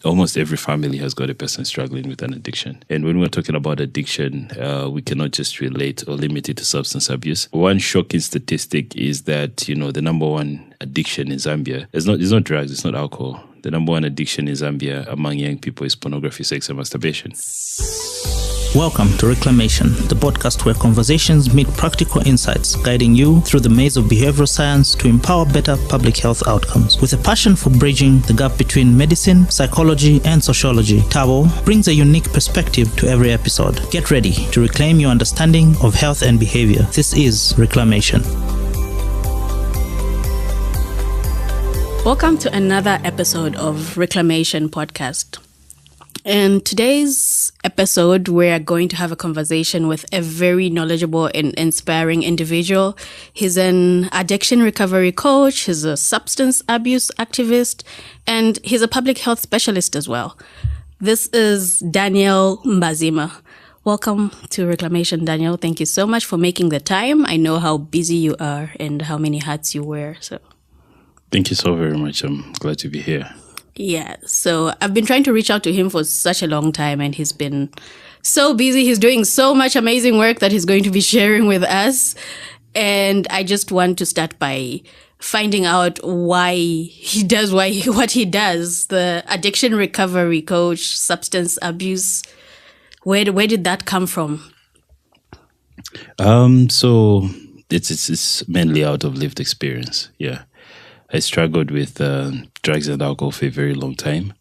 almost every family has got a person struggling with an addiction. And when we're talking about addiction, we cannot just relate or limit it to substance abuse. One shocking statistic is that, the number one addiction in Zambia is not drugs, it's not alcohol. The number one addiction in Zambia among young people is pornography, sex, and masturbation. Welcome to Reclamation, the podcast where conversations meet practical insights, guiding you through the maze of behavioral science to empower better public health outcomes. With a passion for bridging the gap between medicine, psychology, and sociology, Tabo brings a unique perspective to every episode. Get ready to reclaim your understanding of health and behavior. This is Reclamation. Welcome to another episode of Reclamation podcast. In today's episode, we're going to have a conversation with a very knowledgeable and inspiring individual. He's an addiction recovery coach, he's a substance abuse activist, and he's a public health specialist as well. This is Daniel Mbazima. Welcome to Reclamation, Daniel. Thank you so much for making the time. I know how busy you are and how many hats you wear. Thank you so very much. I'm glad to be here. Yeah, so I've been trying to reach out to him for such a long time and he's been so busy. He's doing so much amazing work that he's going to be sharing with us. And I just want to start by finding out why he does what he does. The addiction recovery coach, substance abuse. Where did that come from? So it's mainly out of lived experience. Yeah. I struggled with drugs and alcohol for a very long time,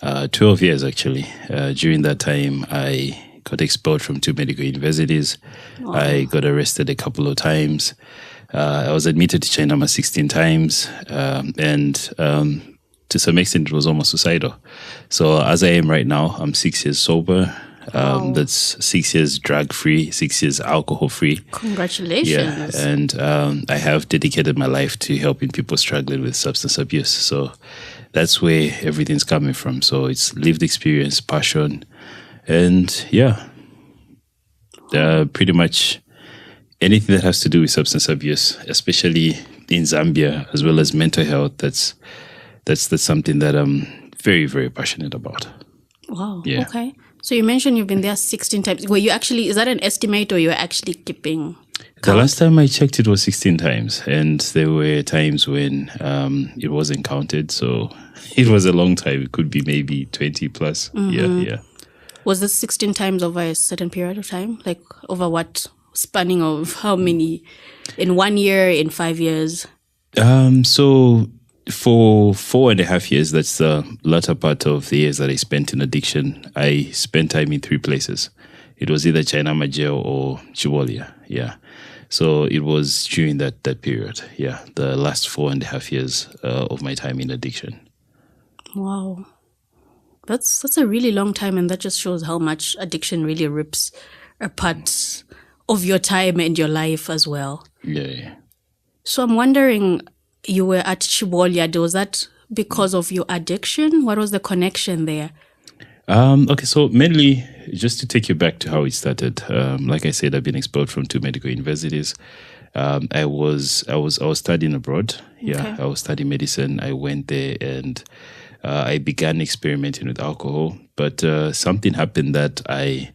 12 years actually. During that time, I got expelled from 2 medical universities. Wow. I got arrested a couple of times. I was admitted to China 16 times. And to some extent, it was almost suicidal. So as I am right now, I'm 6 years sober. That's 6 years drug-free, 6 years alcohol-free. Congratulations. Yeah, and I have dedicated my life to helping people struggling with substance abuse. So that's where everything's coming from. So it's lived experience, passion, and pretty much anything that has to do with substance abuse, especially in Zambia, as well as mental health, that's something that I'm very, very passionate about. Wow, yeah. Okay. So you mentioned you've been there 16 times. Were you actually, is that an estimate or you're actually keeping count? The last time I checked, it was 16 times. And there were times when it wasn't counted. So it was a long time. It could be maybe 20 plus. Mm-hmm. Yeah. Was this 16 times over a certain period of time? Like over what? Spanning of how many? In 1 year, in 5 years? So for 4.5 years, that's the latter part of the years that I spent in addiction. I spent time in 3 places. It was either China jail or Chibolia. Yeah. So it was during that period. Yeah. The last 4.5 years of my time in addiction. Wow. That's a really long time. And that just shows how much addiction really rips a part of your time and your life as well. Yeah. So I'm wondering, you were at Chibolia. Was that because of your addiction? What was the connection there? Okay, so mainly just to take you back to how it started. Like I said, I've been expelled from 2 medical universities. I was studying abroad. Yeah, okay. I was studying medicine. I went there and I began experimenting with alcohol. But something happened that I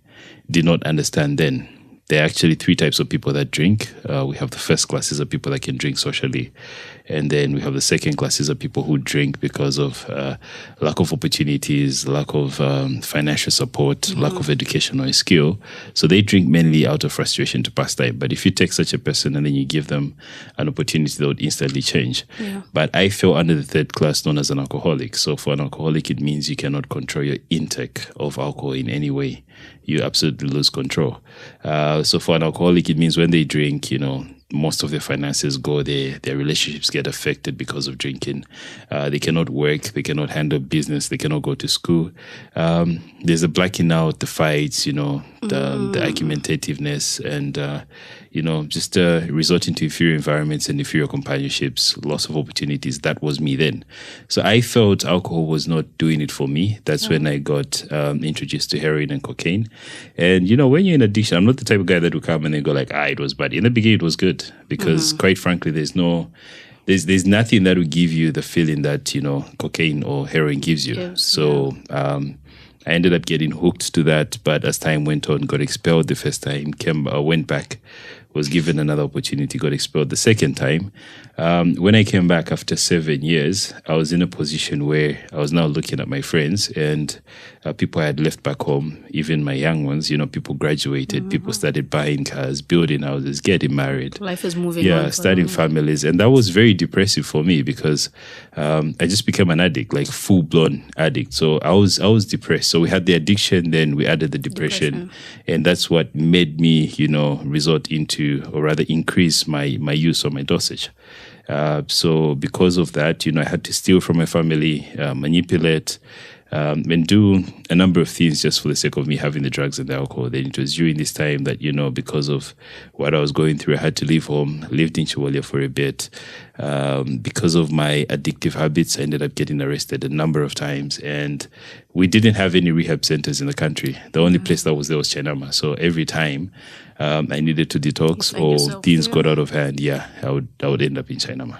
did not understand then. There are actually 3 types of people that drink. We have the first classes of people that can drink socially. And then we have the second classes of people who drink because of lack of opportunities, lack of financial support, lack of educational skill. So they drink mainly out of frustration to pass time. But if you take such a person and then you give them an opportunity, they would instantly change. Yeah. But I fell under the 3rd class known as an alcoholic. So for an alcoholic, it means you cannot control your intake of alcohol in any way. You absolutely lose control. So for an alcoholic, it means when they drink, most of their finances go there. Their relationships get affected because of drinking. They cannot work. They cannot handle business. They cannot go to school. There's a blacking out, the fights, the argumentativeness and, just resorting to inferior environments and inferior companionships, loss of opportunities. That was me then. So I felt alcohol was not doing it for me. That's when I got introduced to heroin and cocaine. And, when you're in addiction, I'm not the type of guy that will come and then go like, it was bad. In the beginning, it was good because quite frankly, there's no there's nothing that will give you the feeling that, cocaine or heroin gives you. Yes, so I ended up getting hooked to that, but as time went on, got expelled the first time, went back, was given another opportunity, got expelled the second time. When I came back after 7 years, I was in a position where I was now looking at my friends and people I had left back home, even my young ones, people graduated, people started buying cars, building houses, getting married. Life is moving on. Yeah, starting families. And that was very depressive for me because I just became an addict, like full-blown addict. So I was depressed. So we had the addiction, then we added the depression. And that's what made me, resort into, or rather increase my use or my dosage. So because of that, I had to steal from my family, manipulate, and do a number of things just for the sake of me having the drugs and the alcohol. Then it was during this time that, because of what I was going through, I had to leave home, lived in Chiwolia for a bit. Because of my addictive habits, I ended up getting arrested a number of times. And we didn't have any rehab centers in the country. The only place that was there was Chenama. So every time I needed to detox or things got out of hand, I would end up in Chinama.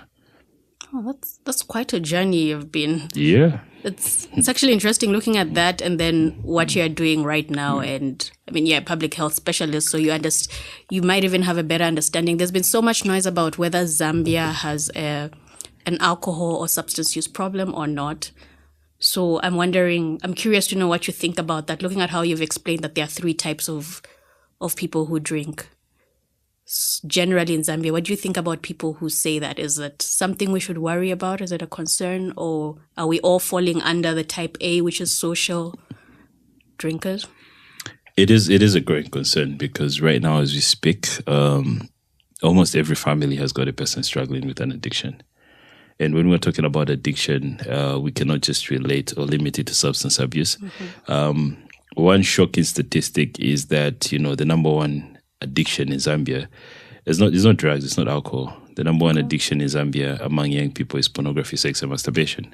Oh, that's quite a journey you've been. Yeah. It's actually interesting looking at that and then what you're doing right now. And I mean, you're a public health specialist, so you might even have a better understanding. There's been so much noise about whether Zambia has an alcohol or substance use problem or not. So I'm curious to know what you think about that, looking at how you've explained that there are 3 types of people who drink. Generally in Zambia, what do you think about people who say that? Is it something we should worry about? Is it a concern? Or are we all falling under the type A, which is social drinkers? It is a great concern because right now as we speak, almost every family has got a person struggling with an addiction. And when we're talking about addiction, we cannot just relate or limit it to substance abuse. One shocking statistic is that, the number one addiction in Zambia is not drugs, it's not alcohol. The number one addiction in Zambia among young people is pornography, sex, and masturbation.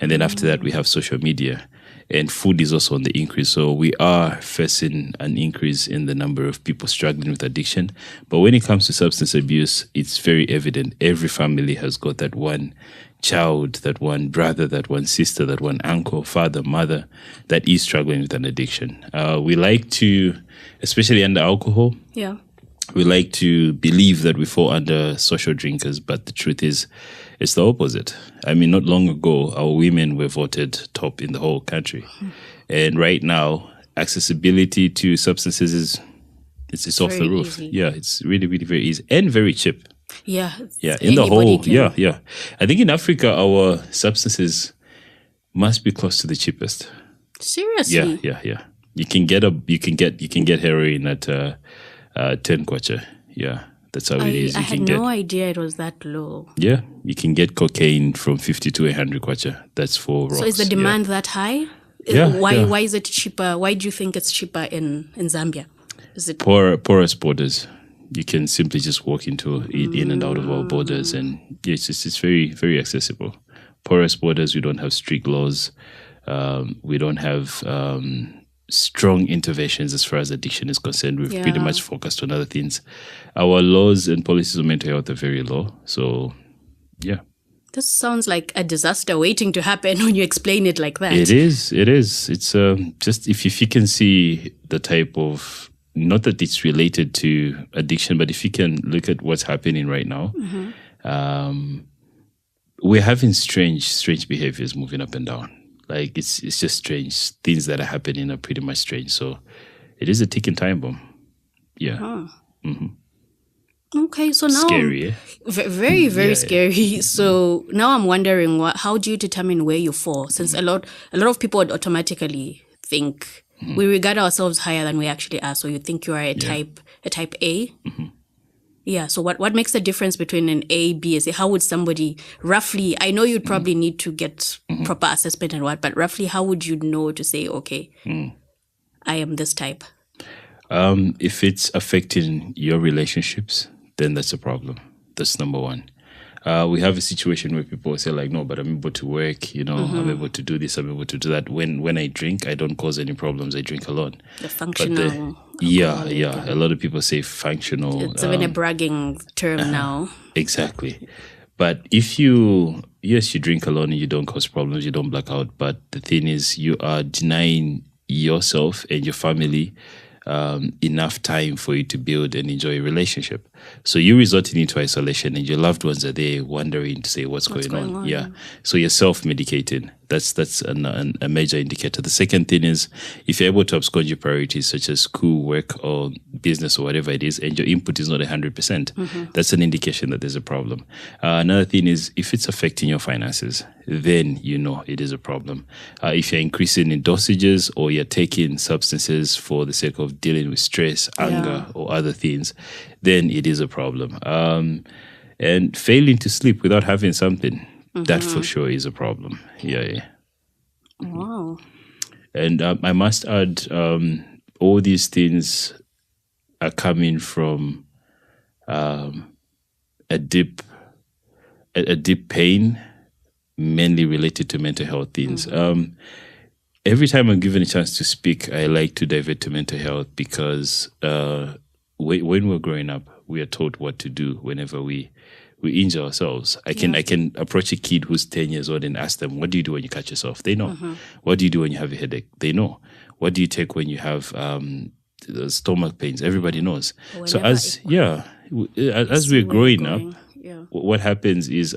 And then after that, we have social media. And food is also on the increase. So we are facing an increase in the number of people struggling with addiction. But when it comes to substance abuse, it's very evident. Every family has got that one child, that one brother, that one sister, that one uncle, father, mother that is struggling with an addiction. We like to, especially under alcohol, we like to believe that we fall under social drinkers, but the truth is it's the opposite. I mean, not long ago, our women were voted top in the whole country. And right now, accessibility to substances it's off the roof. Easy. Yeah, it's really, really very easy and very cheap. Yeah. In the whole, yeah. I think in Africa, our substances must be close to the cheapest. Seriously? Yeah. You can get heroin at 10 kwacha. Yeah, that's how it is. I had no idea it was that low. Yeah, you can get cocaine from 50 to 100 kwacha. That's for rocks. So is the demand that high? Why is it cheaper? Why do you think it's cheaper in Zambia? Is it porous borders? You can simply just walk in and out of our borders, and it's very, very accessible. Porous borders. We don't have strict laws. We don't have strong interventions as far as addiction is concerned. We've pretty much focused on other things. Our laws and policies on mental health are very low. So, yeah. This sounds like a disaster waiting to happen when you explain it like that. It is. It's just if you can see the type of, not that it's related to addiction, but if you can look at what's happening right now, we're having strange behaviors moving up and down. Like it's just strange. Things that are happening are pretty much strange. So it is a ticking time bomb. Yeah. Okay, so now scary. Very, very scary. So now I'm wondering, how do you determine where you fall? Since a lot of people would automatically think we regard ourselves higher than we actually are. So you think you are a type A. Yeah. So what makes the difference between an A, B, and C? How would somebody roughly? I know you'd probably need to get proper assessment and but roughly, how would you know to say, okay, I am this type? If it's affecting your relationships, then that's a problem. That's number one. We have a situation where people say like, no, but I'm able to work, I'm able to do this, I'm able to do that. When I drink, I don't cause any problems. I drink alone. The functional. Yeah. A lot of people say functional. It's even a bragging term now. Exactly. But if you drink alone and you don't cause problems, you don't black out. But the thing is, you are denying yourself and your family enough time for you to build and enjoy a relationship. So you're resorting into isolation and your loved ones are there wondering to say what's going on. Yeah. So you're self-medicating. That's a major indicator. The second thing is, if you're able to abscond your priorities such as school, work, or business, or whatever it is, and your input is not 100%, that's an indication that there's a problem. Another thing is, if it's affecting your finances, then you know it is a problem. If you're increasing in dosages or you're taking substances for the sake of dealing with stress, anger, or other things, then it is a problem. And failing to sleep without having something, that for sure is a problem. Yeah. Wow. And I must add, all these things are coming from a deep pain, mainly related to mental health things. Every time I'm given a chance to speak, I like to divert to mental health because when we're growing up, we are taught what to do whenever we injure ourselves. I can approach a kid who's 10 years old and ask them, what do you do when you cut yourself? They know. What do you do when you have a headache? They know. What do you take when you have stomach pains? Everybody knows. So as we're growing up, what happens is,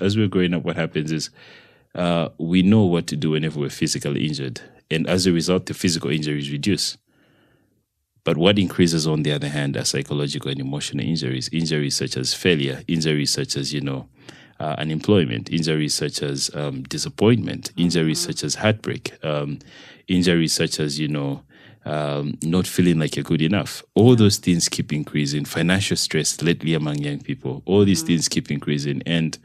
we know what to do whenever we're physically injured. And as a result, the physical injuries reduce. But what increases, on the other hand, are psychological and emotional injuries such as failure, injuries such as, unemployment, injuries such as disappointment, injuries such as heartbreak, injuries such as, not feeling like you're good enough. All those things keep increasing. Financial stress lately among young people, all these things keep increasing. And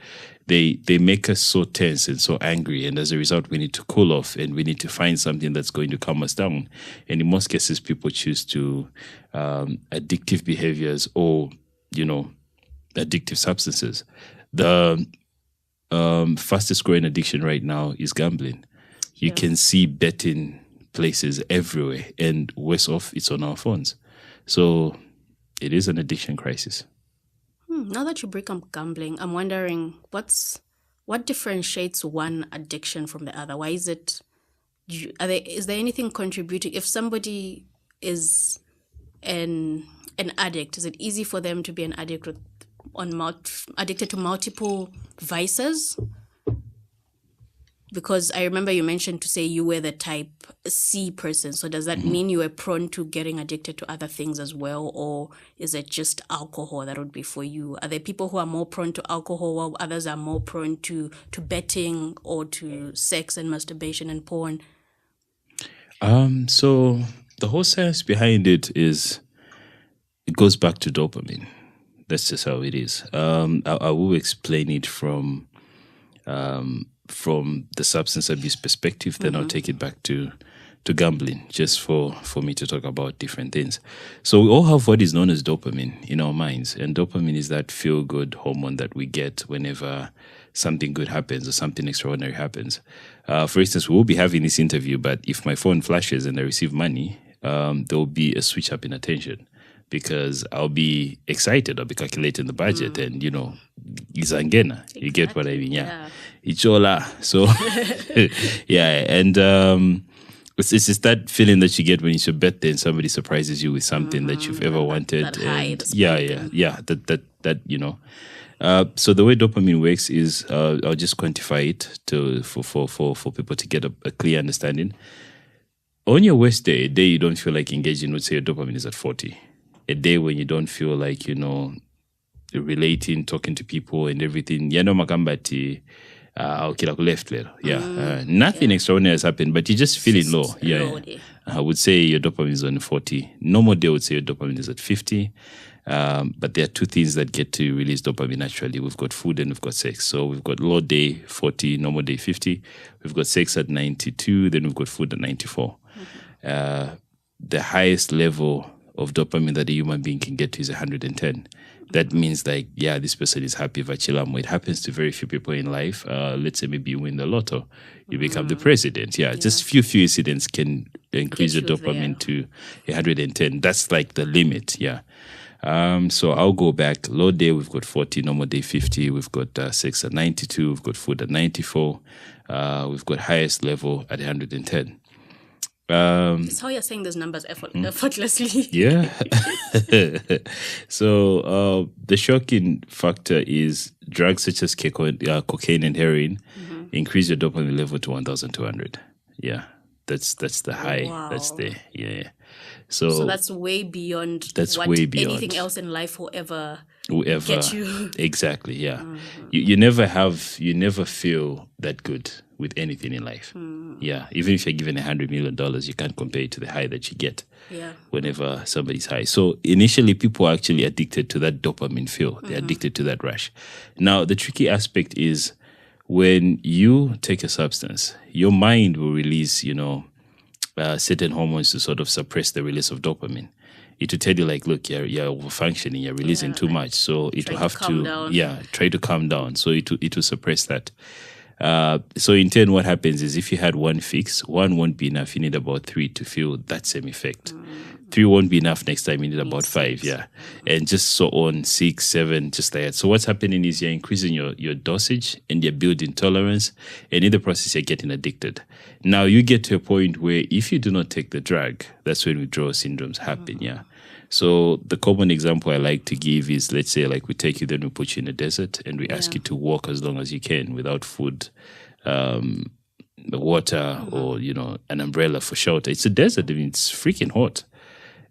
they make us so tense and so angry. And as a result, we need to cool off and we need to find something that's going to calm us down. And in most cases, people choose to addictive behaviors or, addictive substances. The fastest growing addiction right now is gambling. You can see betting places everywhere, and worse off, it's on our phones. So it is an addiction crisis. Now that you break up gambling, I'm wondering what differentiates one addiction from the other? Why is it? Is there anything contributing? If somebody is an addict, is it easy for them to be an addict addicted to multiple vices? Because I remember you mentioned to say you were the type C person. So does that mean you were prone to getting addicted to other things as well? Or is it just alcohol that would be for you? Are there people who are more prone to alcohol while others are more prone to betting or to sex and masturbation and porn? So the whole science behind it goes back to dopamine. That's just how it is. I will explain it from the substance abuse perspective, then I'll take it back to gambling, just for me to talk about different things. So we all have what is known as dopamine in our minds, and dopamine is that feel-good hormone that we get whenever something good happens or something extraordinary happens. For instance, we will be having this interview, but if my phone flashes and I receive money, there will be a switch up in attention. Because I'll be excited, I'll be calculating the budget, and izangena. Exactly. You get what I mean? Yeah. Ichola. So, and it's just that feeling that you get when it's your birthday and somebody surprises you with something that you've ever wanted. That high, So the way dopamine works is, I'll just quantify it for people to get a clear understanding. On your worst day, a day you don't feel like engaging, would say your dopamine is at 40. A day when you don't feel like, relating, talking to people and everything. Nothing extraordinary has happened, but you're just feeling low. I would say your dopamine is on 40. Normal day would say your dopamine is at 50. But there are two things that get to release dopamine naturally. We've got food and we've got sex. So we've got low day 40, normal day 50. We've got sex at 92, then we've got food at 94. The highest level of dopamine that a human being can get to is 110. That means this person is happy, vachilamo. It happens to very few people in life. Let's say maybe you win the lotto, you become the president. Just few incidents can increase your dopamine to 110. That's like the limit. So I'll go back. Low day, we've got 40. Normal day, 50. We've got sex at 92. We've got food at 94. We've got highest level at 110. That's how you're saying those numbers effortlessly. Yeah. So the shocking factor is drugs such as cocaine and heroin increase your dopamine level to 1,200. Yeah, that's the high. Wow. That's the So that's way beyond anything else in life will ever get you. Exactly. Yeah. You never feel that good with anything in life. Yeah. Even if you're given $100 million, you can't compare it to the high that you get whenever somebody's high. So initially, people are actually addicted to that dopamine feel. They're addicted to that rush. Now, the tricky aspect is when you take a substance, your mind will release, certain hormones to sort of suppress the release of dopamine. It will tell you like, look, you're over-functioning, you're releasing too much. So it will have to try to calm down. So it will suppress that. So in turn, what happens is if you had one fix, one won't be enough. You need about 3 to feel that same effect. 3 won't be enough next time. You need about 5, and just so on, 6, 7, just like that. So what's happening is you're increasing your dosage and you're building tolerance, and in the process, you're getting addicted. Now you get to a point where if you do not take the drug, that's when withdrawal syndromes happen. So the common example I like to give is, let's say, like we take you, then we put you in a desert, and we ask you to walk as long as you can without food, water, or an umbrella for shelter. It's a desert. I mean, it's freaking hot.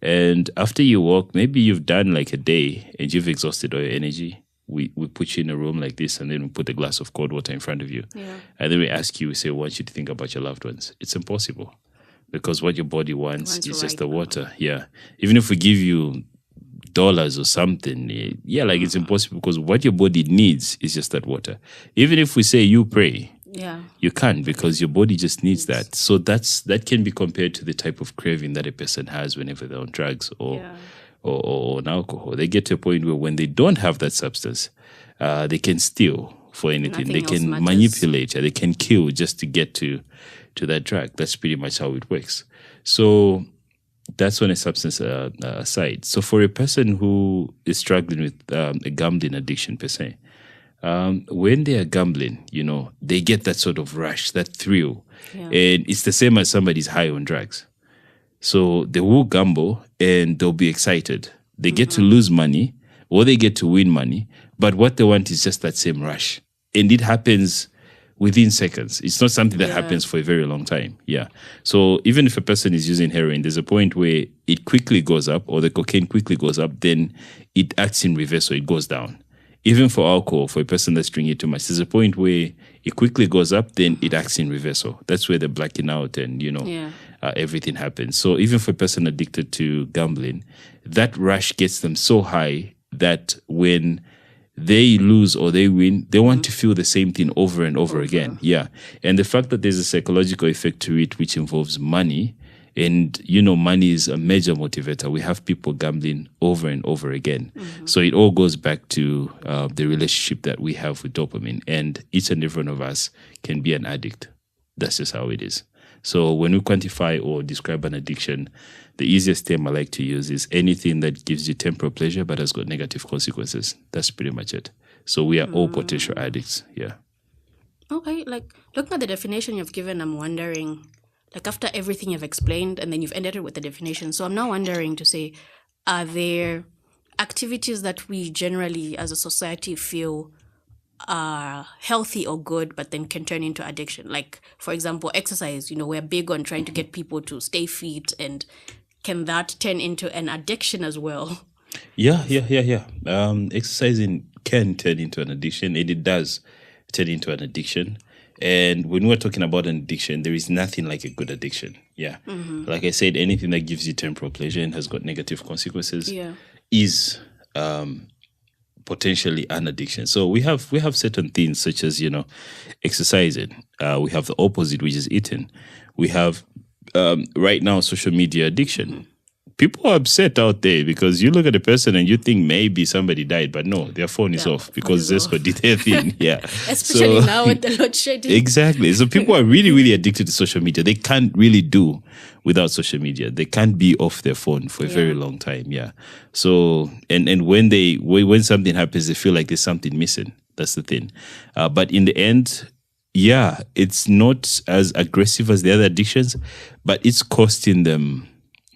And after you walk, maybe you've done like a day and you've exhausted all your energy. We put you in a room like this, and then we put a glass of cold water in front of you. And then we ask you, we say, we want you to think about your loved ones. It's impossible, because what your body wants is just the water. Even if we give you dollars or something, it's impossible, because what your body needs is just that water. Even if we say you pray, you can't, because your body just needs that. So that can be compared to the type of craving that a person has whenever they're on drugs or on alcohol. They get to a point where when they don't have that substance, they can steal for anything. They can manipulate, they can kill just to get to that drug. That's pretty much how it works. So that's on a substance side. So for a person who is struggling with a gambling addiction per se, when they are gambling, they get that sort of rush, that thrill. And it's the same as somebody's high on drugs. So they will gamble and they'll be excited. They get to lose money or they get to win money, but what they want is just that same rush. And it happens within seconds. It's not something that happens for a very long time. So even if a person is using heroin, there's a point where it quickly goes up, or the cocaine quickly goes up, then it acts in reverse, so it goes down. Even for alcohol, for a person that's drinking too much, there's a point where it quickly goes up, then it acts in reversal. That's where the blacking out and, everything happens. So even for a person addicted to gambling, that rush gets them so high that when they lose or they win, they want to feel the same thing over and over again. And the fact that there's a psychological effect to it, which involves money, and, money is a major motivator. We have people gambling over and over again. So it all goes back to the relationship that we have with dopamine. And each and every one of us can be an addict. That's just how it is. So when we quantify or describe an addiction, the easiest term I like to use is anything that gives you temporal pleasure but has got negative consequences. That's pretty much it. So we are all potential addicts. Okay, like looking at the definition you've given, I'm wondering, like after everything you've explained and then you've ended it with the definition. So I'm now wondering to say, are there activities that we generally as a society feel are healthy or good, but then can turn into addiction? Like, for example, exercise, we're big on trying to get people to stay fit, and can that turn into an addiction as well? Exercising can turn into an addiction, and it does turn into an addiction. And when we're talking about an addiction, there is nothing like a good addiction. Like I said, anything that gives you temporal pleasure and has got negative consequences is potentially an addiction. So we have certain things such as, exercising. We have the opposite, which is eating. We have right now social media addiction. people are upset out there because you look at the person and you think maybe somebody died, but no, their phone is off because Zesco did their thing. Yeah. Especially now with the load shedding. Exactly. So people are really, really addicted to social media. They can't really do without social media. They can't be off their phone for a very long time. Yeah. So, and when something happens, they feel like there's something missing. That's the thing. But in the end, yeah, it's not as aggressive as the other addictions, but it's costing them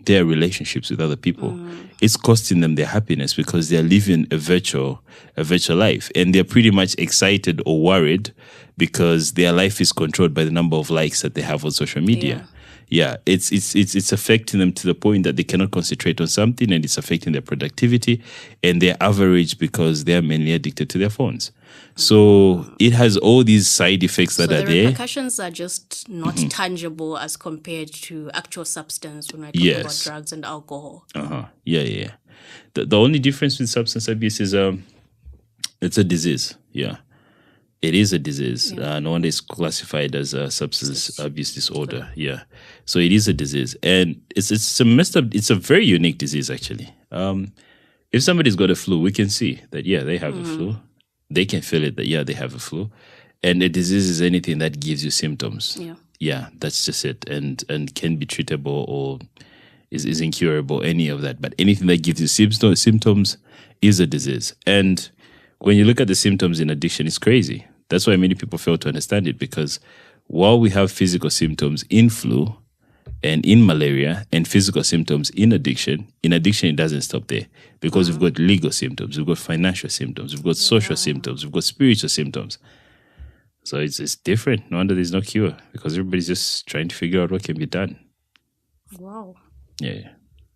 their relationships with other people. It's costing them their happiness because they're living a virtual life, and they're pretty much excited or worried because their life is controlled by the number of likes that they have on social media. Yeah, it's affecting them to the point that they cannot concentrate on something, and it's affecting their productivity and their average because they're mainly addicted to their phones. So it has all these side effects that are there. So the repercussions are just not tangible as compared to actual substance when we're talking about drugs and alcohol. Yeah. The only difference with substance abuse is it's a disease. Yeah. It is a disease. No wonder it's classified as a substance abuse disorder. Yeah. So it is a disease. And it's a messed up, it's a very unique disease actually. If somebody's got a flu, we can see that, they have a flu. They can feel it that, they have a flu. And a disease is anything that gives you symptoms. Yeah, that's just it. And can be treatable or is incurable, any of that. But anything that gives you symptoms is a disease. And when you look at the symptoms in addiction, it's crazy. That's why many people fail to understand it, because while we have physical symptoms in flu and in malaria and physical symptoms in addiction it doesn't stop there, because we've got legal symptoms, we've got financial symptoms, we've got social symptoms, we've got spiritual symptoms. So it's different. No wonder there's no cure, because everybody's just trying to figure out what can be done. Wow. Yeah.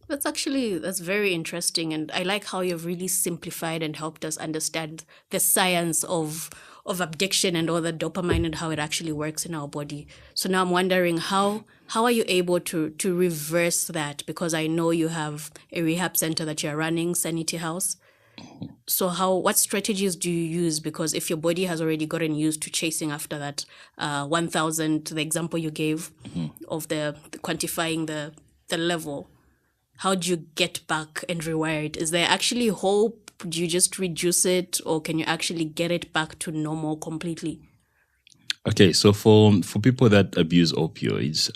That's very interesting. And I like how you've really simplified and helped us understand the science of addiction and all the dopamine and how it actually works in our body. So now I'm wondering how are you able to reverse that? Because I know you have a rehab center that you're running, Sanity House. So what strategies do you use? Because if your body has already gotten used to chasing after that 1,000, the example you gave of the quantifying the level, how do you get back and rewire it? Is there actually hope? Do you just reduce it, or can you actually get it back to normal completely? Okay, so for people that abuse opioids,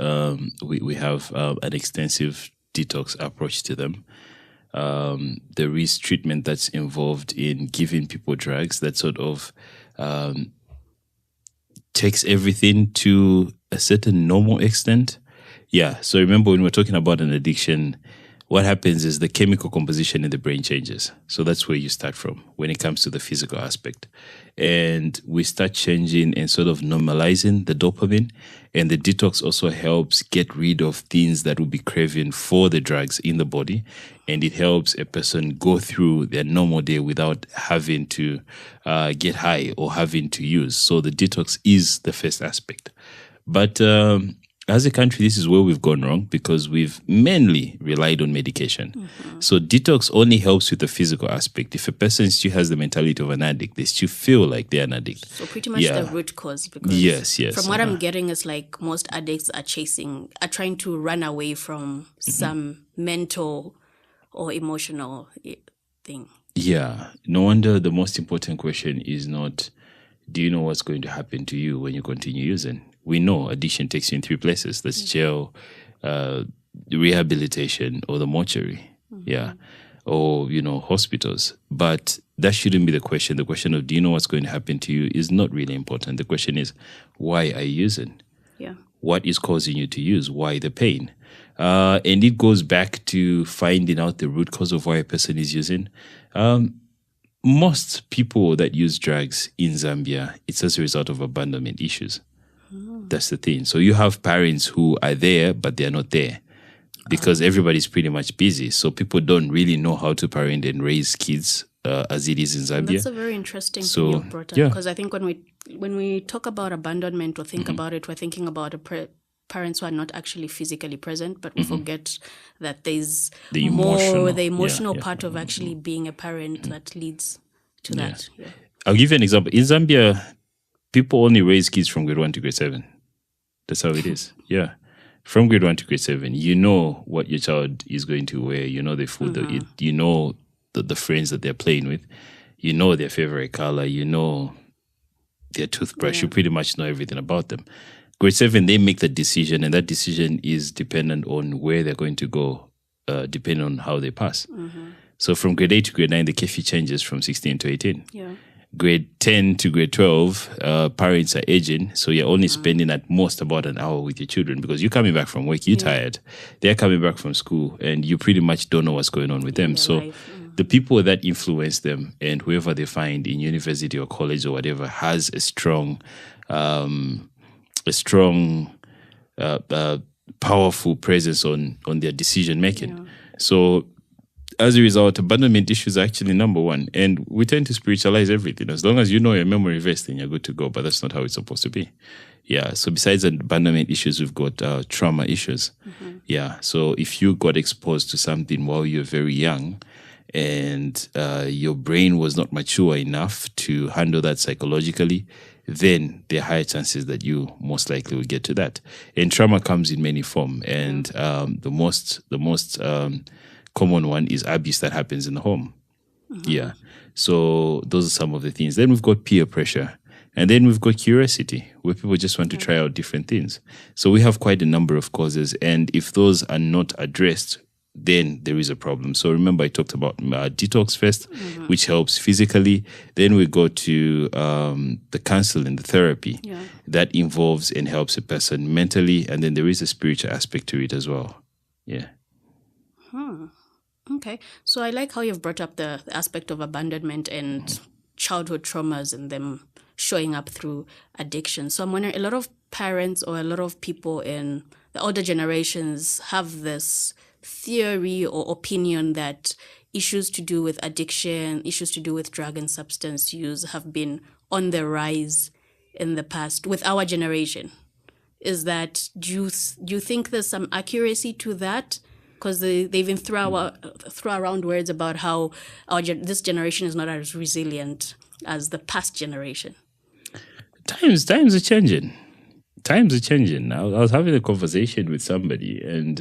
we have an extensive detox approach to them. There is treatment that's involved in giving people drugs that sort of takes everything to a certain normal extent. Yeah, so remember when we're talking about an addiction, what happens is the chemical composition in the brain changes. So that's where you start from when it comes to the physical aspect. And we start changing and sort of normalizing the dopamine. And the detox also helps get rid of things that will be craving for the drugs in the body. And it helps a person go through their normal day without having to get high or having to use. So the detox is the first aspect. But as a country, this is where we've gone wrong, because we've mainly relied on medication. So detox only helps with the physical aspect. If a person still has the mentality of an addict, they still feel like they're an addict. So pretty much the root cause. Because yes. From what I'm getting, is like most addicts are trying to run away from some mental or emotional thing. Yeah. No wonder the most important question is not, do you know what's going to happen to you when you continue using? We know addiction takes you in three places. That's jail, rehabilitation, or the mortuary. Yeah. Or, hospitals. But that shouldn't be the question. The question of, do you know what's going to happen to you, is not really important. The question is, why are you using? Yeah. What is causing you to use? Why the pain? And it goes back to finding out the root cause of why a person is using. Most people that use drugs in Zambia, it's as a result of abandonment issues. That's the thing. So you have parents who are there, but they're not there because everybody's pretty much busy. So people don't really know how to parent and raise kids as it is in Zambia. That's a very interesting thing you brought up. Because I think when we talk about abandonment or think about it, we're thinking about parents who are not actually physically present, but we forget that there's the emotional part of actually being a parent that leads to that. Yeah. I'll give you an example. In Zambia, people only raise kids from grade 1 to grade 7. That's how it is. Yeah. from grade 1 to grade 7, you know what your child is going to wear. You know the food they eat. You know the friends that they're playing with. You know their favorite color. You know their toothbrush. You pretty much know everything about them. Grade 7, they make the decision, and that decision is dependent on where they're going to go, depending on how they pass. So from grade 8 to grade 9, the curfew changes from 16 to 18. Yeah. Grade 10 to grade 12, parents are aging, so you're only spending at most about an hour with your children because you're coming back from work, you're tired. They're coming back from school, and you pretty much don't know what's going on with them. So the people that influence them and whoever they find in university or college or whatever has a strong, powerful presence on their decision making. So as a result, abandonment issues are actually number one. And we tend to spiritualize everything. As long as you know your memory verse, then you're good to go. But that's not how it's supposed to be. Yeah. So besides abandonment issues, we've got trauma issues. Yeah. So if you got exposed to something while you're very young and your brain was not mature enough to handle that psychologically, then there are higher chances that you most likely will get to that. And trauma comes in many forms. And the most common one is abuse that happens in the home. Yeah. So those are some of the things. Then we've got peer pressure. And then we've got curiosity, where people just want to try out different things. So we have quite a number of causes. And if those are not addressed, then there is a problem. So remember, I talked about detox first, which helps physically. Then we go to the counseling, the therapy that involves and helps a person mentally. And then there is a spiritual aspect to it as well. Yeah. Okay. So I like how you've brought up the aspect of abandonment and childhood traumas and them showing up through addiction. So I'm wondering, a lot of parents or a lot of people in the older generations have this theory or opinion that issues to do with addiction, issues to do with drug and substance use have been on the rise in the past with our generation. Is that, do you think there's some accuracy to that? Because they even throw around words about how this generation is not as resilient as the past generation. Times are changing. Times are changing. I was having a conversation with somebody, and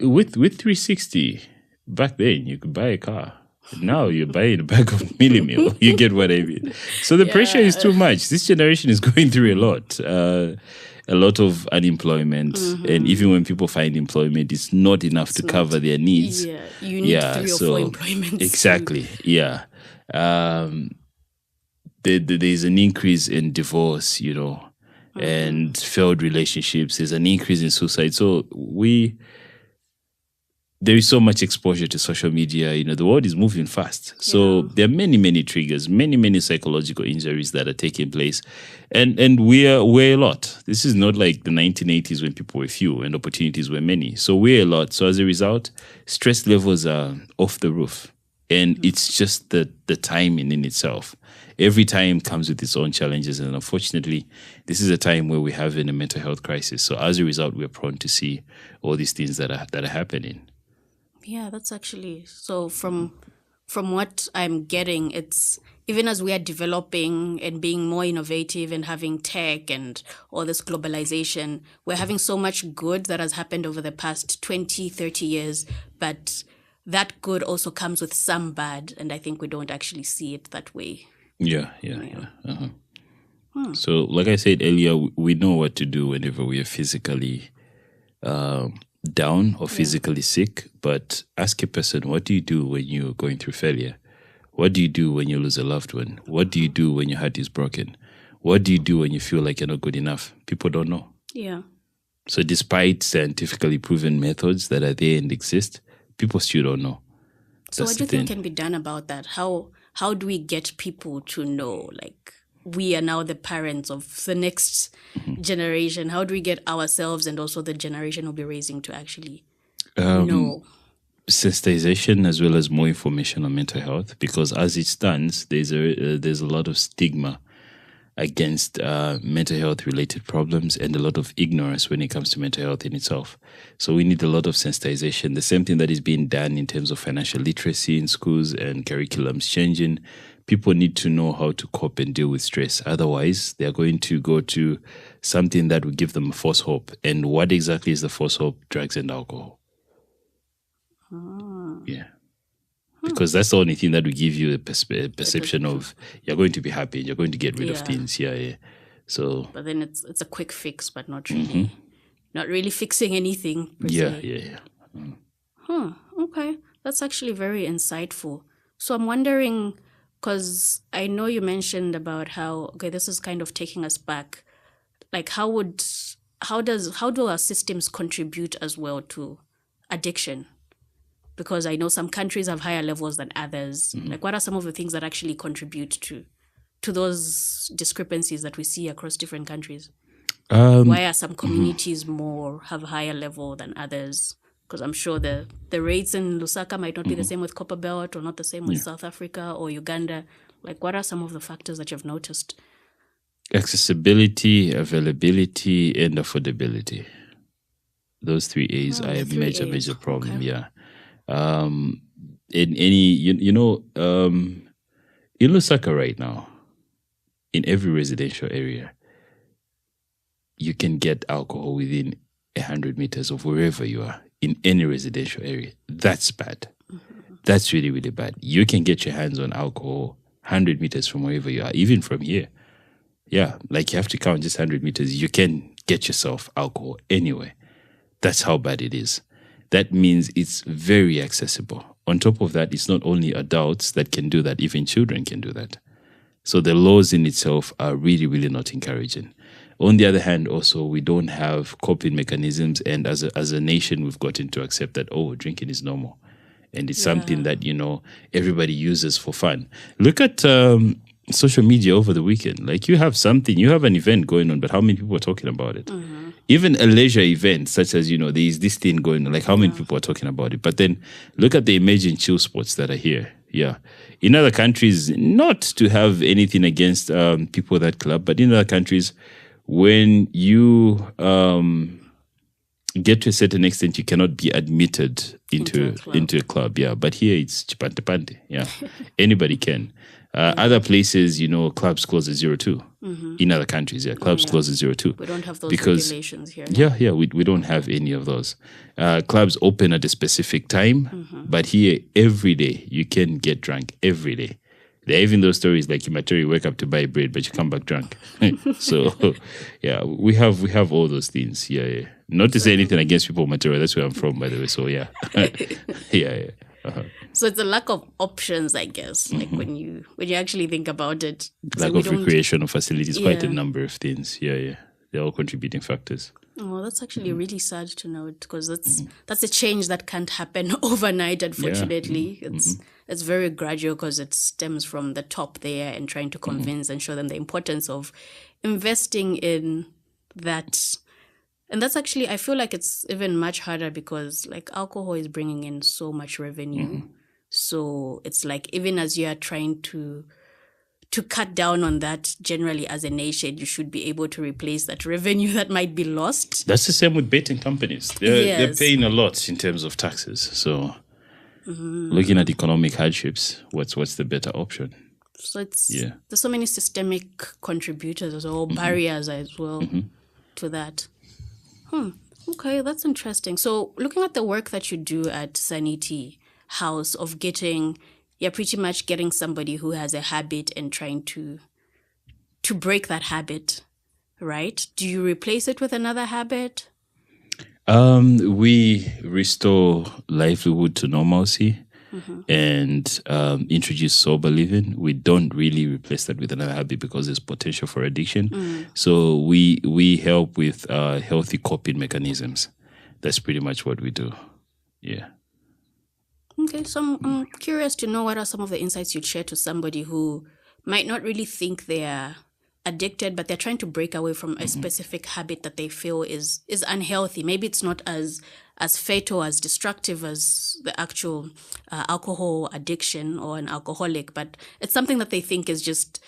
with 360 back then, you could buy a car. Now you're buying a bag of Millie Meal. You get what I mean? So the pressure is too much. This generation is going through a lot of unemployment, and even when people find employment, it's not enough to cover their needs. Yeah, you need 3 or 4 employments. Exactly, yeah. There's an increase in divorce, and failed relationships. There's an increase in suicide. So there is so much exposure to social media. The world is moving fast. So there are many, many triggers, many, many psychological injuries that are taking place. And we're a lot. This is not like the 1980s when people were few and opportunities were many. So we're a lot. So as a result, stress levels are off the roof. And it's just the timing in itself. Every time comes with its own challenges. And unfortunately, this is a time where we're having a mental health crisis. So as a result, we're prone to see all these things that are happening. Yeah, that's actually, so from what I'm getting, it's even as we are developing and being more innovative and having tech and all this globalization, we're having so much good that has happened over the past 20, 30 years, but that good also comes with some bad, and I think we don't actually see it that way. Yeah. So like I said earlier, we know what to do whenever we are physically down or physically sick, but ask a person, what do you do when you're going through failure? What do you do when you lose a loved one? What do you do when your heart is broken? What do you do when you feel like you're not good enough? People don't know. Yeah. So despite scientifically proven methods that are there and exist, people still don't know. So what do you think can be done about that? How do we get people to know, like, we are now the parents of the next generation? How do we get ourselves and also the generation we'll be raising to actually know? Sensitization as well as more information on mental health, because as it stands, there's a lot of stigma against mental health related problems and a lot of ignorance when it comes to mental health in itself. So we need a lot of sensitization. The same thing that is being done in terms of financial literacy in schools and curriculums changing. people need to know how to cope and deal with stress. Otherwise, they're going to go to something that will give them a false hope. And what exactly is the false hope? Drugs and alcohol. Yeah. Because that's the only thing that will give you a perception of you're going to be happy and you're going to get rid of things. Yeah. So, but then it's a quick fix, but not really fixing anything per se. Okay, that's actually very insightful. So I'm wondering, because I know you mentioned about how this is kind of taking us back. Like, how do our systems contribute as well to addiction? Because I know some countries have higher levels than others. Like, what are some of the things that actually contribute to those discrepancies that we see across different countries? Why are some communities have a higher level than others? Because I'm sure the rates in Lusaka might not be the same with Copperbelt or not the same with South Africa or Uganda. Like, what are some of the factors that you've noticed? Accessibility, availability, and affordability. Those 3 A's are a major problem. Okay. Yeah. In any, in Lusaka right now, in every residential area, you can get alcohol within 100 meters of wherever you are in any residential area. That's bad. That's really, really bad. You can get your hands on alcohol 100 meters from wherever you are, even from here. Yeah, like you have to count just 100 meters. You can get yourself alcohol anywhere. That's how bad it is. That means it's very accessible. On top of that, it's not only adults that can do that, even children can do that. So the laws in itself are really, really not encouraging. On the other hand, also, we don't have coping mechanisms. And as a nation, we've gotten to accept that, drinking is normal. And it's something that, everybody uses for fun. Look at social media over the weekend. Like, you have an event going on, but how many people are talking about it? Even a leisure event, such as, there is this thing going on, like how many people are talking about it? But then look at the emerging chill spots that are here. Yeah. In other countries, not to have anything against people that club, but in other countries, when you get to a certain extent, you cannot be admitted into a club. Yeah. But here it's chipante. Yeah. Anybody can. Other places, clubs close at 02. In other countries, clubs close at 02. We don't have those regulations here. Yeah, we don't have any of those. Clubs open at a specific time, but here, every day, you can get drunk every day. There are even those stories like you wake up to buy bread, but you come back drunk. So, yeah, we have all those things. Yeah. Not to say anything against people of Material. That's where I'm from, by the way. So, yeah. Yeah. So it's a lack of options, I guess. Like when you actually think about it, lack of recreational facilities, quite a number of things. Yeah, they're all contributing factors. Oh, that's actually really sad to note, because that's a change that can't happen overnight. Unfortunately, it's very gradual, because it stems from the top there and trying to convince and show them the importance of investing in that. And that's actually, I feel like it's even much harder, because like alcohol is bringing in so much revenue. So it's like, even as you are trying to cut down on that, generally as a nation, you should be able to replace that revenue that might be lost. That's the same with betting companies. They're paying a lot in terms of taxes. So looking at economic hardships, what's the better option? So there's so many systemic contributors or barriers as well to that. Okay, that's interesting. So looking at the work that you do at Sanity House of you're pretty much getting somebody who has a habit and trying to break that habit, right? Do you replace it with another habit? We restore livelihood to normalcy and introduce sober living. We don't really replace that with another habit, because there's potential for addiction. So we help with healthy coping mechanisms. That's pretty much what we do. Yeah. Okay, so I'm curious to know, what are some of the insights you'd share to somebody who might not really think they're addicted, but they're trying to break away from a specific habit that they feel is unhealthy. Maybe it's not as fatal, as destructive as the actual alcohol addiction or an alcoholic, but it's something that they think is just,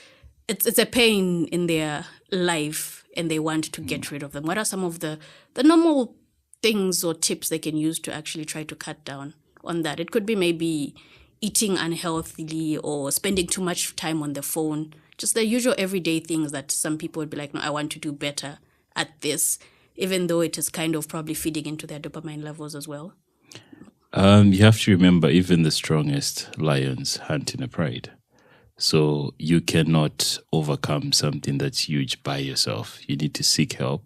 it's a pain in their life and they want to get rid of them. What are some of the normal things or tips they can use to actually try to cut down on that? It could be maybe eating unhealthily or spending too much time on the phone. Just the usual everyday things that some people would be like, no, I want to do better at this, even though it is kind of probably feeding into their dopamine levels as well. You have to remember, even the strongest lions hunt in a pride. So you cannot overcome something that's huge by yourself. You need to seek help.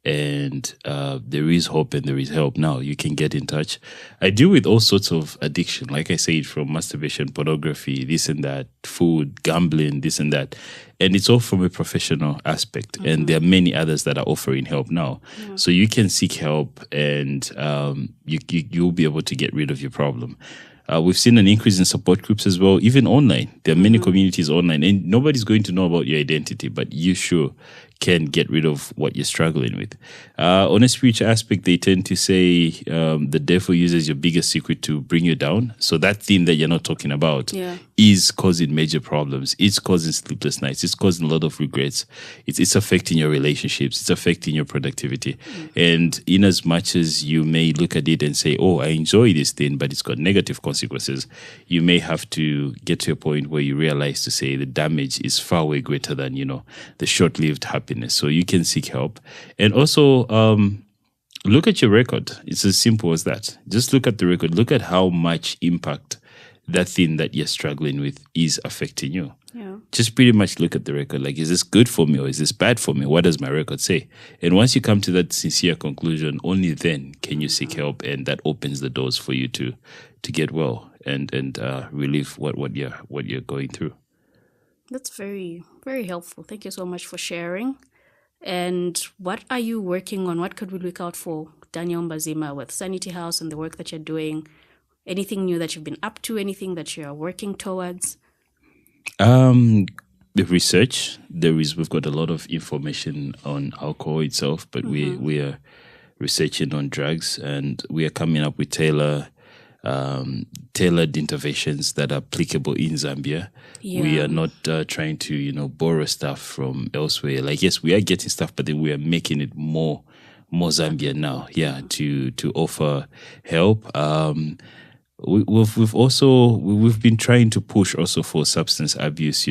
And there is hope and there is help now. You can get in touch. I deal with all sorts of addiction, like I said, from masturbation, pornography, this and that, food, gambling, this and that. And it's all from a professional aspect. Mm-hmm. And there are many others that are offering help now. Yeah. So you can seek help and you'll be able to get rid of your problem. We've seen an increase in support groups as well, even online. There are many communities online, and nobody's going to know about your identity, but you sure can get rid of what you're struggling with. On a spiritual aspect, they tend to say the devil uses your biggest secret to bring you down. So that thing that you're not talking about is causing major problems. It's causing sleepless nights. It's causing a lot of regrets. It's affecting your relationships. It's affecting your productivity. And in as much as you may look at it and say, oh, I enjoy this thing, but it's got negative consequences, you may have to get to a point where you realize to say the damage is far way greater than, the short-lived happiness. So you can seek help. And also, look at your record. It's as simple as that. Just look at the record. Look at how much impact that thing that you're struggling with is affecting you. Yeah. Just pretty much look at the record. Like, is this good for me or is this bad for me? What does my record say? And once you come to that sincere conclusion, only then can you seek help, and that opens the doors for you to get well and relieve what you're going through. That's very, very helpful. Thank you so much for sharing. And what are you working on? What could we look out for, Daniel Mbazima, with Sanity House and the work that you're doing? Anything new that you've been up to? Anything that you're working towards? The research. We've got a lot of information on alcohol itself, but we are researching on drugs, and we are coming up with tailored interventions that are applicable in Zambia. Yeah. We are not trying to, borrow stuff from elsewhere. Like, yes, we are getting stuff, but then we are making it more Zambian now. Yeah, to offer help. We've been trying to push also for substance abuse,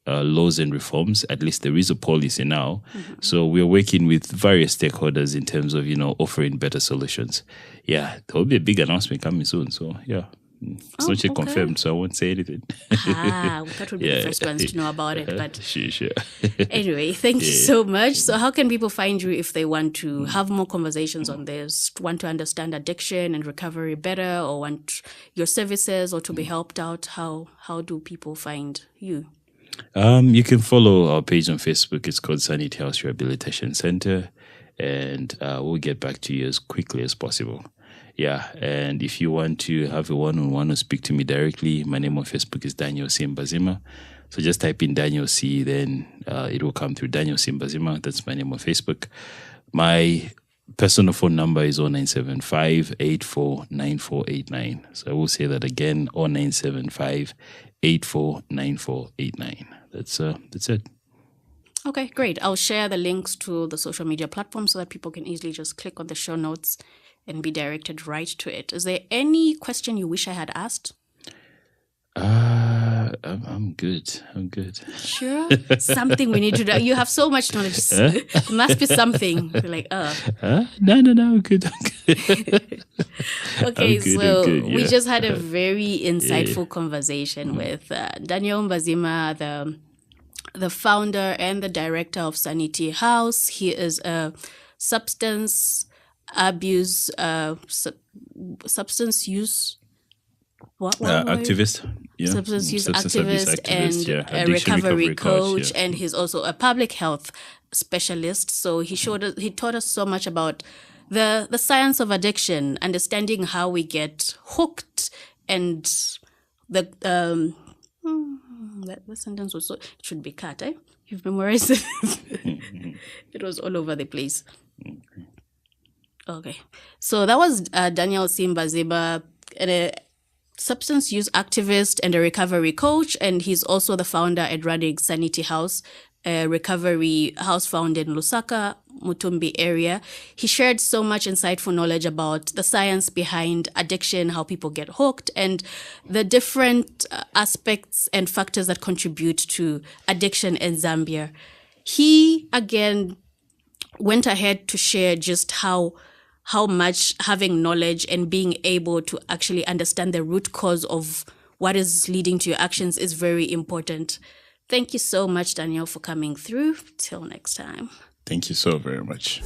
laws and reforms. At least there is a policy now. Mm-hmm. So we're working with various stakeholders in terms of, offering better solutions. Yeah, there will be a big announcement coming soon. So, yeah. It's not yet confirmed, so I won't say anything. We thought we'd be the first ones to know about it. But sure. Anyway, thank you so much. So how can people find you if they want to have more conversations on this, want to understand addiction and recovery better, or want your services or to be helped out? How do people find you? You can follow our page on Facebook. It's called Sanity House Rehabilitation Center, and we'll get back to you as quickly as possible. Yeah, and if you want to have a one-on-one or speak to me directly, my name on Facebook is Daniel C. Mbazima. So just type in Daniel C, then it will come through Daniel C. Mbazima. That's my name on Facebook. My personal phone number is 0975-849489. So I will say that again, 0975-849489. That's it. Okay, great. I'll share the links to the social media platforms so that people can easily just click on the show notes and be directed right to it. Is there any question you wish I had asked? I'm good. Sure? Something we need to do. You have so much knowledge. There must be something. You're like, No, I'm good. Okay, we just had a very insightful conversation with Daniel Mbazima, the founder and the director of Sanity House. He is a substance use activist. Yeah. Substance use activist and a recovery coach, and he's also a public health specialist. So he taught us so much about the science of addiction, understanding how we get hooked, and the sentence was it should be cut. You've memorized it. It was all over the place. Okay, so that was Daniel C. Mbazima, a substance use activist and a recovery coach, and he's also the founder and running Sanity House, a recovery house found in Lusaka, Mutumbi area. He shared so much insightful knowledge about the science behind addiction, how people get hooked, and the different aspects and factors that contribute to addiction in Zambia. He, again, went ahead to share just how much having knowledge and being able to actually understand the root cause of what is leading to your actions is very important. Thank you so much, Daniel, for coming through. Till next time. Thank you so very much.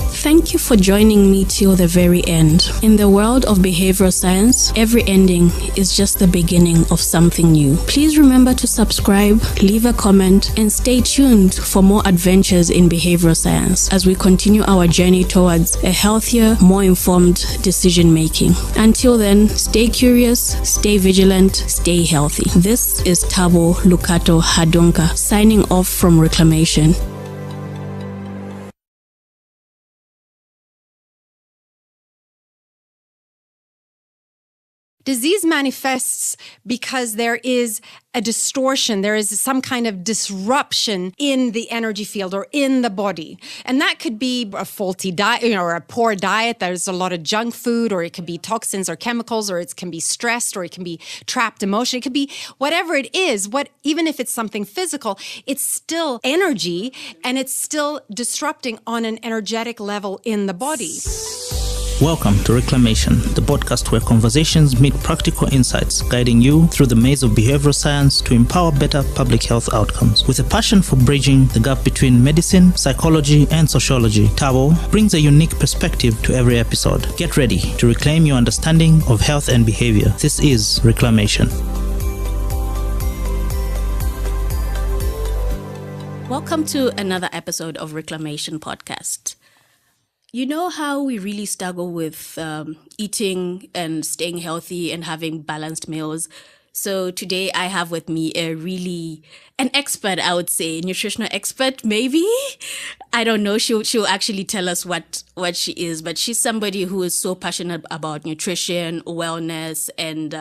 Thank you for joining me till the very end. In the world of behavioral science, every ending is just the beginning of something new. Please remember to subscribe, leave a comment, and stay tuned for more adventures in behavioral science as we continue our journey towards a healthier, more informed decision making. Until then, stay curious, stay vigilant, stay healthy. This is Tabo Lukato Hadunka signing off from Reclamation. Disease manifests because there is a distortion, there is some kind of disruption in the energy field or in the body. And that could be a faulty diet, or a poor diet. There's a lot of junk food, or it could be toxins or chemicals, or it can be stressed, or it can be trapped emotion. It could be whatever it is, even if it's something physical, it's still energy and it's still disrupting on an energetic level in the body. Welcome to Reclamation, the podcast where conversations meet practical insights, guiding you through the maze of behavioral science to empower better public health outcomes. With a passion for bridging the gap between medicine, psychology, and sociology, Tabo brings a unique perspective to every episode. Get ready to reclaim your understanding of health and behavior. This is Reclamation. Welcome to another episode of Reclamation Podcast. You know how we really struggle with eating and staying healthy and having balanced meals. So today I have with me an expert, I would say, nutritional expert, maybe. I don't know. She'll actually tell us what she is, but she's somebody who is so passionate about nutrition, wellness, and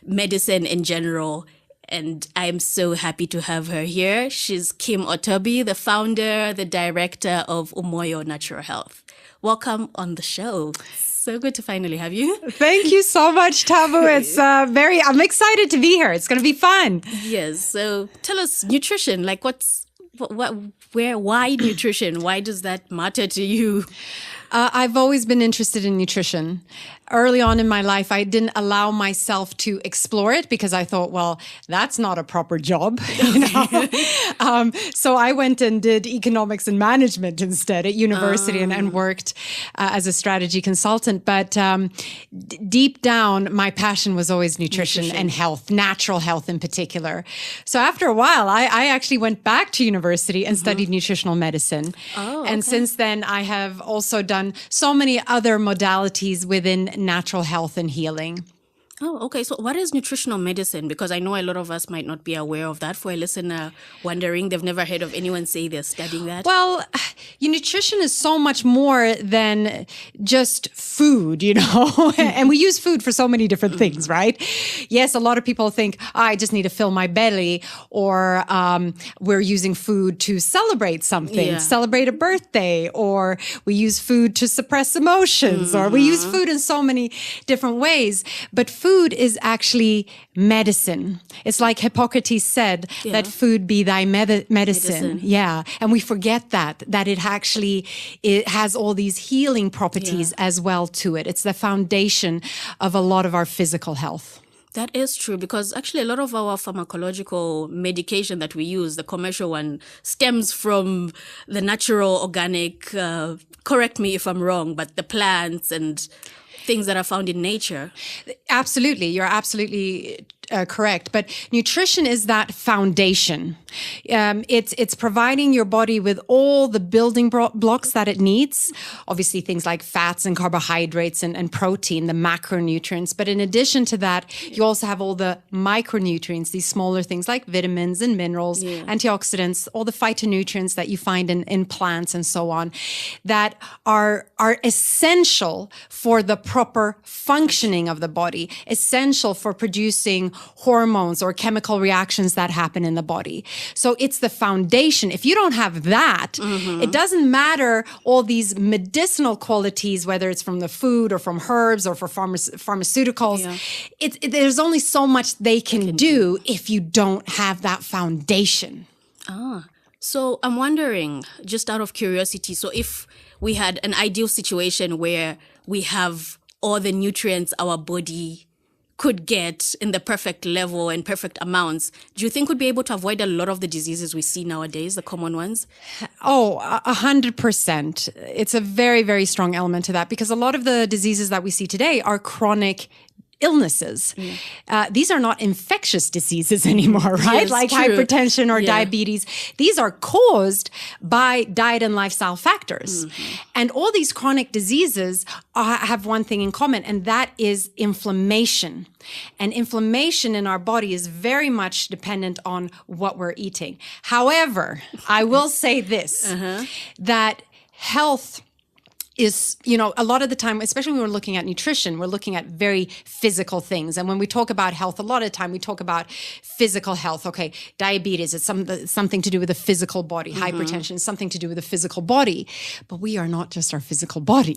medicine in general. And I'm so happy to have her here. She's Kim Otobi, the founder, the director of Umoyo Natural Health. Welcome on the show. So good to finally have you. Thank you so much, Tabo. It's I'm excited to be here. It's going to be fun. Yes. So tell us, nutrition, like why nutrition? Why does that matter to you? I've always been interested in nutrition. Early on in my life, I didn't allow myself to explore it because I thought, well, that's not a proper job, So I went and did economics and management instead at university and worked as a strategy consultant. But deep down, my passion was always nutrition and health, natural health in particular. So after a while, I actually went back to university and studied nutritional medicine. And since then, I have also done so many other modalities within natural health and healing. Oh, okay. So what is nutritional medicine? Because I know a lot of us might not be aware of that. For a listener wondering, they've never heard of anyone say they're studying that. Well, nutrition is so much more than just food, and we use food for so many different things, right? Yes, a lot of people think, I just need to fill my belly, or we're using food to celebrate something, celebrate a birthday, or we use food to suppress emotions, or we use food in so many different ways. But food is actually medicine. It's like Hippocrates said, that food be thy medicine. Yeah. And we forget that it has all these healing properties as well to it. It's the foundation of a lot of our physical health. That is true, because actually a lot of our pharmacological medication that we use, the commercial one, stems from the natural, organic, correct me if I'm wrong, but the plants and things that are found in nature. Absolutely. You're absolutely correct. But nutrition is that foundation. It's providing your body with all the building blocks that it needs. Obviously, things like fats and carbohydrates and protein, the macronutrients. But in addition to that, you also have all the micronutrients, these smaller things like vitamins and minerals, antioxidants, all the phytonutrients that you find in plants and so on, that are essential for the proper functioning of the body, essential for producing hormones or chemical reactions that happen in the body. So it's the foundation. If you don't have that, it doesn't matter all these medicinal qualities, whether it's from the food or from herbs or for pharmaceuticals. There's only so much they can do if you don't have that foundation. So I'm wondering, just out of curiosity, so if we had an ideal situation where we have all the nutrients our body could get in the perfect level and perfect amounts, do you think we'd be able to avoid a lot of the diseases we see nowadays, the common ones? 100%. It's a very, very strong element to that, because a lot of the diseases that we see today are chronic illnesses. These are not infectious diseases anymore, right? Yes, like true. hypertension or diabetes. These are caused by diet and lifestyle factors. And all these chronic diseases have one thing in common, and that is inflammation. And inflammation in our body is very much dependent on what we're eating. However, I will say this, that health is, a lot of the time, especially when we're looking at nutrition, we're looking at very physical things. And when we talk about health, a lot of the time we talk about physical health. Okay, diabetes, it's something to do with the physical body. Hypertension is something to do with the physical body. But we are not just our physical body.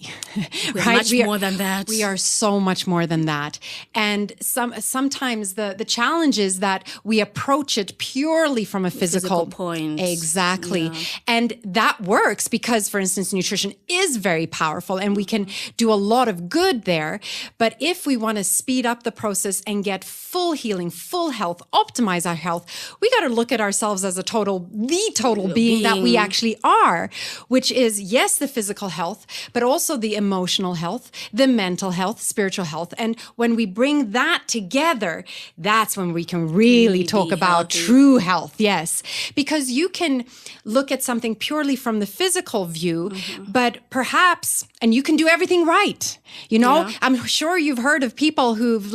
We're right? much more than that. We are so much more than that. And sometimes the challenge is that we approach it purely from a physical point. Exactly. And that works because, for instance, nutrition is very powerful and we can do a lot of good there. But if we want to speed up the process and get full healing, full health, optimize our health, we got to look at ourselves as the total being that we actually are, which is, yes, the physical health, but also the emotional health, the mental health, spiritual health. And when we bring that together, that's when we can really talk about true health. Yes. Because you can look at something purely from the physical view, but perhaps, and you can do everything right. I'm sure you've heard of people who've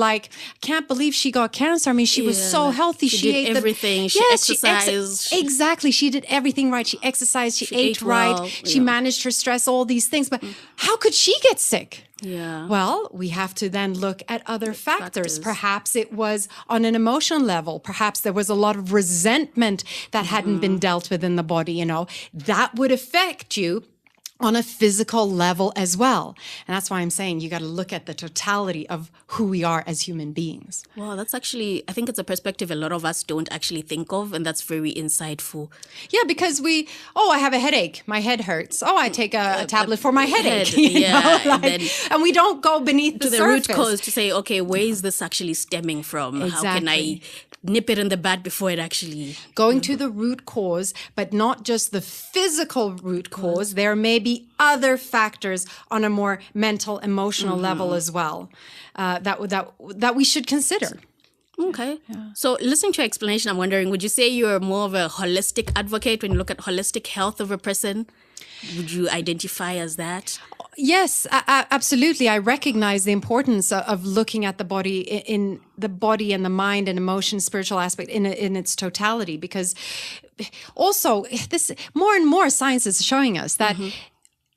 can't believe she got cancer. I mean, she was so healthy. She did ate everything. She exercised. Exactly. She did everything right. She exercised. She ate right. well. She managed her stress, all these things. But how could she get sick? Yeah. Well, we have to then look at other factors. Perhaps it was on an emotional level. Perhaps there was a lot of resentment that hadn't been dealt with in the body. That would affect you on a physical level as well. And that's why I'm saying you got to look at the totality of who we are as human beings. Well, that's actually, I think it's a perspective a lot of us don't actually think of, and that's very insightful. Yeah, because I have a headache. My head hurts. Oh, I take a tablet for my headache. And we don't go beneath the surface. Root cause to say, okay, where is this actually stemming from? Exactly. How can I nip it in the bud before it actually... Going to the root cause, but not just the physical root cause. There may be other factors on a more mental, emotional level as well that we should consider. Okay. Yeah. So listening to your explanation, I'm wondering, would you say you're more of a holistic advocate when you look at holistic health of a person? Would you identify as that? Yes, absolutely. I recognize the importance of looking at the body in the body and the mind and emotion, spiritual aspect in its totality, because also this more and more science is showing us that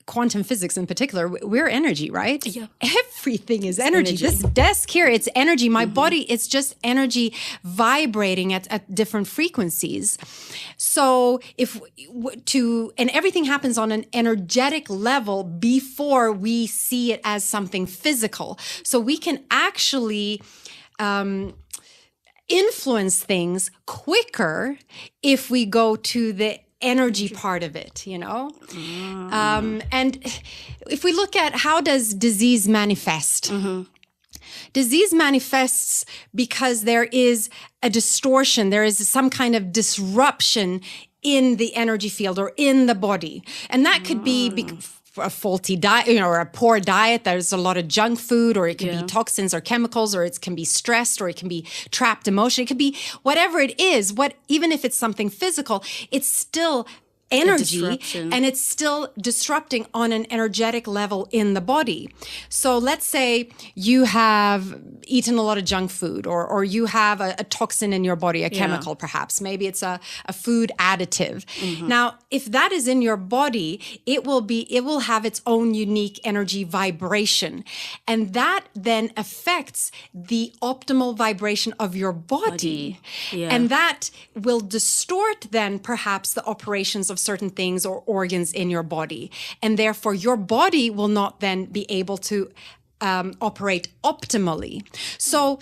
quantum physics in particular, we're energy, right? Yeah. Everything is energy. This desk here, it's energy. My body, it's just energy vibrating at different frequencies. So and everything happens on an energetic level before we see it as something physical. So we can actually influence things quicker if we go to the energy part of it, and if we look at how does disease manifest, disease manifests because there is a distortion, there is some kind of disruption in the energy field or in the body, and that could be a faulty diet, or a poor diet. There's a lot of junk food, or it can be toxins or chemicals, or it can be stressed, or it can be trapped emotion. It could be whatever it is. Even if it's something physical, it's still energy, and it's still disrupting on an energetic level in the body. So let's say you have eaten a lot of junk food, or you have a toxin in your body, a chemical perhaps. Maybe it's a food additive. Now, if that is in your body, it will have its own unique energy vibration. And that then affects the optimal vibration of your body. And that will distort then perhaps the operations of certain things or organs in your body. And therefore your body will not then be able to operate optimally. So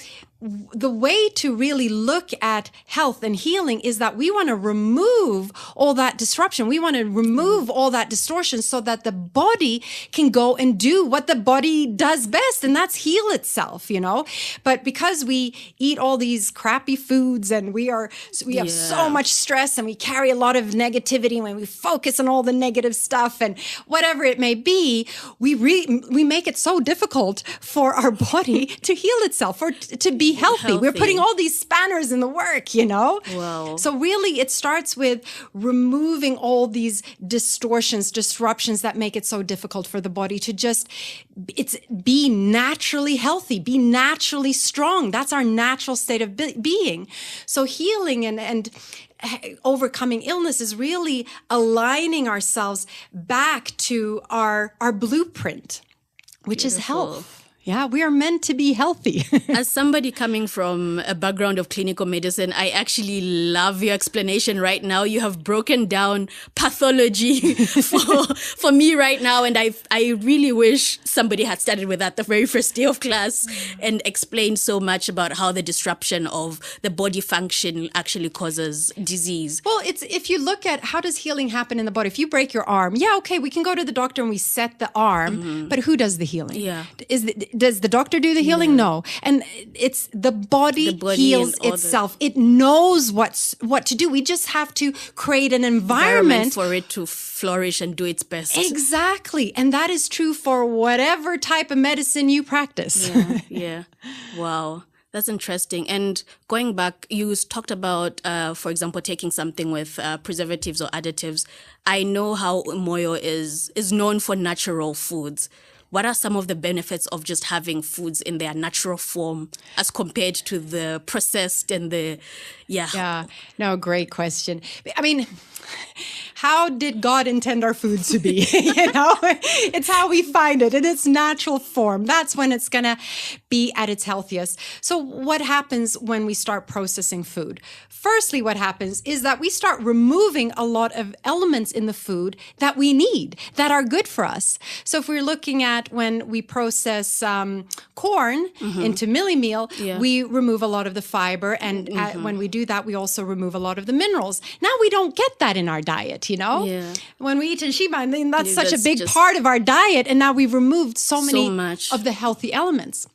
the way to really look at health and healing is that we want to remove all that disruption. We want to remove all that distortion so that the body can go and do what the body does best, and that's heal itself, But because we eat all these crappy foods and we have so much stress and we carry a lot of negativity when we focus on all the negative stuff and whatever it may be, we make it so difficult for our body to heal itself or to be healthy. We're putting all these spanners in the work, Wow. So really it starts with removing all these disruptions that make it so difficult for the body to just be naturally healthy, be naturally strong. That's our natural state of being. So healing and overcoming illness is really aligning ourselves back to our blueprint, which is health. Yeah, we are meant to be healthy. As somebody coming from a background of clinical medicine, I actually love your explanation right now. You have broken down pathology for me right now. And I really wish somebody had started with that the very first day of class and explained so much about how the disruption of the body function actually causes disease. Well, if you look at how does healing happen in the body, if you break your arm, we can go to the doctor and we set the arm, but who does the healing? Yeah. Does the doctor do the healing? No. And it's the body heals itself. It knows what to do. We just have to create an environment for it to flourish and do its best. Exactly. And that is true for whatever type of medicine you practice. Yeah. Wow. That's interesting. And going back, you talked about, for example, taking something with preservatives or additives. I know how Moyo is known for natural foods. What are some of the benefits of just having foods in their natural form as compared to the processed and the, Yeah, no, great question. I mean, how did God intend our foods to be? It's how we find it in its natural form. That's when it's going to be at its healthiest. So what happens when we start processing food? Firstly, what happens is that we start removing a lot of elements in the food that we need, that are good for us. So if we're looking at when we process corn into milli meal, we remove a lot of the fiber. And when we do that, we also remove a lot of the minerals. Now we don't get that in our diet, Yeah. When we eat Shiba, I mean, that's such a big part of our diet. And now we've removed so many of the healthy elements.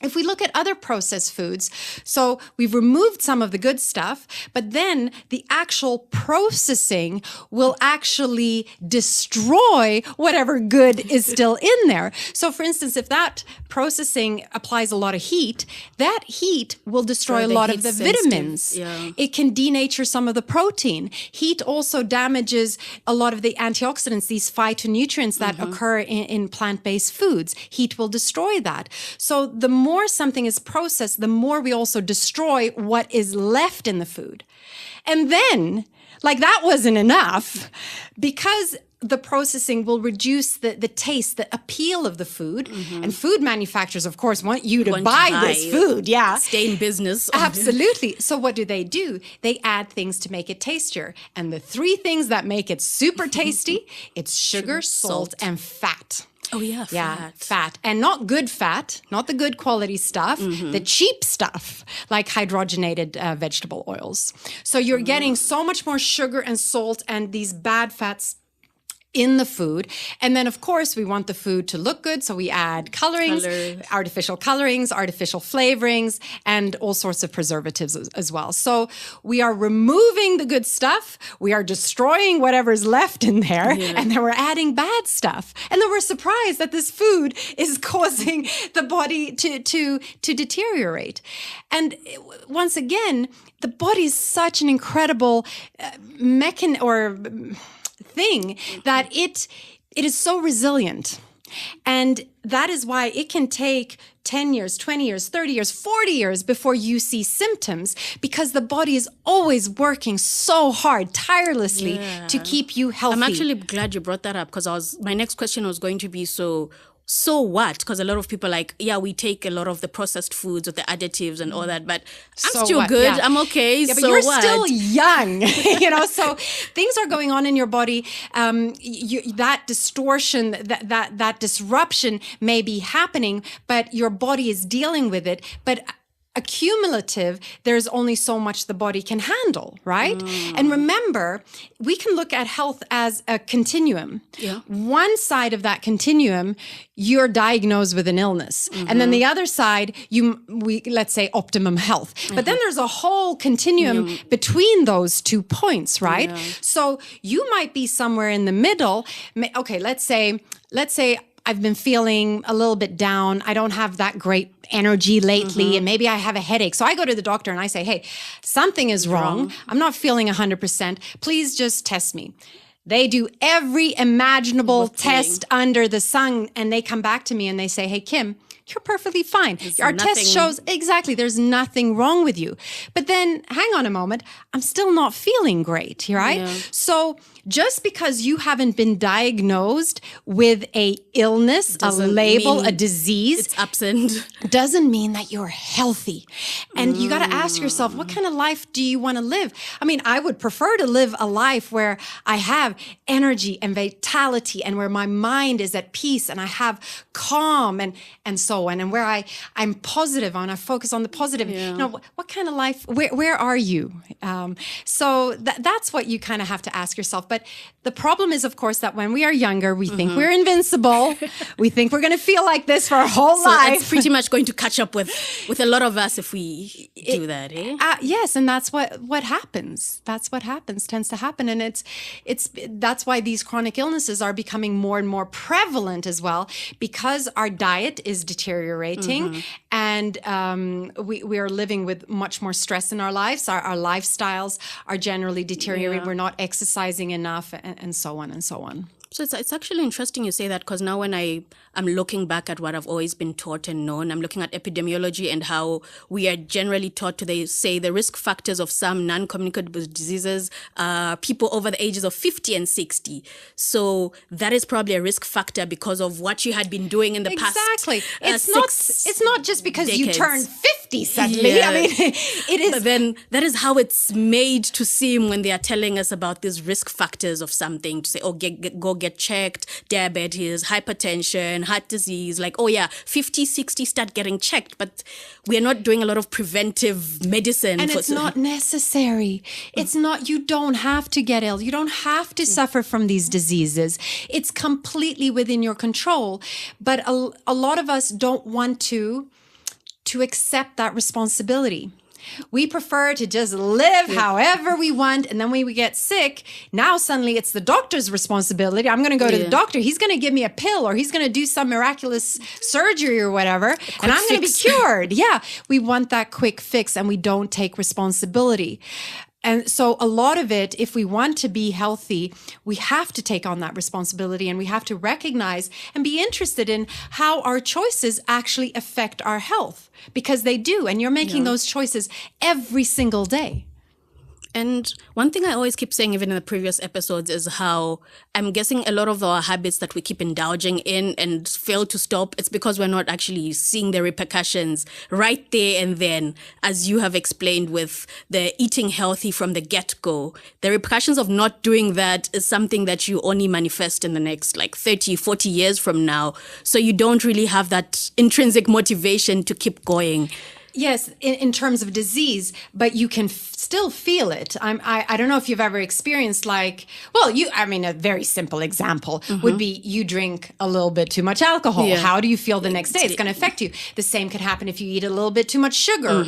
If we look at other processed foods, so we've removed some of the good stuff, but then the actual processing will actually destroy whatever good is still in there. So for instance, if that processing applies a lot of heat, that heat will destroy a lot of the vitamins. Yeah. It can denature some of the protein. Heat also damages a lot of the antioxidants, these phytonutrients that occur in plant-based foods. Heat will destroy that. So the more something is processed, the more we also destroy what is left in the food. And then, like that wasn't enough, because the processing will reduce the taste, the appeal of the food. And food manufacturers, of course, want you to buy this food. Yeah. Stay in business. Absolutely. So what do? They add things to make it tastier. And the three things that make it super tasty, it's sugar, salt, and fat. Oh, yeah, fat. Yeah, fat. And not good fat, not the good quality stuff, the cheap stuff, like hydrogenated vegetable oils. So you're getting so much more sugar and salt and these bad fats in the food. And then, of course, we want the food to look good. So we add artificial colorings, artificial flavorings, and all sorts of preservatives as well. So we are removing the good stuff. We are destroying whatever's left in there. And then we're adding bad stuff. And then we're surprised that this food is causing the body to deteriorate. And once again, the body is such an incredible thing that it is so resilient. And that is why it can take 10 years, 20 years, 30 years, 40 years before you see symptoms, because the body is always working so hard, tirelessly to keep you healthy. I'm actually glad you brought that up, because my next question was going to be, so what? Because a lot of people we take a lot of the processed foods with the additives and all that, but I'm still good. Yeah. I'm okay. Yeah, but you're still young, so things are going on in your body. That distortion, that disruption may be happening, but your body is dealing with it. But accumulative, there's only so much the body can handle, right? And remember, we can look at health as a continuum. Yeah. One side of that continuum, you're diagnosed with an illness. And then the other side, let's say optimum health. But then there's a whole continuum between those 2 points, right? Yeah. So you might be somewhere in the middle. Okay, let's say I've been feeling a little bit down. I don't have that great energy lately, and maybe I have a headache. So I go to the doctor and I say, hey, something is wrong. I'm not feeling 100%. Please just test me. They do every imaginable test under the sun, and they come back to me and they say, hey, Kim, you're perfectly fine. Our test shows exactly there's nothing wrong with you. But then hang on a moment, I'm still not feeling great, right? Yeah. So just because you haven't been diagnosed with a illness, a label, a disease, it's absent, doesn't mean that you're healthy. And you got to ask yourself, what kind of life do you want to live? I mean, I would prefer to live a life where I have energy and vitality, and where my mind is at peace, and I have calm and so on, and where I'm positive and I focus on the positive. Yeah. What kind of life, where are you? So that's what you kind of have to ask yourself. But the problem is, of course, that when we are younger, we think we're invincible. We think we're going to feel like this for our whole life. It's pretty much going to catch up with a lot of us if we do that, eh? Yes, and that's what happens. That's what tends to happen. And that's why these chronic illnesses are becoming more and more prevalent as well, because our diet is deteriorating, and we are living with much more stress in our lives. Our lifestyles are generally deteriorating. Yeah. We're not exercising enough, and so on and so on. So it's actually interesting you say that, because now when I'm looking back at what I've always been taught and known, I'm looking at epidemiology and how we are generally taught to say the risk factors of some non-communicable diseases are people over the ages of 50 and 60. So that is probably a risk factor because of what you had been doing in the past. Exactly. It's not just because decades. You turned 50 suddenly. Yeah. I mean, it is. But then that is how it's made to seem when they are telling us about these risk factors of something, to say, oh, go get checked, diabetes, hypertension, heart disease, 50, 60, start getting checked. But we're not doing a lot of preventive medicine. And it's not necessary. It's not, you don't have to get ill. You don't have to suffer from these diseases. It's completely within your control. But a lot of us don't want to accept that responsibility. We prefer to just live however we want. And then when we get sick, now suddenly it's the doctor's responsibility. I'm going to go to the doctor. He's going to give me a pill, or he's going to do some miraculous surgery or whatever. And I'm going to be cured. Yeah. We want that quick fix, and we don't take responsibility. And so a lot of it, if we want to be healthy, we have to take on that responsibility, and we have to recognize and be interested in how our choices actually affect our health, because they do. And you're making those choices every single day. And one thing I always keep saying, even in the previous episodes, is how I'm guessing a lot of our habits that we keep indulging in and fail to stop, it's because we're not actually seeing the repercussions right there and then, as you have explained with the eating healthy from the get-go. The repercussions of not doing that is something that you only manifest in the next 30, 40 years from now. So you don't really have that intrinsic motivation to keep going. Yes, in terms of disease, but you can still feel it. I don't know if you've ever experienced a very simple example would be you drink a little bit too much alcohol. Yeah. How do you feel the next day? It's going to affect you. The same could happen if you eat a little bit too much sugar.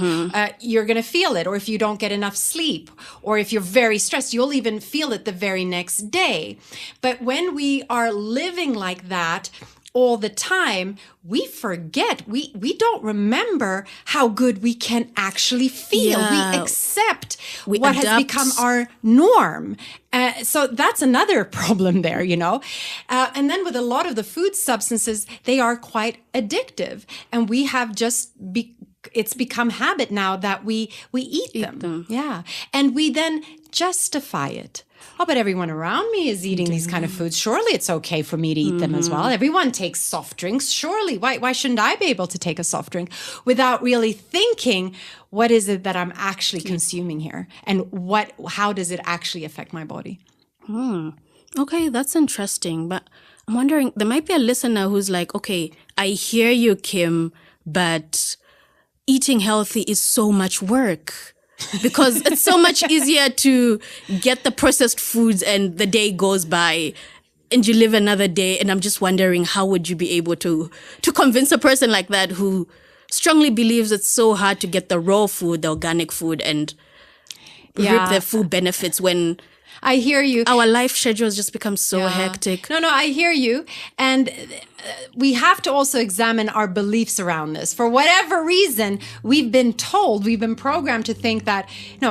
You're going to feel it. Or if you don't get enough sleep, or if you're very stressed, you'll even feel it the very next day. But when we are living like that, all the time, we forget. We don't remember how good we can actually feel. Yeah. We accept We what adapt. has become our norm. So that's another problem there, And then with a lot of the food substances, they are quite addictive. And we have just it's become habit now that we eat them. Yeah. And we then justify it. Oh, but everyone around me is eating these kind of foods. Surely it's okay for me to eat them as well. Everyone takes soft drinks. Surely, why shouldn't I be able to take a soft drink without really thinking, what is it that I'm actually consuming here? And how does it actually affect my body? Okay, that's interesting. But I'm wondering, there might be a listener who's like, okay, I hear you, Kim, but eating healthy is so much work. Because it's so much easier to get the processed foods and the day goes by and you live another day. And I'm just wondering, how would you be able to convince a person like that who strongly believes it's so hard to get the raw food, the organic food, and reap the food benefits when I hear you. Our life schedules just become so hectic. No, I hear you. And we have to also examine our beliefs around this. For whatever reason, we've been programmed to think that,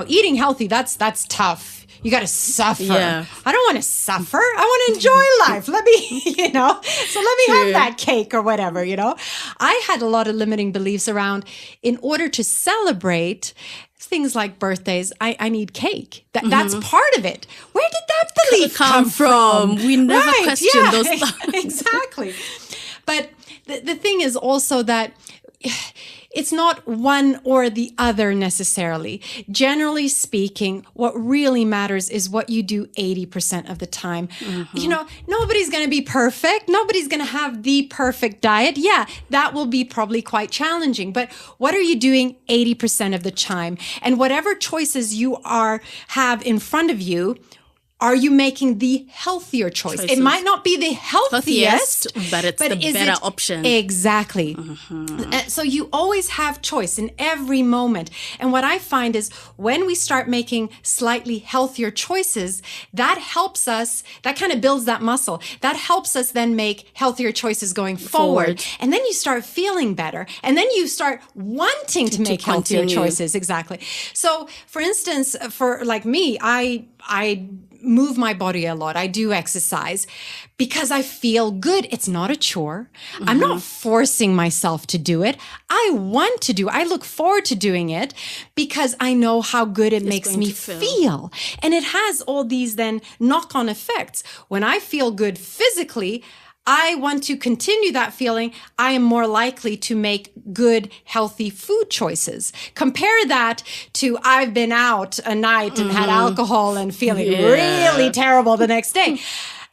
eating healthy, that's tough. You got to suffer. Yeah. I don't want to suffer. I want to enjoy life. Let me, so let me have that cake or whatever, I had a lot of limiting beliefs around, in order to celebrate things like birthdays, I need cake. That's part of it. Where did that belief come from? We never questioned those thoughts. Exactly. But the thing is also that it's not one or the other necessarily. Generally speaking, what really matters is what you do 80% of the time. Nobody's going to be perfect. Nobody's going to have the perfect diet. Yeah, that will be probably quite challenging. But what are you doing 80% of the time? And whatever choices you have in front of you, are you making the healthier choice? It might not be the healthiest, but it's the better option. Exactly. So you always have choice in every moment. And what I find is when we start making slightly healthier choices, that helps us, that kind of builds that muscle. That helps us then make healthier choices going forward. And then you start feeling better. And then you start wanting to make healthier choices. Exactly. So for instance, for like me, I move my body a lot. I do exercise because I feel good. It's not a chore. I'm not forcing myself to do it. I want to do it. I look forward to doing it because I know how good it makes me feel. And it has all these then knock-on effects. When I feel good physically, I want to continue that feeling. I am more likely to make good, healthy food choices. Compare that to I've been out a night and had alcohol and feeling really terrible the next day.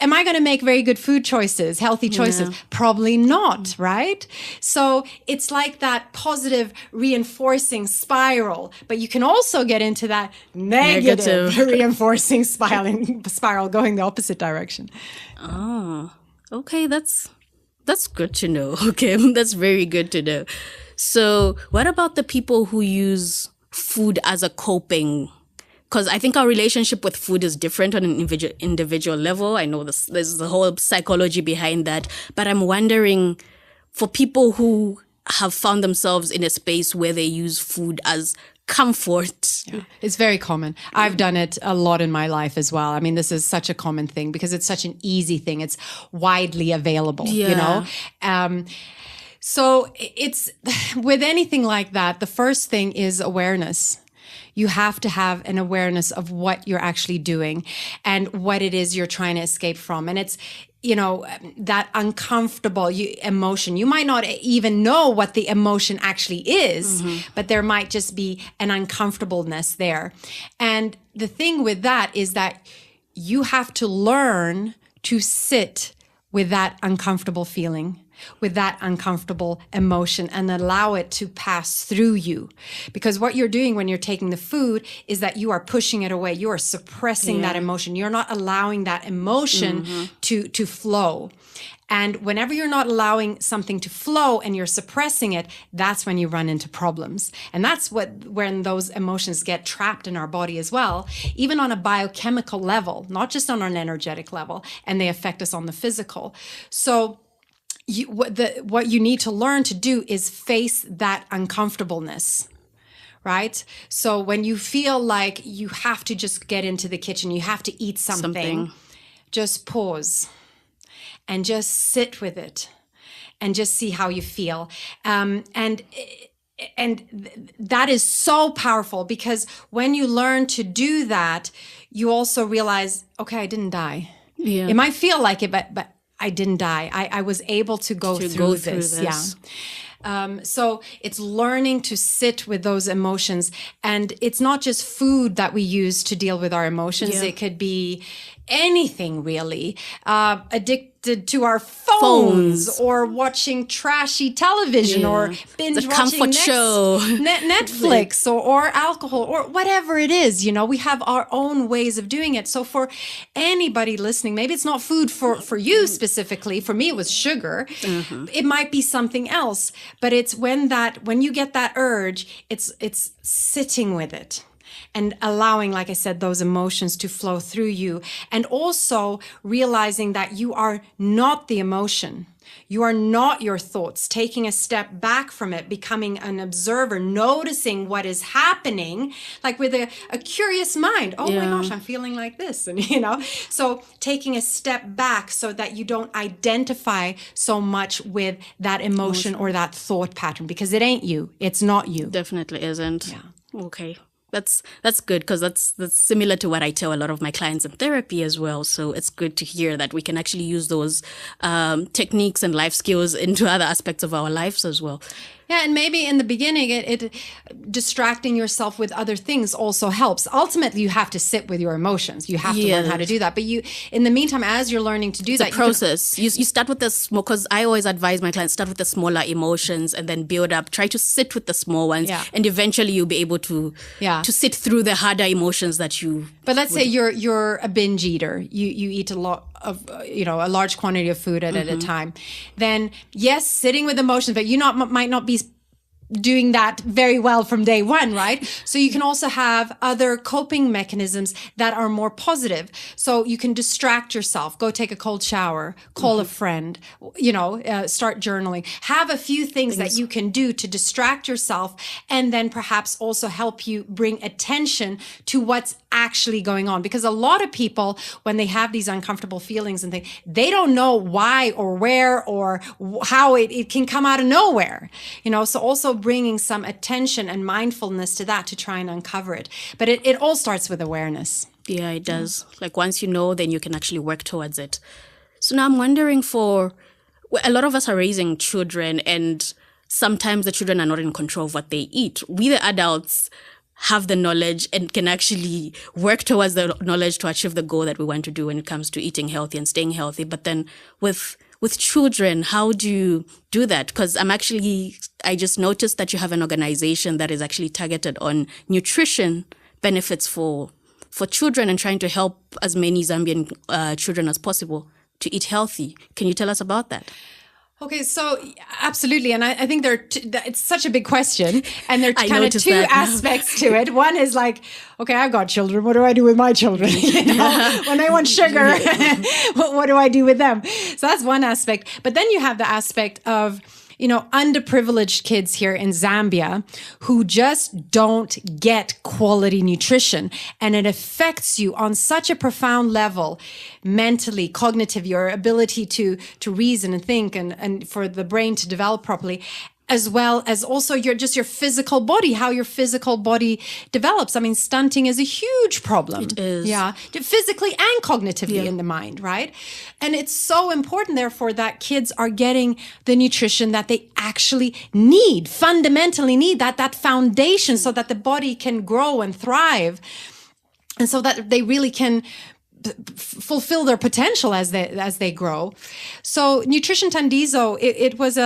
Am I going to make very good food choices, healthy choices? Yeah. Probably not, right? So it's like that positive reinforcing spiral, but you can also get into that negative. Reinforcing spiral going the opposite direction. Oh. Okay, that's good to know. Okay, that's very good to know. So what about the people who use food as a coping? Because I think our relationship with food is different on an individual level. I know there's the whole psychology behind that. But I'm wondering, for people who have found themselves in a space where they use food as comfort. Yeah. It's very common. I've done it a lot in my life as well. I mean, this is such a common thing because it's such an easy thing. It's widely available, So it's with anything like that, the first thing is awareness. You have to have an awareness of what you're actually doing and what it is you're trying to escape from. And it's, that uncomfortable emotion. You might not even know what the emotion actually is, but there might just be an uncomfortableness there. And the thing with that is that you have to learn to sit with that uncomfortable feeling, with that uncomfortable emotion, and allow it to pass through you. Because what you're doing when you're taking the food is that you are pushing it away. You are suppressing that emotion. You're not allowing that emotion to flow. And whenever you're not allowing something to flow and you're suppressing it, that's when you run into problems. And that's when those emotions get trapped in our body as well, even on a biochemical level, not just on an energetic level, and they affect us on the physical. So what you need to learn to do is face that uncomfortableness, right? So when you feel like you have to just get into the kitchen, you have to eat something. Just pause and just sit with it and just see how you feel. And that is so powerful, because when you learn to do that, you also realize, okay, I didn't die. Yeah. It might feel like it, but I didn't die. I was able to go through this. Yeah. So it's learning to sit with those emotions. And it's not just food that we use to deal with our emotions. Yeah. It could be anything, really. Addicted to our phones or watching trashy television or binge watching Netflix or alcohol or whatever it is. We have our own ways of doing it. So for anybody listening, maybe it's not food for you specifically. For me, it was sugar. Mm-hmm. It might be something else, but it's when you get that urge, it's sitting with it. And allowing, like I said, those emotions to flow through you. And also realizing that you are not the emotion. You are not your thoughts. Taking a step back from it, becoming an observer, noticing what is happening, like with a curious mind. Oh my gosh, I'm feeling like this. And, so taking a step back so that you don't identify so much with that emotion or that thought pattern, because it ain't you. It's not you. Definitely isn't. Yeah. Okay. That's good, because that's similar to what I tell a lot of my clients in therapy as well. So it's good to hear that we can actually use those techniques and life skills into other aspects of our lives as well. Yeah, and maybe in the beginning, it distracting yourself with other things also helps. Ultimately, you have to sit with your emotions. You have to learn how to do that. But in the meantime, as you're learning to do that, it's a process. You start with the small, because I always advise my clients, start with the smaller emotions and then build up. Try to sit with the small ones, and eventually you'll be able to sit through the harder emotions that you. But let's say you're a binge eater. You eat a lot of a large quantity of food at a time. Then yes, sitting with emotions, but you might not be doing that very well from day one, right? So you can also have other coping mechanisms that are more positive. So you can distract yourself, go take a cold shower, call a friend, start journaling, have a few things that you can do to distract yourself, and then perhaps also help you bring attention to what's actually going on. Because a lot of people, when they have these uncomfortable feelings and things, they don't know why or where or how it can come out of nowhere, so also bringing some attention and mindfulness to that to try and uncover it. But it all starts with awareness. Yeah, it does. Like once you know, then you can actually work towards it. So now I'm wondering a lot of us are raising children, and sometimes the children are not in control of what they eat. We, the adults, have the knowledge and can actually work towards the knowledge to achieve the goal that we want to do when it comes to eating healthy and staying healthy. But then with children, how do you do that? Because I just noticed that you have an organization that is actually targeted on nutrition benefits for children and trying to help as many Zambian children as possible to eat healthy. Can you tell us about that? Okay, so absolutely. And I think it's such a big question, and there are kind of two aspects to it. One is like, okay, I've got children. What do I do with my children? When they want sugar, what do I do with them? So that's one aspect. But then you have the aspect of, underprivileged kids here in Zambia who just don't get quality nutrition. And it affects you on such a profound level, mentally, cognitive, your ability to reason and think and for the brain to develop properly, as well as also your physical body, how your physical body develops. I mean, stunting is a huge problem. It is. Yeah, physically and cognitively in the mind, right? And it's so important, therefore, that kids are getting the nutrition that they actually need, fundamentally need, that foundation so that the body can grow and thrive, and so that they really can fulfill their potential as they grow. So Nutrition Tandizo, it was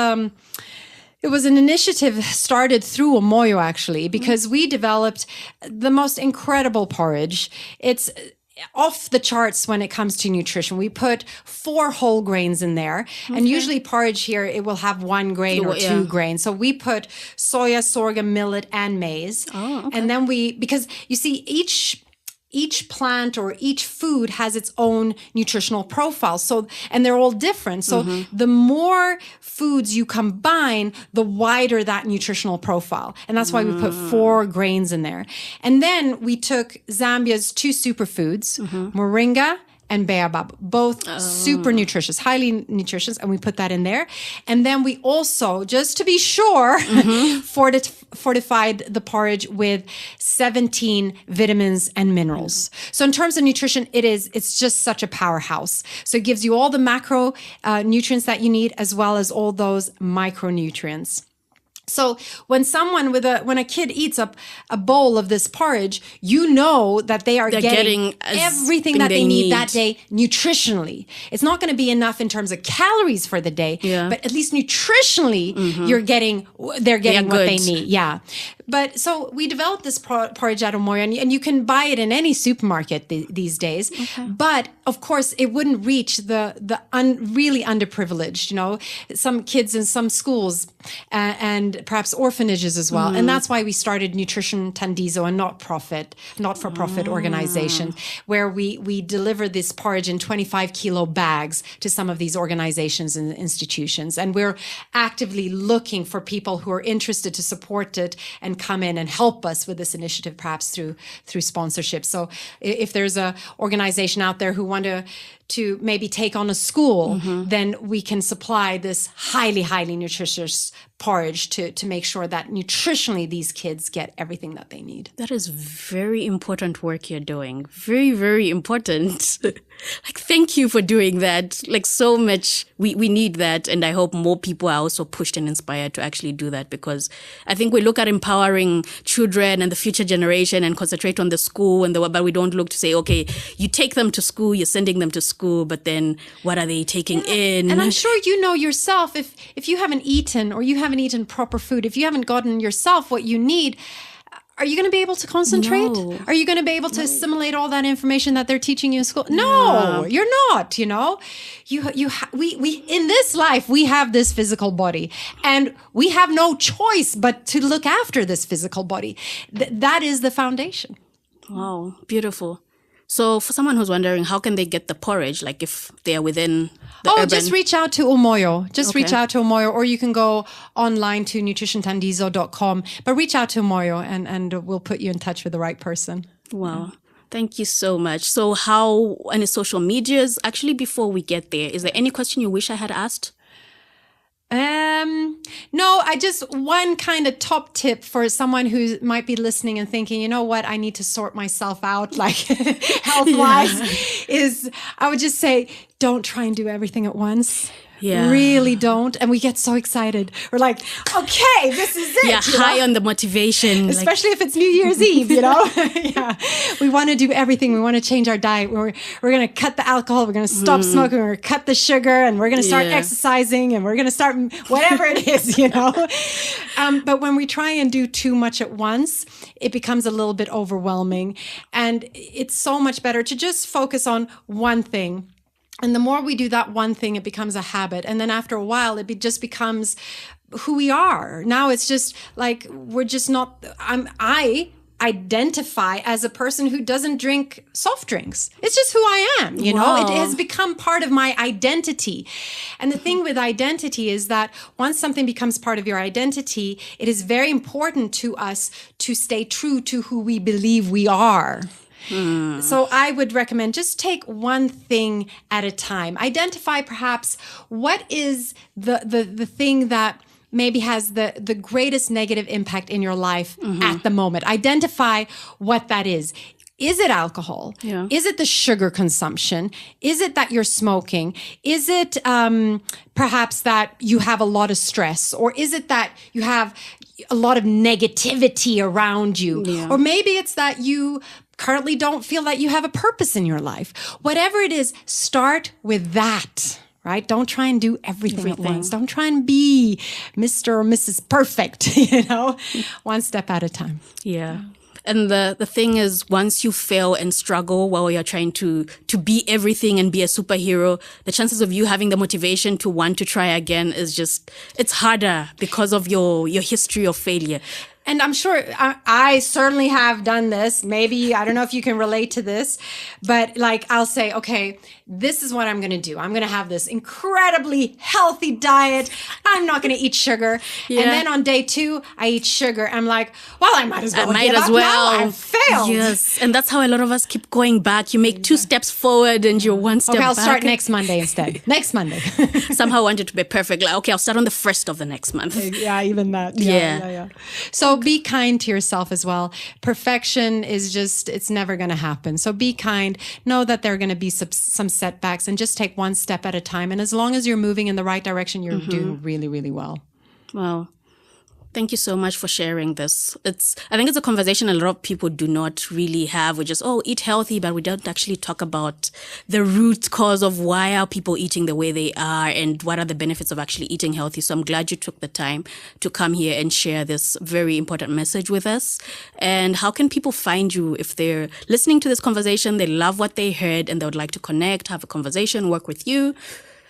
an initiative started through Omoyo, actually, because we developed the most incredible porridge. It's off the charts when it comes to nutrition. We put 4 whole grains in there. Okay. And usually porridge here, it will have 1 grain or 2 grains. So we put soya, sorghum, millet, and maize. Oh, okay. And then because you see, each plant or each food has its own nutritional profile. So, and they're all different. So the more foods you combine, the wider that nutritional profile. And that's why we put 4 grains in there. And then we took Zambia's 2 superfoods, moringa and baobab, both super nutritious, highly nutritious, and we put that in there. And then we also, just to be sure, fortified the porridge with 17 vitamins and minerals. So in terms of nutrition, it's just such a powerhouse. So it gives you all the macro nutrients that you need, as well as all those micronutrients. So when a kid eats up a bowl of this porridge, you know that they're getting everything that they need that day nutritionally. It's not going to be enough in terms of calories for the day, but at least nutritionally, they're getting what they need. Yeah. But so we developed this porridge at Omoyo, and you can buy it in any supermarket these days. Okay. But of course, it wouldn't reach the really underprivileged. You know, some kids in some schools and perhaps orphanages as well. And that's why we started Nutrition Tandizo, a not-for-profit organization, where we deliver this porridge in 25-kilo bags to some of these organizations and institutions. And we're actively looking for people who are interested to support it and come in and help us with this initiative, perhaps through sponsorship. So if there's a organization out there who want to maybe take on a school, then we can supply this highly, highly nutritious porridge to make sure that nutritionally these kids get everything that they need. That is very important work you're doing. Very, very important. Like, thank you for doing that. Like, so much. We need that. And I hope more people are also pushed and inspired to actually do that, because I think we look at empowering children and the future generation and concentrate on the school but we don't look to say, okay, you take them to school, you're sending them to school, but then what are they taking in? And I'm sure you know yourself, if you haven't eaten or you haven't eaten proper food, if you haven't gotten yourself what you need, are you going to be able to concentrate? No. Are you going to be able to assimilate all that information that they're teaching you in school? No, you're not, you know. We in this life, we have this physical body, and we have no choice but to look after this physical body. That is the foundation. Wow, beautiful. So for someone who's wondering, how can they get the porridge? Like, if they are within the urban... just reach out to Omoyo. Reach out to Omoyo, or you can go online to nutritiontandizo.com. But reach out to Omoyo and we'll put you in touch with the right person. Wow. Thank you so much. So how, any social medias? Actually, before we get there, is there any question you wish I had asked? No, one kind of top tip for someone who might be listening and thinking, you know what, I need to sort myself out, like health-wise, is I would just say, don't try and do everything at once. Yeah. Really don't. And we get so excited. We're like, okay, this is it. Yeah, high on the motivation. Especially if it's New Year's Eve, you know? Yeah. We want to do everything. We want to change our diet. We're going to cut the alcohol. We're going to stop smoking. We're going to cut the sugar. And we're going to start exercising. And we're going to start whatever it is, you know? But when we try and do too much at once, it becomes a little bit overwhelming. And it's so much better to just focus on one thing. And the more we do that one thing, it becomes a habit. And then after a while, just becomes who we are. Now it's just like, we're just not, I identify as a person who doesn't drink soft drinks. It's just who I am, you know? It has become part of my identity. And the thing with identity is that once something becomes part of your identity, it is very important to us to stay true to who we believe we are. So I would recommend just take one thing at a time. Identify perhaps what is the thing that maybe has the greatest negative impact in your life at the moment. Identify what that is. Is it alcohol? Yeah. Is it the sugar consumption? Is it that you're smoking? Is it perhaps that you have a lot of stress? Or is it that you have a lot of negativity around you? Yeah. Or maybe it's that you currently don't feel that you have a purpose in your life. Whatever it is, start with that, right? Don't try and do everything at once. Don't try and be Mr. or Mrs. Perfect, you know, one step at a time. Yeah. And the thing is, once you fail and struggle while you're trying to be everything and be a superhero, the chances of you having the motivation to want to try again is just, it's harder because of your history of failure. And I'm sure I certainly have done this. Maybe, I don't know if you can relate to this, but like I'll say, okay, this is what I'm going to do. I'm going to have this incredibly healthy diet. I'm not going to eat sugar. Yeah. And then on day 2, I eat sugar. I'm like, well, I might as well give up well. now. I've failed. Yes. And that's how a lot of us keep going back. You make 2 steps forward and you're 1 step back. Okay, I'll start next Monday instead. Next Monday. Somehow want it to be perfect. Like, okay, I'll start on the 1st of the next month. Yeah, even that. Yeah. So be kind to yourself as well. Perfection is just, it's never going to happen. So be kind. Know that there are going to be some setbacks and just take 1 step at a time. And as long as you're moving in the right direction, you're doing really, really well. Wow. Thank you so much for sharing this. I think it's a conversation a lot of people do not really have. We just, eat healthy, but we don't actually talk about the root cause of why are people eating the way they are and what are the benefits of actually eating healthy. So I'm glad you took the time to come here and share this very important message with us. And how can people find you if they're listening to this conversation, they love what they heard and they would like to connect, have a conversation, work with you?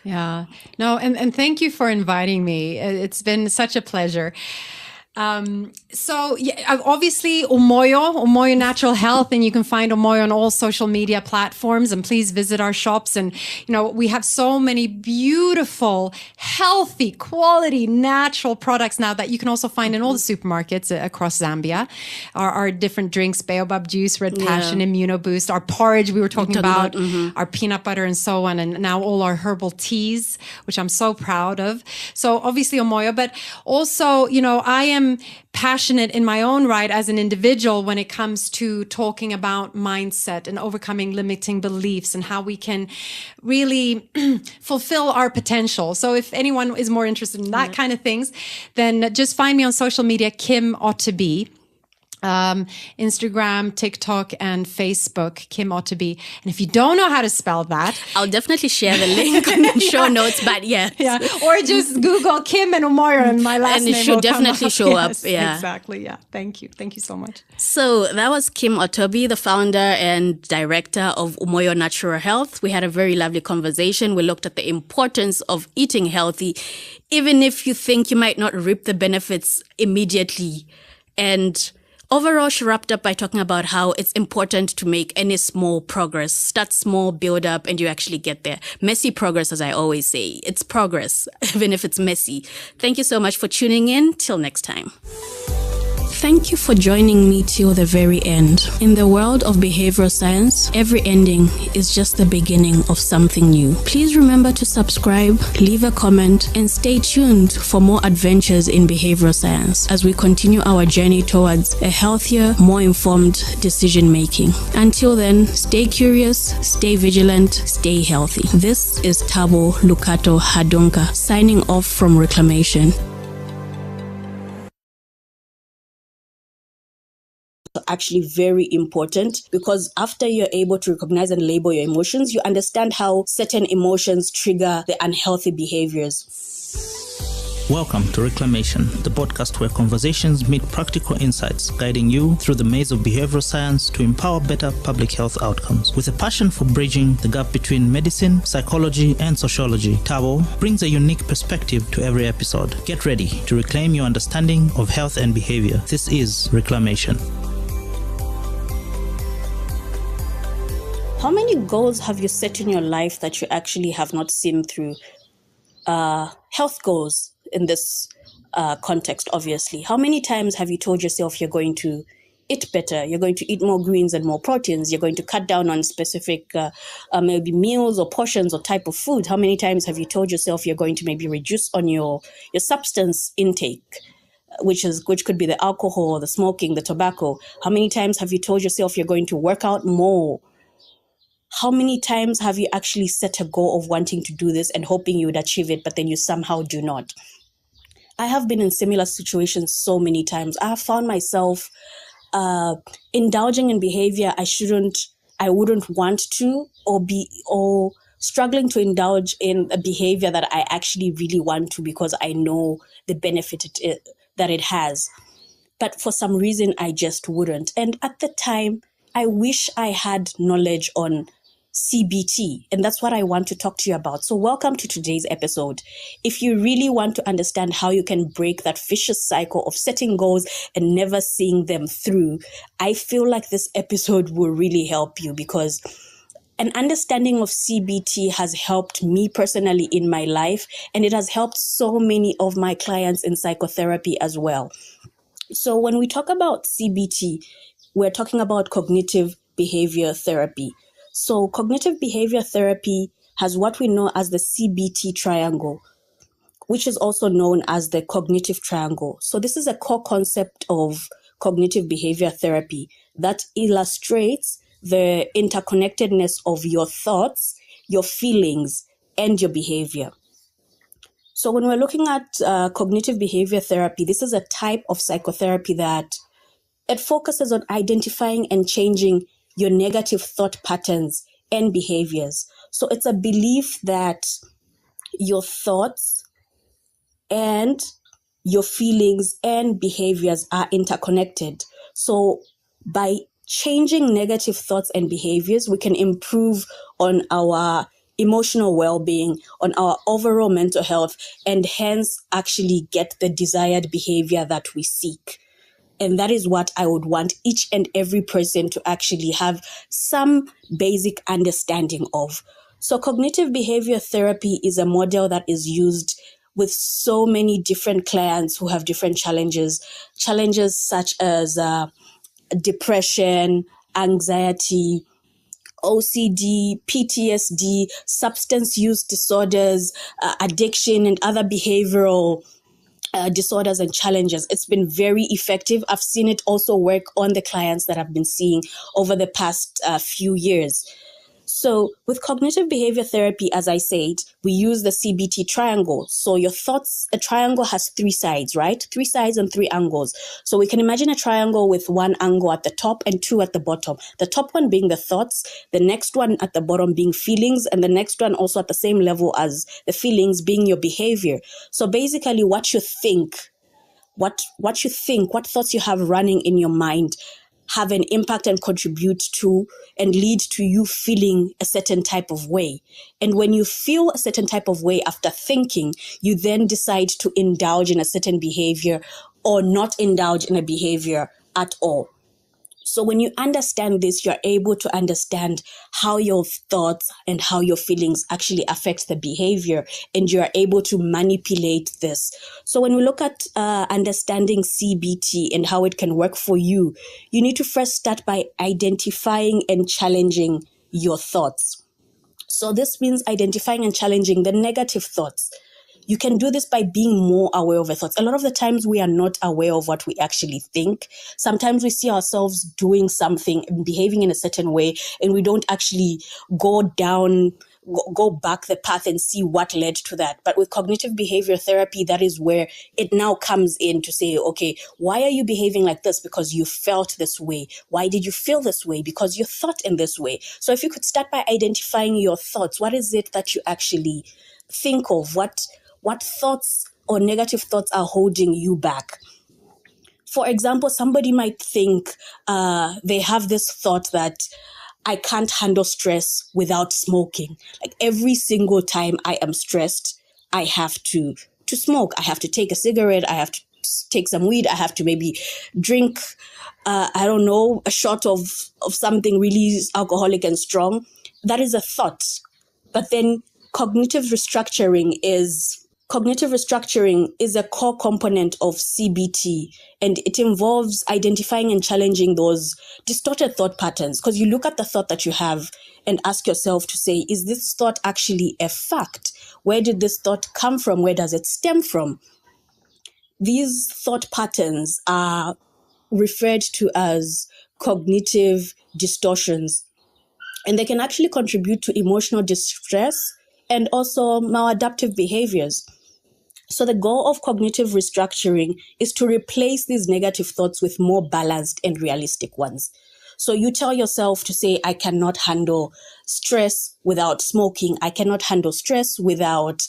Yeah. No, and thank you for inviting me. It's been such a pleasure. So yeah, obviously Umoyo Natural Health, and you can find Umoyo on all social media platforms, and please visit our shops. And, we have so many beautiful, healthy, quality, natural products now that you can also find in all the supermarkets across Zambia. Our different drinks, baobab juice, red passion, immuno boost, our porridge we were talking about, our peanut butter and so on. And now all our herbal teas, which I'm so proud of. So obviously Umoyo, but also, I am passionate in my own right as an individual when it comes to talking about mindset and overcoming limiting beliefs and how we can really fulfill our potential. So if anyone is more interested in that kind of things, then just find me on social media, Kim Otteby. Instagram, TikTok, and Facebook, Kim Otteby. And if you don't know how to spell that, I'll definitely share the link on the show notes, but or just Google Kim and Umoyo and my last name it should definitely show up. Yeah, exactly. Yeah, thank you so much. So that was Kim Otteby, the founder and director of Umoyo Natural Health. We had a very lovely conversation. We looked at the importance of eating healthy, even if you think you might not reap the benefits immediately. And overall, she wrapped up by talking about how it's important to make any small progress. Start small, build up, and you actually get there. Messy progress, as I always say. It's progress, even if it's messy. Thank you so much for tuning in. Till next time. Thank you for joining me till the very end. In the world of behavioral science, every ending is just the beginning of something new. Please remember to subscribe, leave a comment, and stay tuned for more adventures in behavioral science as we continue our journey towards a healthier, more informed decision making. Until then, stay curious, stay vigilant, stay healthy. This is Tabo Lukato Hadonka signing off from Reclamation. Actually very important, because after you're able to recognize and label your emotions, you understand how certain emotions trigger the unhealthy behaviors. Welcome to Reclamation, the podcast where conversations meet practical insights, guiding you through the maze of behavioral science to empower better public health outcomes. With a passion for bridging the gap between medicine, psychology, and sociology, Tabo brings a unique perspective to every episode. Get ready to reclaim your understanding of health and behavior. This is Reclamation. How many goals have you set in your life that you actually have not seen through? Health goals in this context, obviously. How many times have you told yourself you're going to eat better, you're going to eat more greens and more proteins, you're going to cut down on specific maybe meals or portions or type of food? How many times have you told yourself you're going to maybe reduce on your substance intake, which could be the alcohol, the smoking, the tobacco? How many times have you told yourself you're going to work out more? How many times have you actually set a goal of wanting to do this and hoping you would achieve it, but then you somehow do not? I have been in similar situations so many times. I have found myself indulging in behavior I wouldn't want to, or struggling to indulge in a behavior that I actually really want to because I know the benefit that it has. But for some reason, I just wouldn't. And at the time, I wish I had knowledge on CBT, and that's what I want to talk to you about. So welcome to today's episode. If you really want to understand how you can break that vicious cycle of setting goals and never seeing them through, I feel like this episode will really help you, because an understanding of CBT has helped me personally in my life, and it has helped so many of my clients in psychotherapy as well. So when we talk about CBT, we're talking about cognitive behavior therapy. So cognitive behavior therapy has what we know as the CBT triangle, which is also known as the cognitive triangle. So this is a core concept of cognitive behavior therapy that illustrates the interconnectedness of your thoughts, your feelings, and your behavior. So when we're looking at cognitive behavior therapy, this is a type of psychotherapy that it focuses on identifying and changing your negative thought patterns and behaviors. So it's a belief that your thoughts and your feelings and behaviors are interconnected. So by changing negative thoughts and behaviors, we can improve on our emotional well-being, on our overall mental health, and hence actually get the desired behavior that we seek. And that is what I would want each and every person to actually have some basic understanding of. So cognitive behavior therapy is a model that is used with so many different clients who have different challenges such as depression, anxiety, OCD, PTSD, substance use disorders, addiction, and other behavioral disorders and challenges. It's been very effective. I've seen it also work on the clients that I've been seeing over the past few years. So with cognitive behavior therapy, as I said, we use the CBT triangle. So your thoughts, a triangle has three sides, right? Three sides and three angles. So we can imagine a triangle with one angle at the top and two at the bottom. The top one being the thoughts, the next one at the bottom being feelings, and the next one also at the same level as the feelings being your behavior. So basically what you think, what thoughts you have running in your mind have an impact and contribute to and lead to you feeling a certain type of way. And when you feel a certain type of way after thinking, you then decide to indulge in a certain behavior or not indulge in a behavior at all. So when you understand this, you're able to understand how your thoughts and how your feelings actually affect the behavior, and you're able to manipulate this. So when we look at understanding CBT and how it can work for you, you need to first start by identifying and challenging your thoughts. So this means identifying and challenging the negative thoughts. You can do this by being more aware of your thoughts. A lot of the times we are not aware of what we actually think. Sometimes we see ourselves doing something and behaving in a certain way, and we don't actually go back the path and see what led to that. But with cognitive behavior therapy, that is where it now comes in to say, okay, why are you behaving like this? Because you felt this way. Why did you feel this way? Because you thought in this way. So if you could start by identifying your thoughts, what is it that you actually think of? What thoughts or negative thoughts are holding you back? For example, somebody might think they have this thought that I can't handle stress without smoking. Like every single time I am stressed, I have to smoke. I have to take a cigarette. I have to take some weed. I have to maybe drink, a shot of something really alcoholic and strong. That is a thought. But then cognitive restructuring is a core component of CBT, and it involves identifying and challenging those distorted thought patterns. Because you look at the thought that you have and ask yourself to say, is this thought actually a fact? Where did this thought come from? Where does it stem from? These thought patterns are referred to as cognitive distortions, and they can actually contribute to emotional distress and also maladaptive behaviors. So the goal of cognitive restructuring is to replace these negative thoughts with more balanced and realistic ones. So you tell yourself to say, I cannot handle stress without smoking. I cannot handle stress without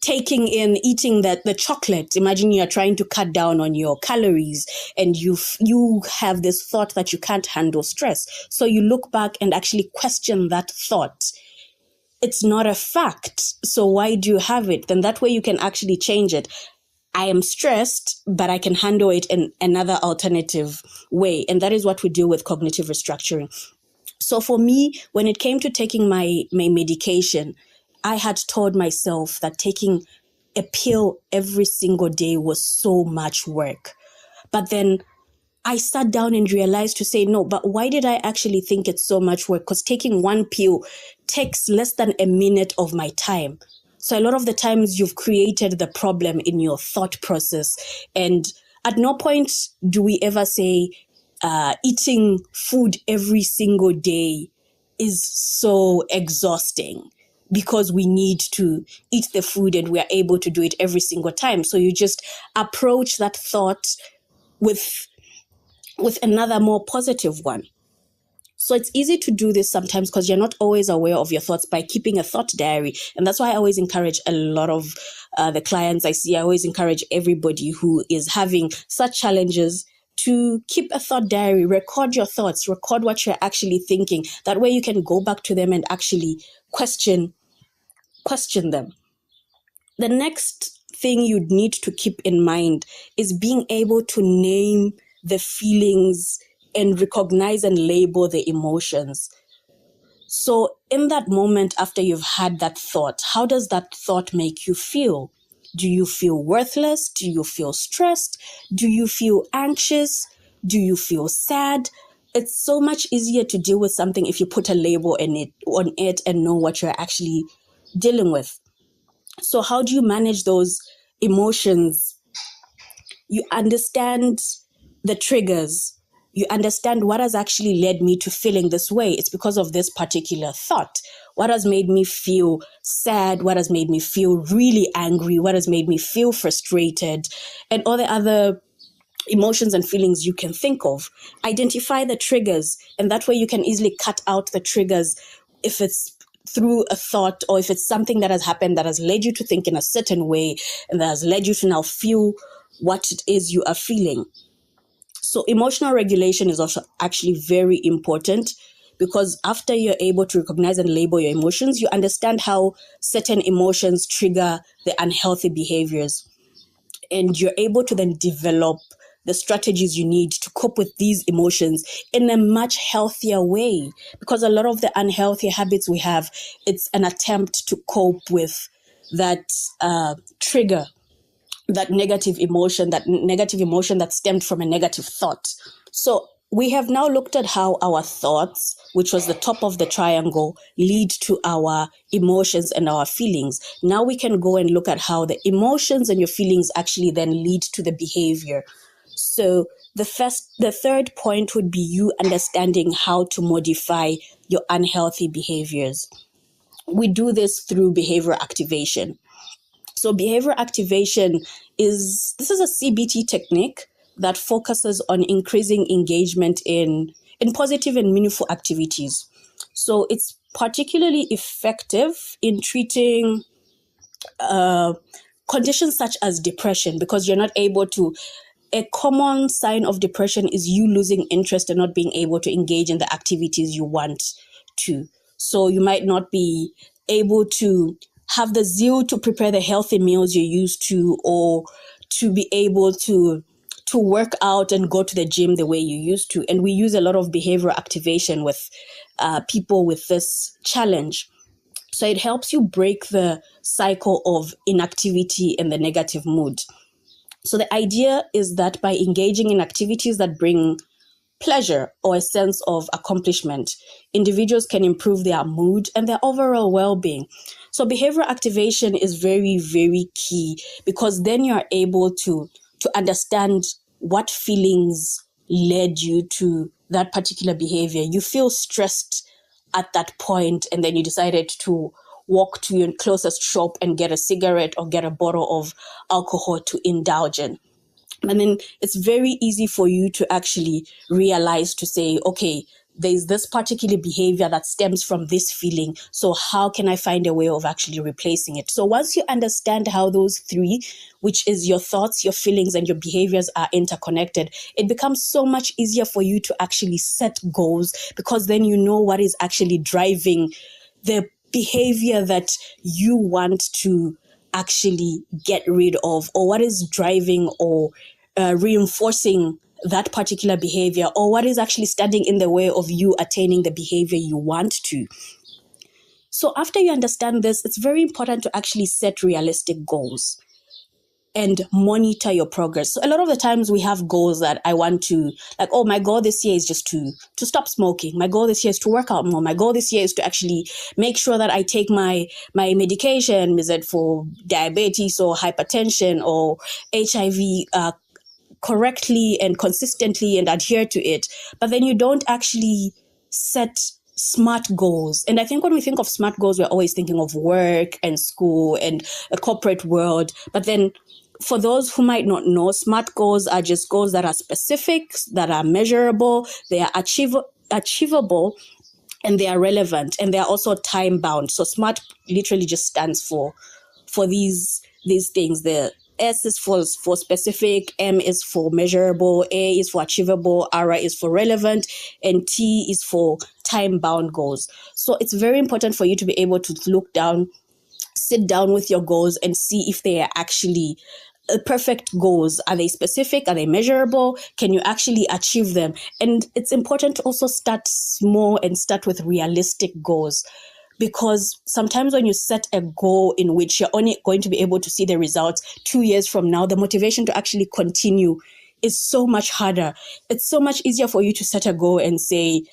eating the chocolate. Imagine you're trying to cut down on your calories and you have this thought that you can't handle stress. So you look back and actually question that thought. It's not a fact. So why do you have it? Then that way you can actually change it. I am stressed, but I can handle it in another alternative way. And that is what we do with cognitive restructuring. So for me, when it came to taking my medication, I had told myself that taking a pill every single day was so much work. But then I sat down and realized to say, no, but why did I actually think it's so much work? Because taking one pill takes less than a minute of my time. So a lot of the times you've created the problem in your thought process. And at no point do we ever say eating food every single day is so exhausting, because we need to eat the food and we are able to do it every single time. So you just approach that thought with another more positive one. So it's easy to do this sometimes because you're not always aware of your thoughts by keeping a thought diary. And that's why I always encourage a lot of the clients I see, I always encourage everybody who is having such challenges to keep a thought diary, record your thoughts, record what you're actually thinking. That way you can go back to them and actually question them. The next thing you'd need to keep in mind is being able to name the feelings and recognize and label the emotions. So in that moment after you've had that thought, how does that thought make you feel? Do you feel worthless? Do you feel stressed? Do you feel anxious? Do you feel sad? It's so much easier to deal with something if you put a label on it and know what you're actually dealing with. So how do you manage those emotions? You understand the triggers. You understand what has actually led me to feeling this way. It's because of this particular thought. What has made me feel sad? What has made me feel really angry? What has made me feel frustrated? And all the other emotions and feelings you can think of. Identify the triggers, and that way you can easily cut out the triggers if it's through a thought or if it's something that has happened that has led you to think in a certain way and that has led you to now feel what it is you are feeling. So emotional regulation is also actually very important, because after you're able to recognize and label your emotions, you understand how certain emotions trigger the unhealthy behaviors. And you're able to then develop the strategies you need to cope with these emotions in a much healthier way. Because a lot of the unhealthy habits we have, it's an attempt to cope with that trigger, that negative emotion that stemmed from a negative thought. So we have now looked at how our thoughts, which was the top of the triangle, lead to our emotions and our feelings. Now we can go and look at how the emotions and your feelings actually then lead to the behavior. So the third point would be you understanding how to modify your unhealthy behaviors. We do this through behavioral activation. So behavioral activation is a CBT technique that focuses on increasing engagement in positive and meaningful activities. So it's particularly effective in treating conditions such as depression, because you're not able to. A common sign of depression is you losing interest and not being able to engage in the activities you want to. So you might not be able to have the zeal to prepare the healthy meals you're used to, or to be able to work out and go to the gym the way you used to. And we use a lot of behavioral activation with people with this challenge. So it helps you break the cycle of inactivity and the negative mood. So the idea is that by engaging in activities that bring pleasure or a sense of accomplishment, individuals can improve their mood and their overall well-being. So behavioral activation is very, very key, because then you're able to understand what feelings led you to that particular behavior. You feel stressed at that point, and then you decided to walk to your closest shop and get a cigarette or get a bottle of alcohol to indulge in. And then it's very easy for you to actually realize to say, okay, there's this particular behavior that stems from this feeling. So how can I find a way of actually replacing it? So once you understand how those three, which is your thoughts, your feelings, and your behaviors, are interconnected, it becomes so much easier for you to actually set goals, because then you know what is actually driving the behavior that you want to actually get rid of, or what is driving or reinforcing that particular behavior, or what is actually standing in the way of you attaining the behavior you want to. So after you understand this, it's very important to actually set realistic goals and monitor your progress. So a lot of the times we have goals that I want to, like, oh, my goal this year is just to stop smoking. My goal this year is to work out more. My goal this year is to actually make sure that I take my medication, is it for diabetes or hypertension or HIV, correctly and consistently and adhere to it. But then you don't actually set smart goals. And I think when we think of smart goals, we're always thinking of work and school and a corporate world. But then for those who might not know, smart goals are just goals that are specific, that are measurable, they are achievable, and they are relevant, and they are also time bound. So SMART literally just stands for these things. The S is for specific, M is for measurable, A is for achievable, R is for relevant, and T is for time-bound goals. So it's very important for you to be able to sit down with your goals and see if they are actually perfect goals. Are they specific? Are they measurable? Can you actually achieve them? And it's important to also start small and start with realistic goals. Because sometimes when you set a goal in which you're only going to be able to see the results 2 years from now, the motivation to actually continue is so much harder. It's so much easier for you to set a goal and say,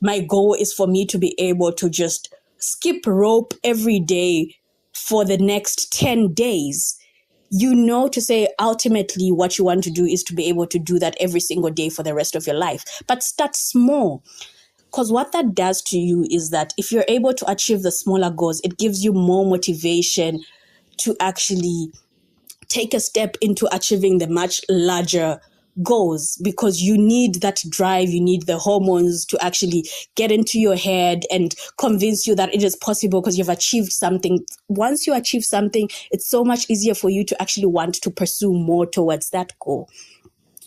my goal is for me to be able to just skip rope every day for the next 10 days. You know, to say ultimately what you want to do is to be able to do that every single day for the rest of your life. But start small. Because what that does to you is that if you're able to achieve the smaller goals, it gives you more motivation to actually take a step into achieving the much larger goals, because you need that drive, you need the hormones to actually get into your head and convince you that it is possible because you've achieved something. Once you achieve something, it's so much easier for you to actually want to pursue more towards that goal.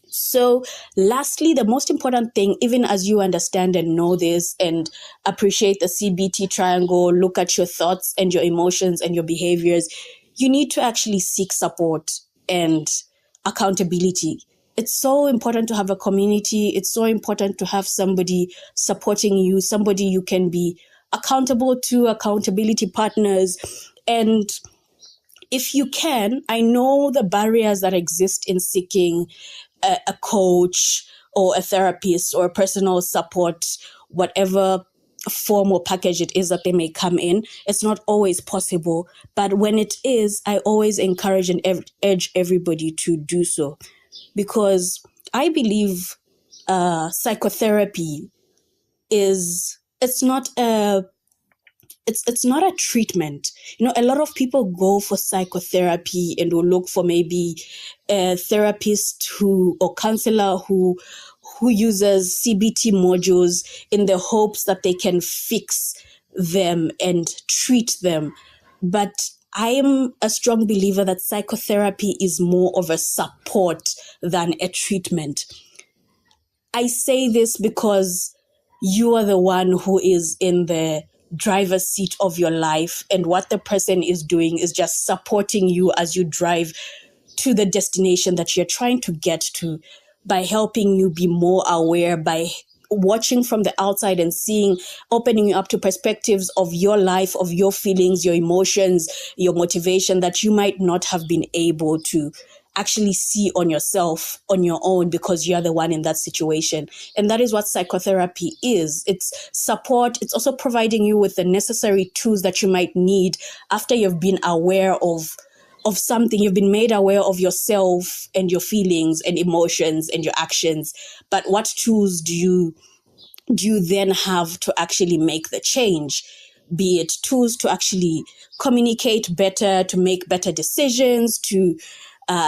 So lastly, the most important thing, even as you understand and know this and appreciate the CBT triangle, look at your thoughts and your emotions and your behaviors, you need to actually seek support and accountability. It's so important to have a community. It's so important to have somebody supporting you, somebody you can be accountable to, accountability partners. And if you can, I know the barriers that exist in seeking a coach or a therapist or a personal support, whatever form or package it is that they may come in. It's not always possible, but when it is, I always encourage and urge everybody to do so, because I believe psychotherapy it's not a treatment. You know, a lot of people go for psychotherapy and will look for maybe a therapist or counselor who uses CBT modules in the hopes that they can fix them and treat them. But I am a strong believer that psychotherapy is more of a support than a treatment. I say this because you are the one who is in the driver's seat of your life, and what the person is doing is just supporting you as you drive to the destination that you're trying to get to, by helping you be more aware, by watching from the outside and seeing, opening you up to perspectives of your life, of your feelings, your emotions, your motivation that you might not have been able to actually see on yourself on your own, because you're the one in that situation. And that is what psychotherapy is. It's support. It's also providing you with the necessary tools that you might need after you've been aware of something. You've been made aware of yourself and your feelings and emotions and your actions. But what tools do you then have to actually make the change? Be it tools to actually communicate better, to make better decisions, to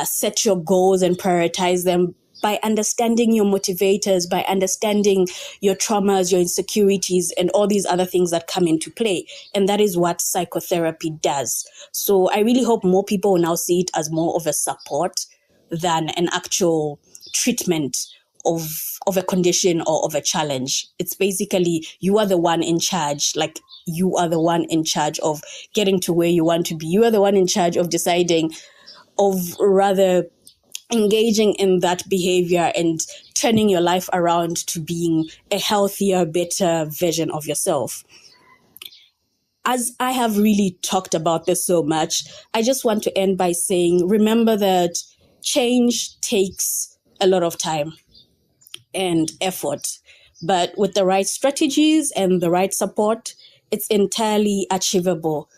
set your goals and prioritize them by understanding your motivators, by understanding your traumas, your insecurities, and all these other things that come into play. And that is what psychotherapy does. So I really hope more people will now see it as more of a support than an actual treatment of a condition or of a challenge. It's basically, you are the one in charge. Like, you are the one in charge of getting to where you want to be. You are the one in charge of deciding, of rather engaging in that behavior and turning your life around to being a healthier, better version of yourself. As I have really talked about this so much, I just want to end by saying, remember that change takes a lot of time and effort, but with the right strategies and the right support, it's entirely achievable.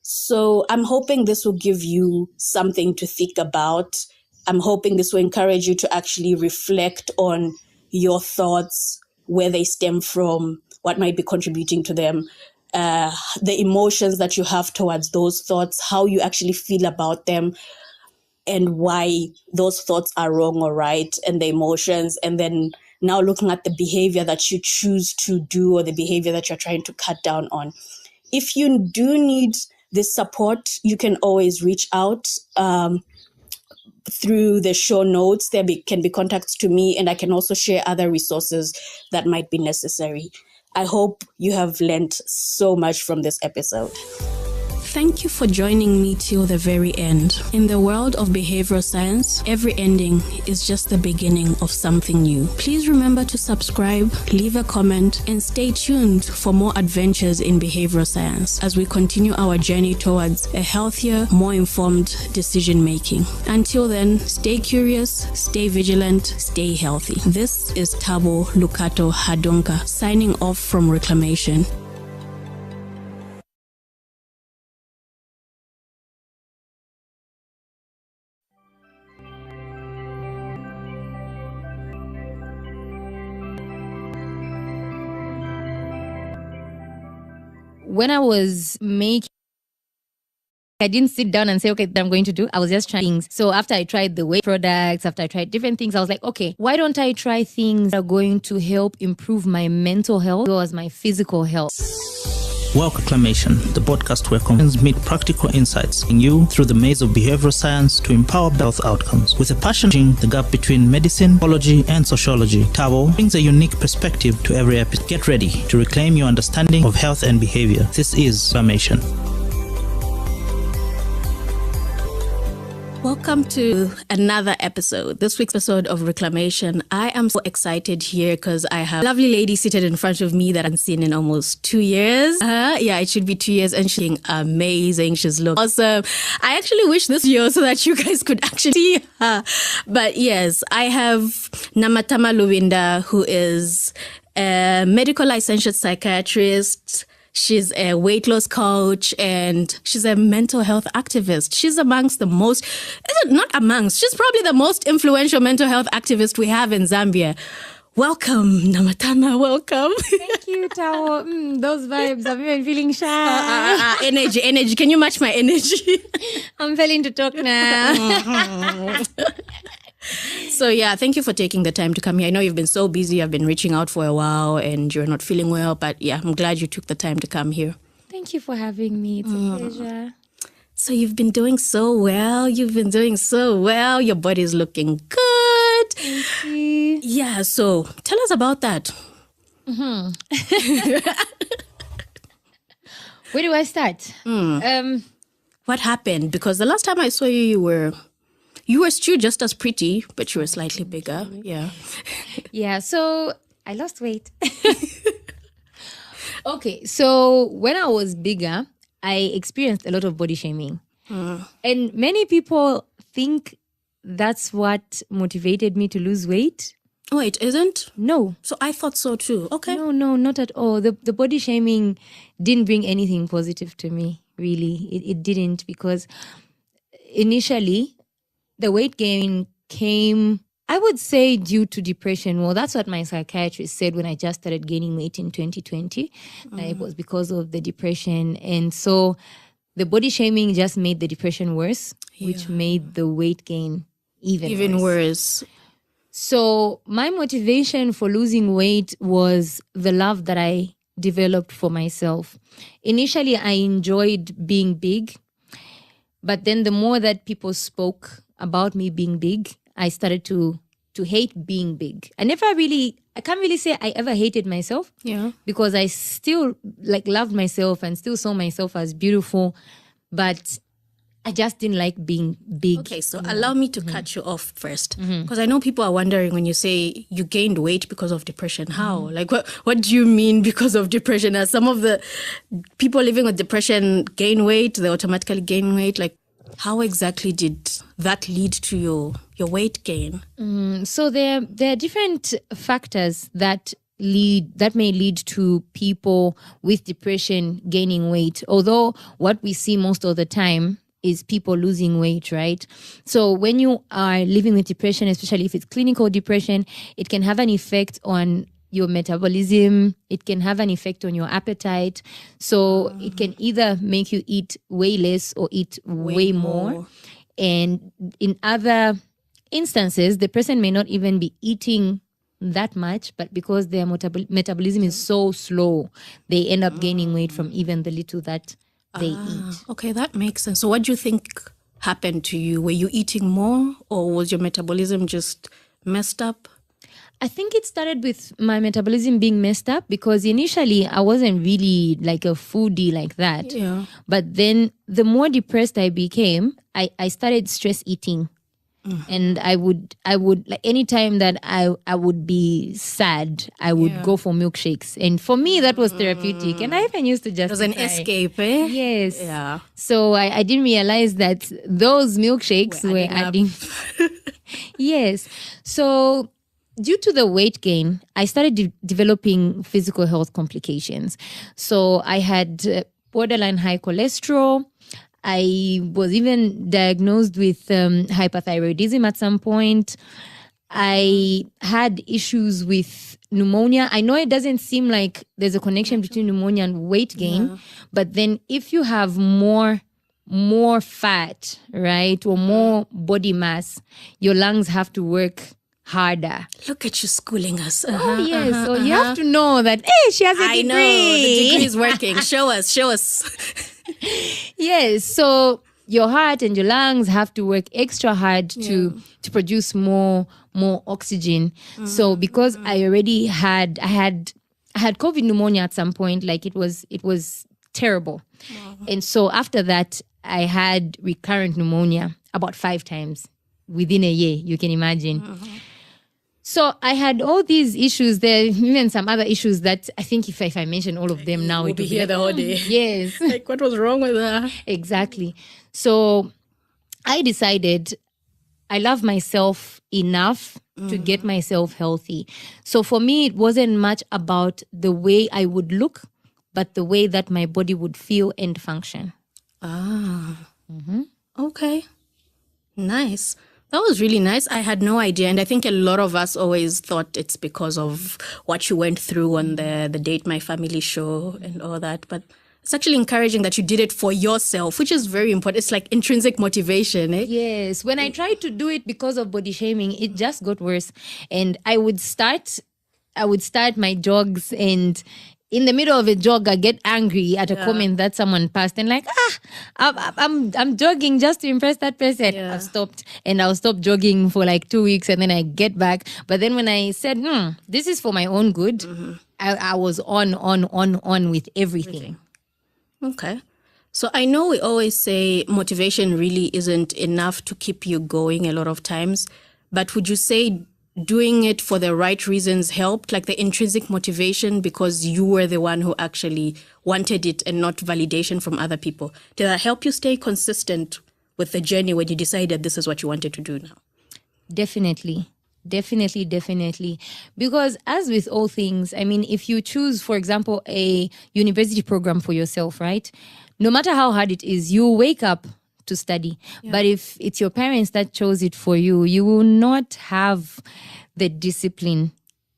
So I'm hoping this will give you something to think about. I'm hoping this will encourage you to actually reflect on your thoughts, where they stem from, what might be contributing to them, the emotions that you have towards those thoughts, how you actually feel about them, and why those thoughts are wrong or right, and the emotions. And then now looking at the behavior that you choose to do, or the behavior that you're trying to cut down on. If you do need this support, you can always reach out through the show notes. There can be contacts to me, and I can also share other resources that might be necessary. I hope you have learned so much from this episode. Thank you for joining me till the very end. In the world of behavioral science, every ending is just the beginning of something new. Please remember to subscribe, leave a comment, and stay tuned for more adventures in behavioral science as we continue our journey towards a healthier, more informed decision making. Until then, stay curious, stay vigilant, stay healthy. This is Tabo Lukato Hadonka signing off from Reclamation. When I was making, I didn't sit down and say, okay, I'm going to do. I was just trying things. So after I tried the weight products, after I tried different things, I was like, okay, why don't I try things that are going to help improve my mental health as well as my physical health? Reclamation, the podcast where conversations meet practical insights in you through the maze of behavioral science to empower health outcomes. With a passion bridging the gap between medicine, biology, and sociology, Tabo brings a unique perspective to every episode. Get ready to reclaim your understanding of health and behavior. This is Reclamation. Welcome to another episode. This week's episode of Reclamation. I am so excited here because I have a lovely lady seated in front of me that I've seen in almost 2 years. Yeah, it should be 2 years, and she's looking amazing. She's looking awesome. I actually wish this year so that you guys could actually see her. But yes, I have Namatama Luwinda, who is a medical licensed psychiatrist. She's a weight loss coach, and she's a mental health activist. She's amongst the most, she's probably the most influential mental health activist we have in Zambia. Welcome, Namatama, welcome. Thank you, Tao. Those vibes, I'm even feeling shy. Energy. Can you match my energy? I'm failing to talk now. So yeah, thank you for taking the time to come here. I know you've been so busy. I've been reaching out for a while and you're not feeling well, but yeah, I'm glad you took the time to come here. Thank you for having me. It's a pleasure. So you've been doing so well. Your body's looking good. Thank you. Yeah, so tell us about that. Where do I start? What happened? Because the last time I saw you, you were still just as pretty, but you were slightly bigger. Yeah. Yeah, so I lost weight. Okay, so when I was bigger, I experienced a lot of body shaming. And many people think that's what motivated me to lose weight. Oh, it isn't? No. So I thought so too. Okay. No, not at all. The body shaming didn't bring anything positive to me, really. It didn't, because initially the weight gain came, I would say, due to depression. Well, that's what my psychiatrist said when I just started gaining weight in 2020. It was because of the depression. And so the body shaming just made the depression worse, which made the weight gain even worse. So my motivation for losing weight was the love that I developed for myself. Initially, I enjoyed being big, but then the more that people spoke about me being big, I started to hate being big. I can't really say I ever hated myself. Yeah. Because I still loved myself and still saw myself as beautiful, but I just didn't like being big. Okay, so allow me to cut you off first, because I know people are wondering when you say you gained weight because of depression. How? Like, what do you mean because of depression? As some of the people living with depression gain weight, they automatically gain weight. Like, how exactly did that lead to your weight gain? So there are different factors that may lead to people with depression gaining weight. Although what we see most of the time is people losing weight, right? So when you are living with depression, especially if it's clinical depression, it can have an effect on your metabolism. It can have an effect on your appetite. So it can either make you eat way less or eat way more. And in other instances, the person may not even be eating that much, but because their metabolism is so slow, they end up gaining weight from even the little that they eat. Okay, that makes sense. So what do you think happened to you? Were you eating more, or was your metabolism just messed up? I think it started with my metabolism being messed up because initially I wasn't really like a foodie like that. Yeah. But then the more depressed I became, I started stress eating. And I would like anytime that I would be sad, I would go for milkshakes. And for me, that was therapeutic. And I even used to just... It was an escape, eh? Yes. Yeah. So I didn't realize that those milkshakes were adding... Yes. So due to the weight gain, I started developing physical health complications. So I had borderline high cholesterol. I was even diagnosed with hyperthyroidism at some point. I had issues with pneumonia. I know it doesn't seem like there's a connection between pneumonia and weight gain, but then if you have more fat, right, or more body mass, your lungs have to work harder. Look at you schooling us. Oh, yes. So you have to know that, hey, she has a degree. I know, the degree is working. Show us. Yes. So your heart and your lungs have to work extra hard to produce more oxygen. So because I had COVID pneumonia at some point, like it was terrible. And so after that, I had recurrent pneumonia about 5 times within a year, you can imagine. So I had all these issues. There even some other issues that I think if I mention all of them now, we'll be here the whole day. Yes. Like, what was wrong with her? Exactly. So I decided I love myself enough to get myself healthy. So for me, it wasn't much about the way I would look, but the way that my body would feel and function. Okay. Nice. That was really nice. I had no idea. And I think a lot of us always thought it's because of what you went through on the Date My Family show and all that. But it's actually encouraging that you did it for yourself, which is very important. It's like intrinsic motivation, eh? Yes. When I tried to do it because of body shaming, it just got worse. And I would start my jogs, and in the middle of a jog, I get angry at a comment that someone passed and like, I'm jogging just to impress that person. Yeah. I've stopped, and I'll stop jogging for like 2 weeks, and then I get back. But then when I said, this is for my own good, I was on with everything. Okay. So I know we always say motivation really isn't enough to keep you going a lot of times, but would you say doing it for the right reasons helped, like the intrinsic motivation because you were the one who actually wanted it and not validation from other people? Did that help you stay consistent with the journey when you decided this is what you wanted to do now? Definitely. Because as with all things, I mean, if you choose, for example, a university program for yourself, right? No matter how hard it is, you wake up to study. But if it's your parents that chose it for you, you will not have the discipline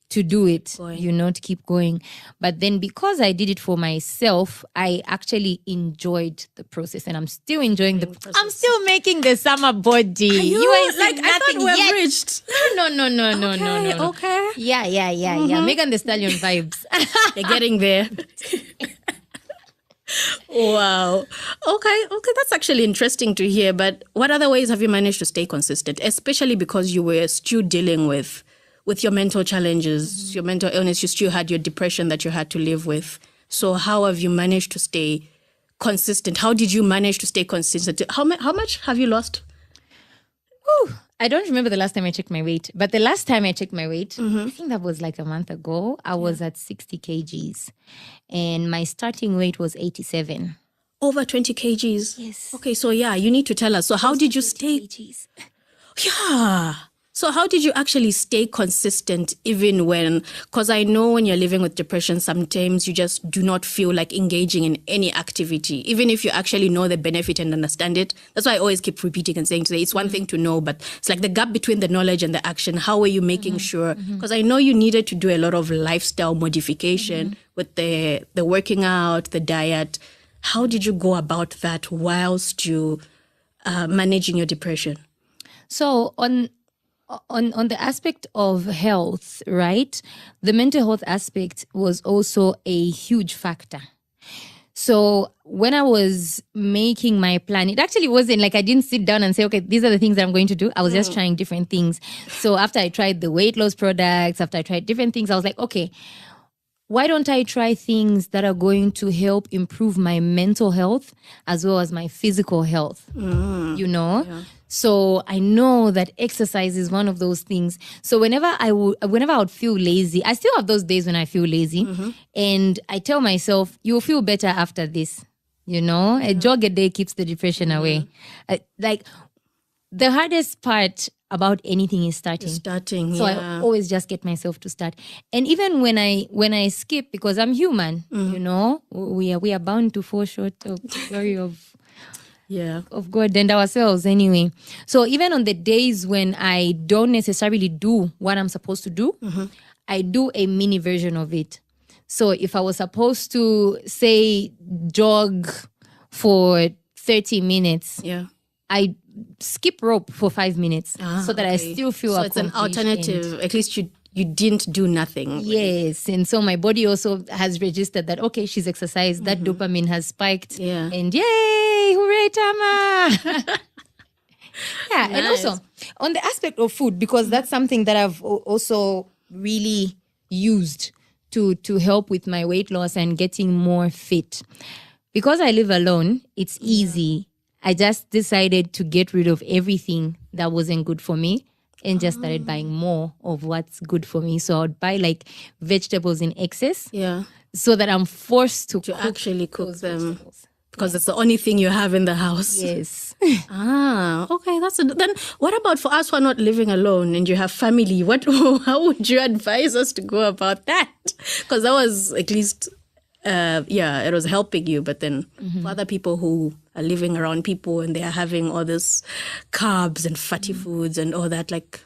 to do it, Going. to keep going. But then because I did it for myself, I actually enjoyed the process, and I'm still enjoying the process. I'm still making the summer body. You ain't like, seen I thought nothing we've yet. reached. No. Okay. Yeah. Megan Thee Stallion vibes. They're getting there. Wow. Okay. That's actually interesting to hear. But what other ways have you managed to stay consistent, especially because you were still dealing with your mental challenges, your mental illness, you still had your depression that you had to live with. So how have you managed to stay consistent? How did you manage to stay consistent? How much have you lost? I don't remember the last time I checked my weight, but the last time I checked my weight, I think that was like a month ago. I was at 60 kgs and my starting weight was 87. Over 20 kgs? Yes. Okay, so you need to tell us. So how did you stay? Kgs. Yeah. So how did you actually stay consistent even when, because I know when you're living with depression, sometimes you just do not feel like engaging in any activity, even if you actually know the benefit and understand it. That's why I always keep repeating and saying today, it's one thing to know, but it's like the gap between the knowledge and the action. How are you making sure? Because I know you needed to do a lot of lifestyle modification with the working out, the diet. How did you go about that whilst you managing your depression? So on the aspect of health, right? The mental health aspect was also a huge factor. So when I was making my plan, it actually wasn't like I didn't sit down and say, okay, these are the things that I'm going to do. I was just trying different things. So after I tried the weight loss products, after I tried different things, I was like, okay, why don't I try things that are going to help improve my mental health as well as my physical health, Yeah. So I know that exercise is one of those things. So whenever I would feel lazy, I still have those days when I feel lazy, and I tell myself, you'll feel better after this. A jog a day keeps the depression away. Like the hardest part about anything is starting. So I always just get myself to start. And even when I skip, because I'm human, we are bound to fall short of the glory of God and ourselves anyway. So even on the days when I don't necessarily do what I'm supposed to do, I do a mini version of it. So if I was supposed to, say, jog for 30 minutes, I skip rope for 5 minutes so that I still feel it's an alternative. At least you didn't do nothing. Yes. And so my body also has registered that, okay, she's exercised, that dopamine has spiked. Yeah. And yay, hooray, Tama. Nice. And also on the aspect of food, because that's something that I've also really used to help with my weight loss and getting more fit. Because I live alone, it's easy. I just decided to get rid of everything that wasn't good for me and just started buying more of what's good for me. So I'd buy like vegetables in excess so that I'm forced to actually cook them. Vegetables. Because it's the only thing you have in the house. Yes. Okay. Then what about for us who are not living alone and you have family? How would you advise us to go about that? Because that was at least, it was helping you. But then for other people who are living around people and they are having all this carbs and fatty foods and all that, like,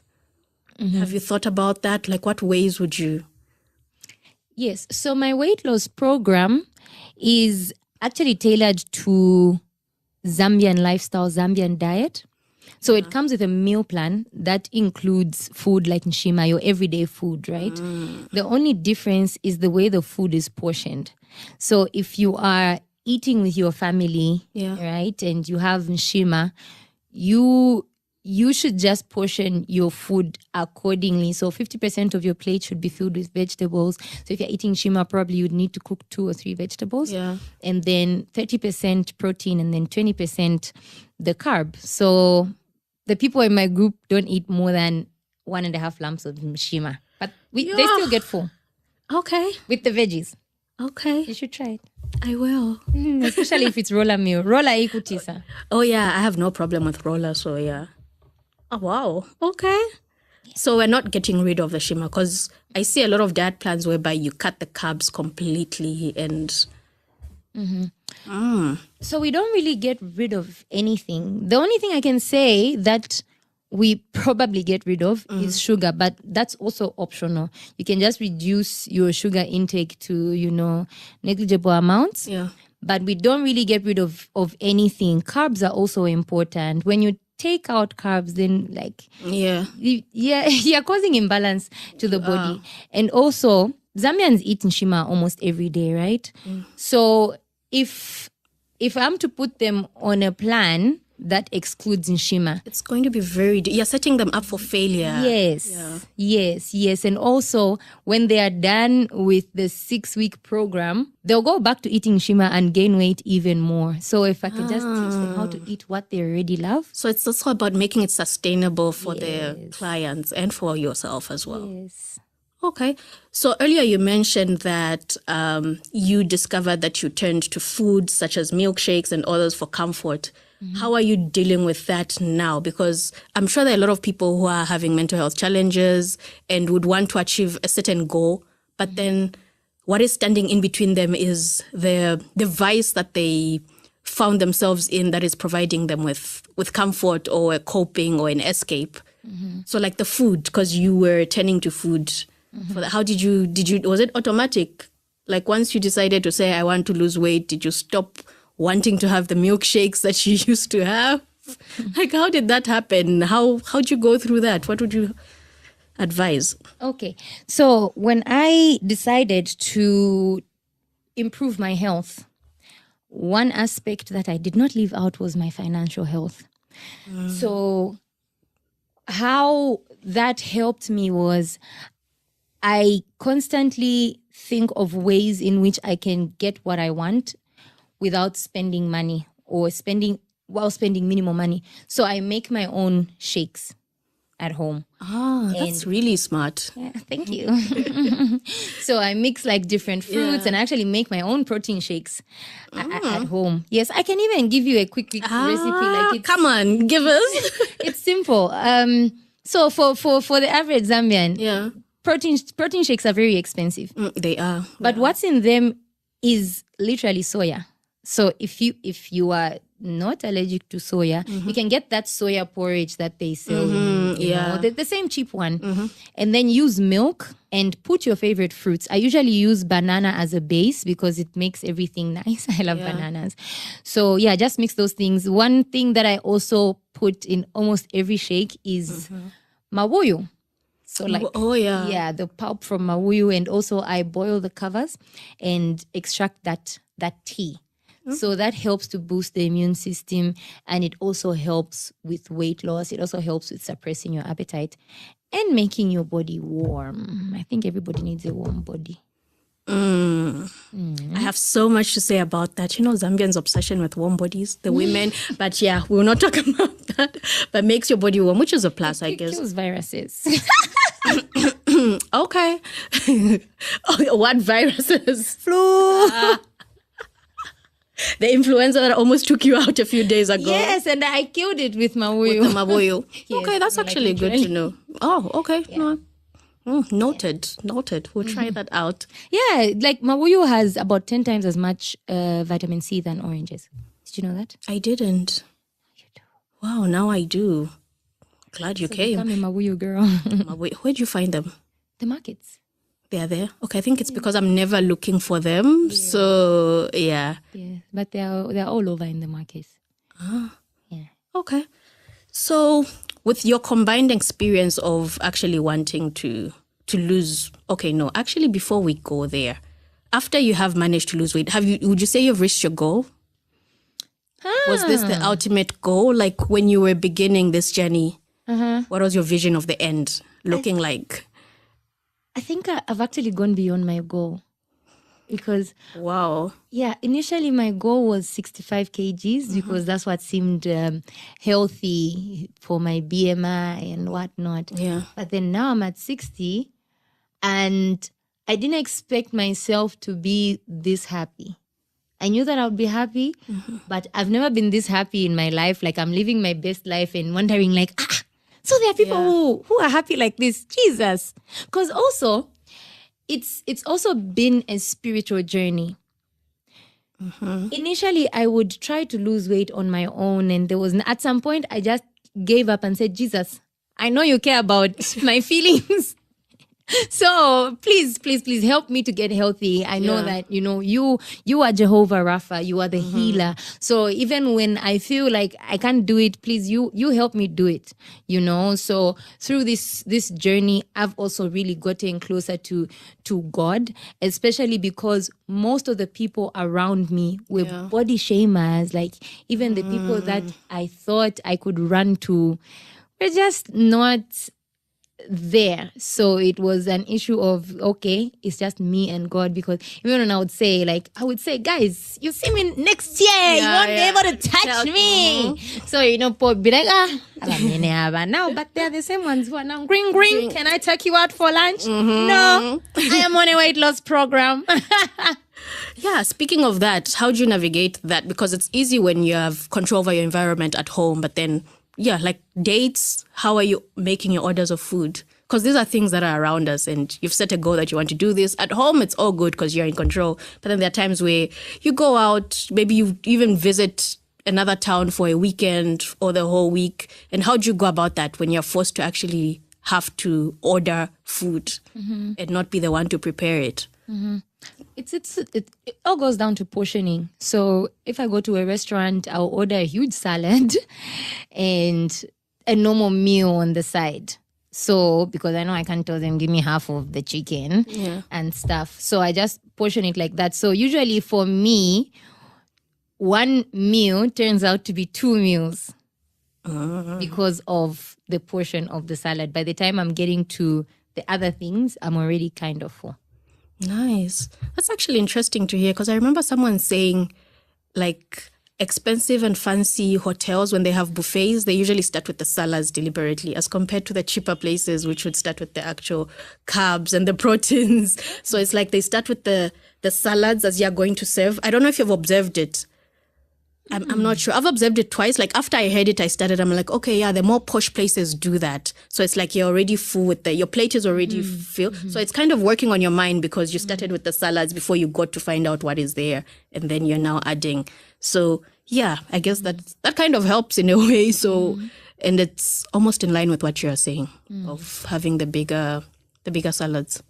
have you thought about that? Like, what ways would you? Yes. So my weight loss program is actually tailored to Zambian lifestyle, Zambian diet. So it comes with a meal plan that includes food like nshima, your everyday food, right? The only difference is the way the food is portioned. So if you are eating with your family, right, and you have nshima, you should just portion your food accordingly. So 50% of your plate should be filled with vegetables. So if you're eating shima, probably you'd need to cook 2 or 3 vegetables. And then 30% protein and then 20% the carb. So the people in my group don't eat more than 1.5 lumps of shima. But they still get full. Okay. With the veggies. Okay. You should try it. I will. Especially if it's roller meal. Roller ikutisa. Oh, yeah. I have no problem with roller, so yeah. Oh, wow. Okay. So we're not getting rid of the shima because I see a lot of diet plans whereby you cut the carbs completely and... So we don't really get rid of anything. The only thing I can say that we probably get rid of is sugar, but that's also optional. You can just reduce your sugar intake to, negligible amounts. Yeah. But we don't really get rid of anything. Carbs are also important. When you take out carbs, then you're causing imbalance to the body. And also, Zambians eat nshima almost every day, right? So if I'm to put them on a plan that excludes nshima, it's going to be you're setting them up for failure. Yes. And also, when they are done with the 6-week program, they'll go back to eating nshima and gain weight even more. So if I could just teach them how to eat what they already love. So it's also about making it sustainable for their clients and for yourself as well. Yes. Okay. So earlier you mentioned that you discovered that you turned to foods such as milkshakes and others for comfort. How are you dealing with that now? Because I'm sure there are a lot of people who are having mental health challenges and would want to achieve a certain goal, but then what is standing in between them is the vice that they found themselves in that is providing them with comfort or a coping or an escape. So like the food, because you were turning to food. For that, how did you, was it automatic? Like once you decided to say, I want to lose weight, did you stop wanting to have the milkshakes that you used to have? Like, how did that happen? How'd you go through that? What would you advise? Okay. So when I decided to improve my health, one aspect that I did not leave out was my financial health. So how that helped me was I constantly think of ways in which I can get what I want without spending money or spending minimum money. So I make my own shakes at home. That's really smart. Yeah, thank you. So I mix like different fruits and actually make my own protein shakes at home. Yes, I can even give you a quick recipe. Like Come on, give us. It's simple. So for the average Zambian, protein shakes are very expensive. They are. But what's in them is literally soya. So if you are not allergic to soya, you can get that soya porridge that they sell. The same cheap one. And then use milk and put your favorite fruits. I usually use banana as a base because it makes everything nice. I love bananas. So just mix those things. One thing that I also put in almost every shake is mawuyu. So the pulp from mawuyu, and also I boil the covers and extract that tea. So that helps to boost the immune system, and it also helps with weight loss. It also helps with suppressing your appetite and making your body warm. I think everybody needs a warm body. I have so much to say about that. Zambians' obsession with warm bodies, the women. But we'll not talk about that. But makes your body warm, which is a plus, I guess. It kills viruses. Okay. What viruses? Flu. The influenza that almost took you out a few days ago. Yes, and I killed it with mawuyu. With the mawuyu. Yes, okay, that's actually good to know. Oh, okay. Yeah. Noted. We'll try that out. Yeah, like mawuyu has about 10 times as much vitamin C than oranges. Did you know that? I didn't. You do. Wow, now I do. Glad you came. I'm a mawuyu girl. Where'd you find them? The markets. They are there? Okay, I think it's because I'm never looking for them. Yeah. So, Yeah, but they're all over in the markets. Yeah. Okay. So, with your combined experience of actually wanting to lose... Okay, no. Actually, before we go there, after you have managed to lose weight, would you say you've reached your goal? Was this the ultimate goal? Like, when you were beginning this journey, what was your vision of the end looking like? I think I've actually gone beyond my goal because... Wow. Yeah, initially my goal was 65 kgs because that's what seemed healthy for my BMI and whatnot. Yeah. But then now I'm at 60 and I didn't expect myself to be this happy. I knew that I would be happy, but I've never been this happy in my life. Like I'm living my best life and wondering like, so there are people who are happy like this. Jesus. Because also, it's also been a spiritual journey. Initially, I would try to lose weight on my own. And there was, at some point, I just gave up and said, Jesus, I know you care about my feelings. So please help me to get healthy. I know that, you are Jehovah Rapha, you are the healer. So even when I feel like I can't do it, please, you help me do it, So through this journey, I've also really gotten closer to God, especially because most of the people around me were body shamers. Like even the people that I thought I could run to were just not there. So it was an issue of, okay, it's just me and God, because even when I would say, guys, you see me next year, you won't be able to touch me. So, Paul be like, now, but they're the same ones who are now green. Can I take you out for lunch? No, I am on a weight loss program. Yeah, speaking of that, how do you navigate that? Because it's easy when you have control over your environment at home, but then like dates, how are you making your orders of food? Because these are things that are around us and you've set a goal that you want to do this. At home, it's all good because you're in control. But then there are times where you go out, maybe you even visit another town for a weekend or the whole week. And how do you go about that when you're forced to actually have to order food and not be the one to prepare it? It all goes down to portioning. So if I go to a restaurant, I'll order a huge salad and a normal meal on the side. So because I know I can't tell them, give me half of the chicken and stuff. So I just portion it like that. So usually for me, one meal turns out to be 2 meals because of the portion of the salad. By the time I'm getting to the other things, I'm already kind of full. Nice. That's actually interesting to hear, because I remember someone saying, like, expensive and fancy hotels, when they have buffets, they usually start with the salads deliberately, as compared to the cheaper places, which would start with the actual carbs and the proteins. So it's like they start with the salads as you're going to serve. I don't know if you've observed it. I'm not sure. I've observed it twice. Like after I heard it, I'm like, okay, yeah, the more posh places do that. So it's like you're already full with your plate is already filled. So it's kind of working on your mind because you started with the salads before you got to find out what is there. And then you're now adding. So yeah, I guess that kind of helps in a way. So, and it's almost in line with what you're saying of having the bigger salads.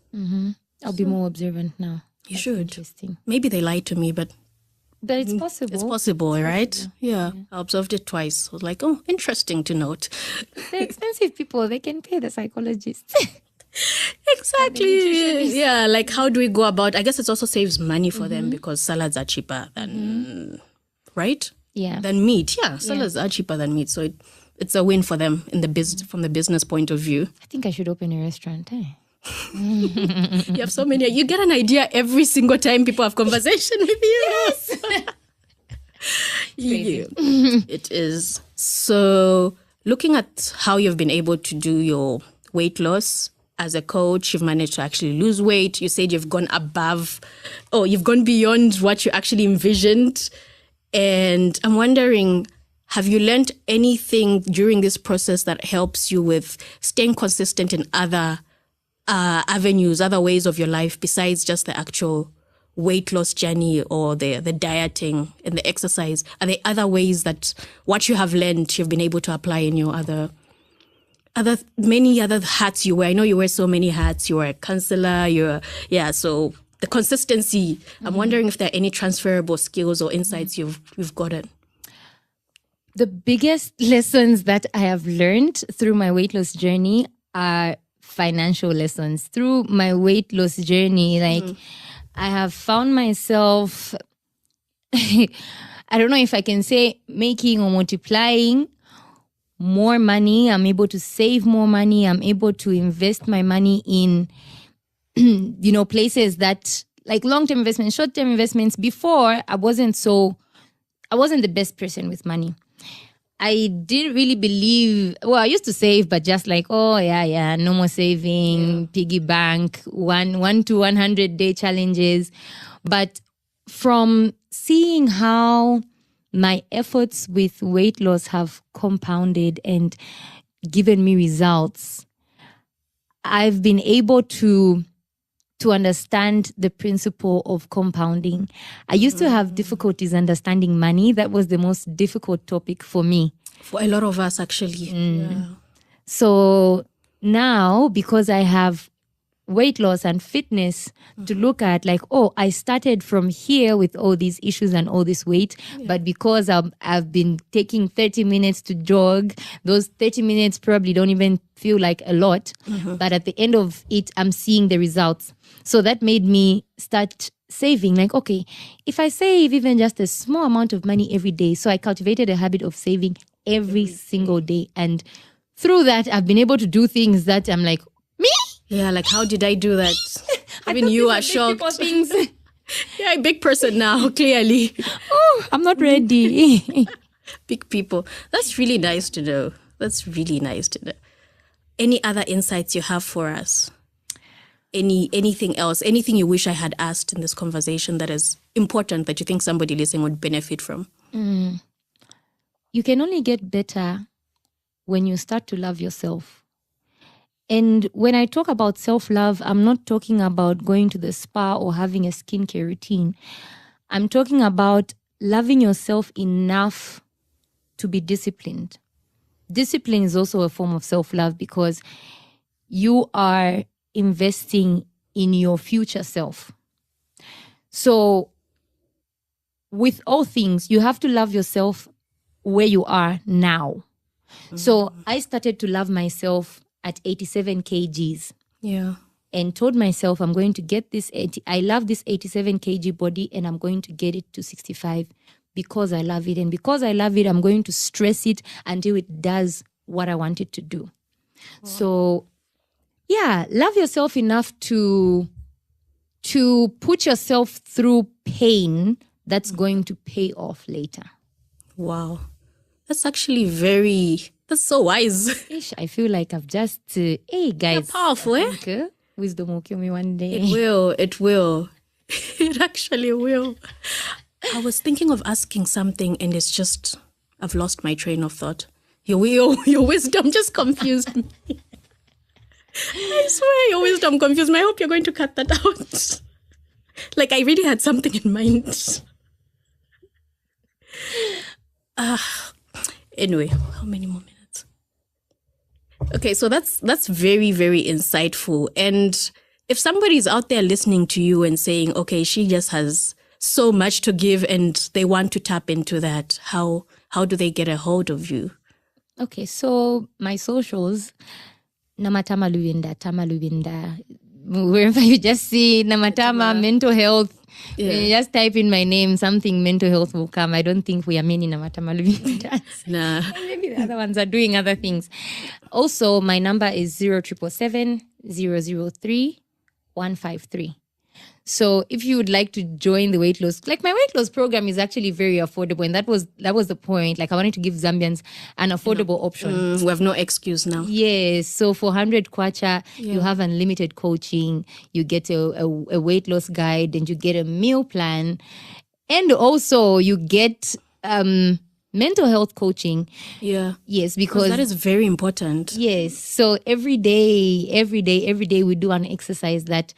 I'll be more observant now. You should. Interesting. Maybe they lied to me, but it's possible. It's possible, right? Yeah. I observed it twice. I was like, oh, interesting to note. They're expensive people. They can pay the psychologist. Exactly. Yeah. Like, how do we go about? I guess it also saves money for them because salads are cheaper than, right? Yeah. Than meat. Yeah. Salads are cheaper than meat. So it's a win for them from the business point of view. I think I should open a restaurant. You have so many. You get an idea every single time people have conversation with you. Yes. It is. So looking at how you've been able to do your weight loss as a coach, you've managed to actually lose weight. You said you've gone you've gone beyond what you actually envisioned. And I'm wondering, have you learned anything during this process that helps you with staying consistent in other avenues, other ways of your life besides just the actual weight loss journey or the dieting and the exercise? Are there other ways that what you have learned you've been able to apply in your many other hats you wear? I know you wear so many hats. You are a counselor. So the consistency. I'm wondering if there are any transferable skills or insights you've gotten. The biggest lessons that I have learned through my weight loss journey are financial lessons. Through my weight loss journey, I have found myself, I don't know if I can say making or multiplying more money. I'm able to save more money. I'm able to invest my money in, places that like long-term investments, short-term investments. Before, I wasn't the best person with money. I didn't really believe, I used to save, but just like, no more saving, piggy bank, 1 to 100 day challenges. But from seeing how my efforts with weight loss have compounded and given me results, I've been able to understand the principle of compounding. I used to have difficulties understanding money. That was the most difficult topic for me. For a lot of us, actually. Yeah. So now, because I have weight loss and fitness to look at, like, oh, I started from here with all these issues and all this weight, but because I've been taking 30 minutes to jog, those 30 minutes probably don't even feel like a lot, but at the end of it, I'm seeing the results. So that made me start saving. Like, okay, if I save even just a small amount of money every day, so I cultivated a habit of saving every single day. And through that, I've been able to do things that I'm like, me? Yeah, like, how did I do that? Even you are shocked. Things. Yeah, a big person now, clearly. Oh, I'm not ready. Big people. That's really nice to know. That's really nice to know. Any other insights you have for us? Anything else? Anything you wish I had asked in this conversation that is important that you think somebody listening would benefit from? You can only get better when you start to love yourself. And when I talk about self-love, I'm not talking about going to the spa or having a skincare routine. I'm talking about loving yourself enough to be disciplined. Discipline is also a form of self-love because you are investing in your future self. So with all things, you have to love yourself where you are now. So I started to love myself at 87 kgs. Yeah. And told myself I'm going to get this I love this 87 kg body and I'm going to get it to 65 because I love it. And because I love it, I'm going to stress it until it does what I want it to do. Wow. So yeah, love yourself enough to put yourself through pain that's going to pay off later. Wow. That's actually that's so wise. Ish, I feel like I've just, hey guys. You're powerful, Wisdom will kill me one day. It will. It actually will. I was thinking of asking something and it's just, I've lost my train of thought. Your wisdom just confused me. I swear your wisdom confused me. I hope you're going to cut that out. Like, I really had something in mind. Anyway, how many more minutes? Okay, so that's very, very insightful. And if somebody's out there listening to you and saying, okay, she just has so much to give and they want to tap into that, how do they get a hold of you? Okay, so my socials, Namatama Luwinda, wherever you just see Namatama, mental health, you just type in my name, something mental health will come. I don't think we are many Namatama Luwinda. Nah. Maybe the other ones are doing other things. Also, my number is 0777 003 153. So if you would like to join the weight loss, like my weight loss program is actually very affordable. And that was the point. Like I wanted to give Zambians an affordable option. We have no excuse now. Yes. So for 100 kwacha, you have unlimited coaching. You get a weight loss guide and you get a meal plan. And also you get mental health coaching. Yeah. Yes, because that is very important. Yes. So every day we do an exercise that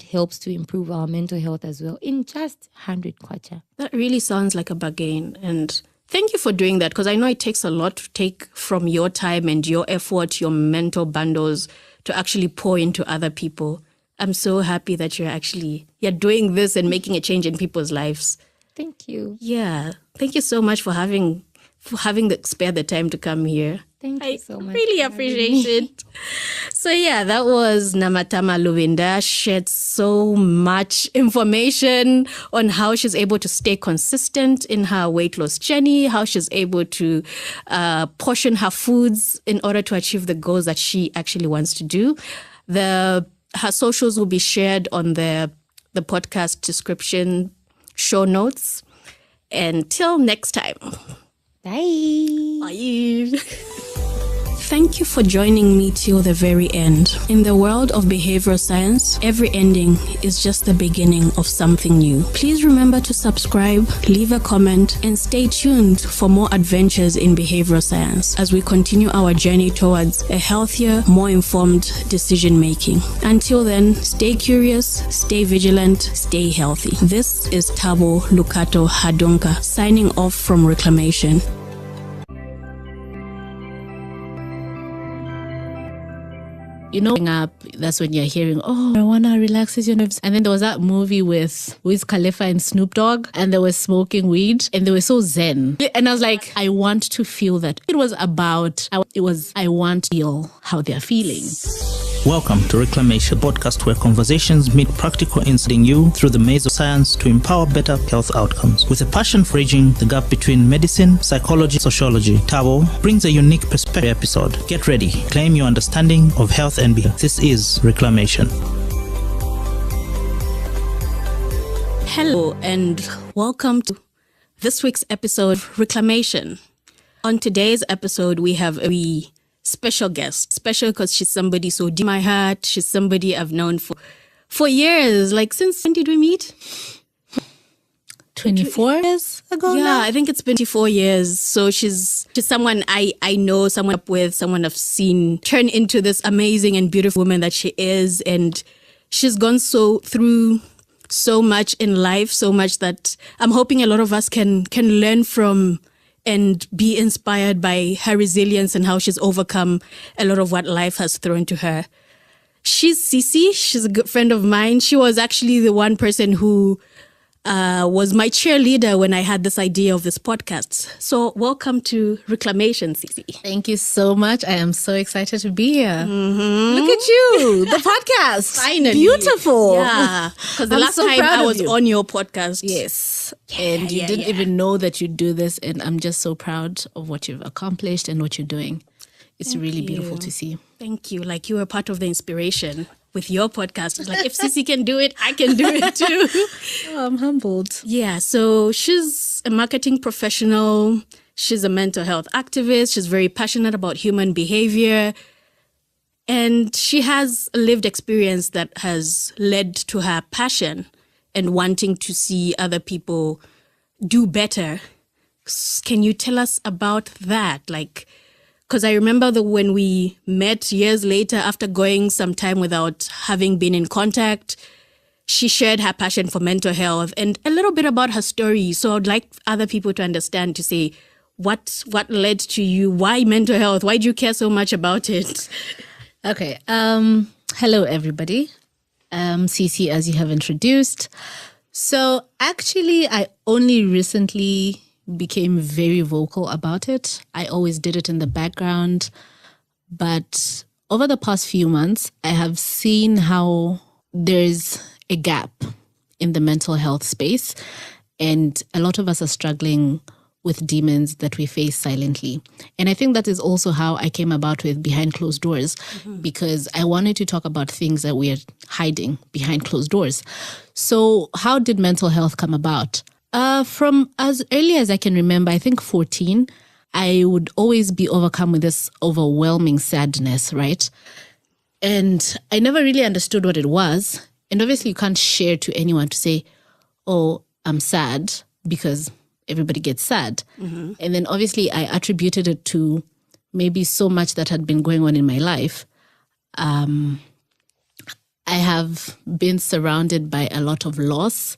helps to improve our mental health as well in just 100 kwacha. That really sounds like a bargain. And thank you for doing that, because I know it takes a lot to take from your time and your effort, your mental bundles to actually pour into other people. I'm so happy that you're doing this and making a change in people's lives. Thank you. Yeah. Thank you so much for having spare the time to come here. Thank you so much. I really appreciate it. So yeah, that was Namatama Luwinda. Shared so much information on how she's able to stay consistent in her weight loss journey, how she's able to portion her foods in order to achieve the goals that she actually wants to do. Her socials will be shared on the podcast description, show notes. Until next time. Bye. Bye. Thank you for joining me till the very end. In the world of behavioral science, every ending is just the beginning of something new. Please remember to subscribe, leave a comment, and stay tuned for more adventures in behavioral science as we continue our journey towards a healthier, more informed decision making. Until then, stay curious, stay vigilant, stay healthy. This is Tabo Lukato Hadunka signing off from Reclamation. You know, growing up, that's when you're hearing, oh, marijuana relaxes your nerves. And then there was that movie with Wiz Khalifa and Snoop Dogg, and they were smoking weed, and they were so zen. And I was like, I want to feel that. I want to feel how they're feeling. Welcome to Reclamation, a podcast where conversations meet practical insighting you through the maze of science to empower better health outcomes. With a passion for bridging the gap between medicine, psychology, sociology, Tabo brings a unique perspective episode. Get ready, claim your understanding of health and being. This is Reclamation. Hello and welcome to this week's episode of Reclamation. On today's episode, we have a special guest. Special because she's somebody so dear in my heart. She's somebody I've known for years. Like, since when did we meet? 24 years ago Yeah, now? I think it's been 24 years. So she's someone I know, someone up with, someone I've seen turn into this amazing and beautiful woman that she is. And she's gone through so much in life, so much that I'm hoping a lot of us can learn from and be inspired by her resilience and how she's overcome a lot of what life has thrown to her. She's Cece. She's a good friend of mine. She was actually the one person who was my cheerleader when I had this idea of this podcast. So welcome to Reclamation, Cece. Thank you so much. I am so excited to be here. Look at you, the podcast. Finally. Beautiful. Yeah. Because the I'm last so time proud I of was you. on your podcast. Yes. And you didn't even know that you do this. And I'm just so proud of what you've accomplished and what you're doing. It's really beautiful to see. Thank you. Like, you were part of the inspiration with your podcast. It's like, if Cece can do it, I can do it too. Oh, I'm humbled. Yeah, so she's a marketing professional. She's a mental health activist. She's very passionate about human behavior. And she has a lived experience that has led to her passion and wanting to see other people do better. Can you tell us about that? Like, because I remember that when we met years later, after going some time without having been in contact, she shared her passion for mental health and a little bit about her story. So I'd like other people to understand, to say, what led to you? Why mental health? Why do you care so much about it? Okay. Hello, everybody. Cece, as you have introduced. So actually, I only recently became very vocal about it. I always did it in the background. But over the past few months, I have seen how there's a gap in the mental health space. And a lot of us are struggling with demons that we face silently. And I think that is also how I came about with Behind Closed Doors, because I wanted to talk about things that we are hiding behind closed doors. So how did mental health come about? From as early as I can remember, I think 14, I would always be overcome with this overwhelming sadness, right? And I never really understood what it was. And obviously you can't share to anyone to say, oh, I'm sad, because everybody gets sad. And then obviously I attributed it to maybe so much that had been going on in my life. I have been surrounded by a lot of loss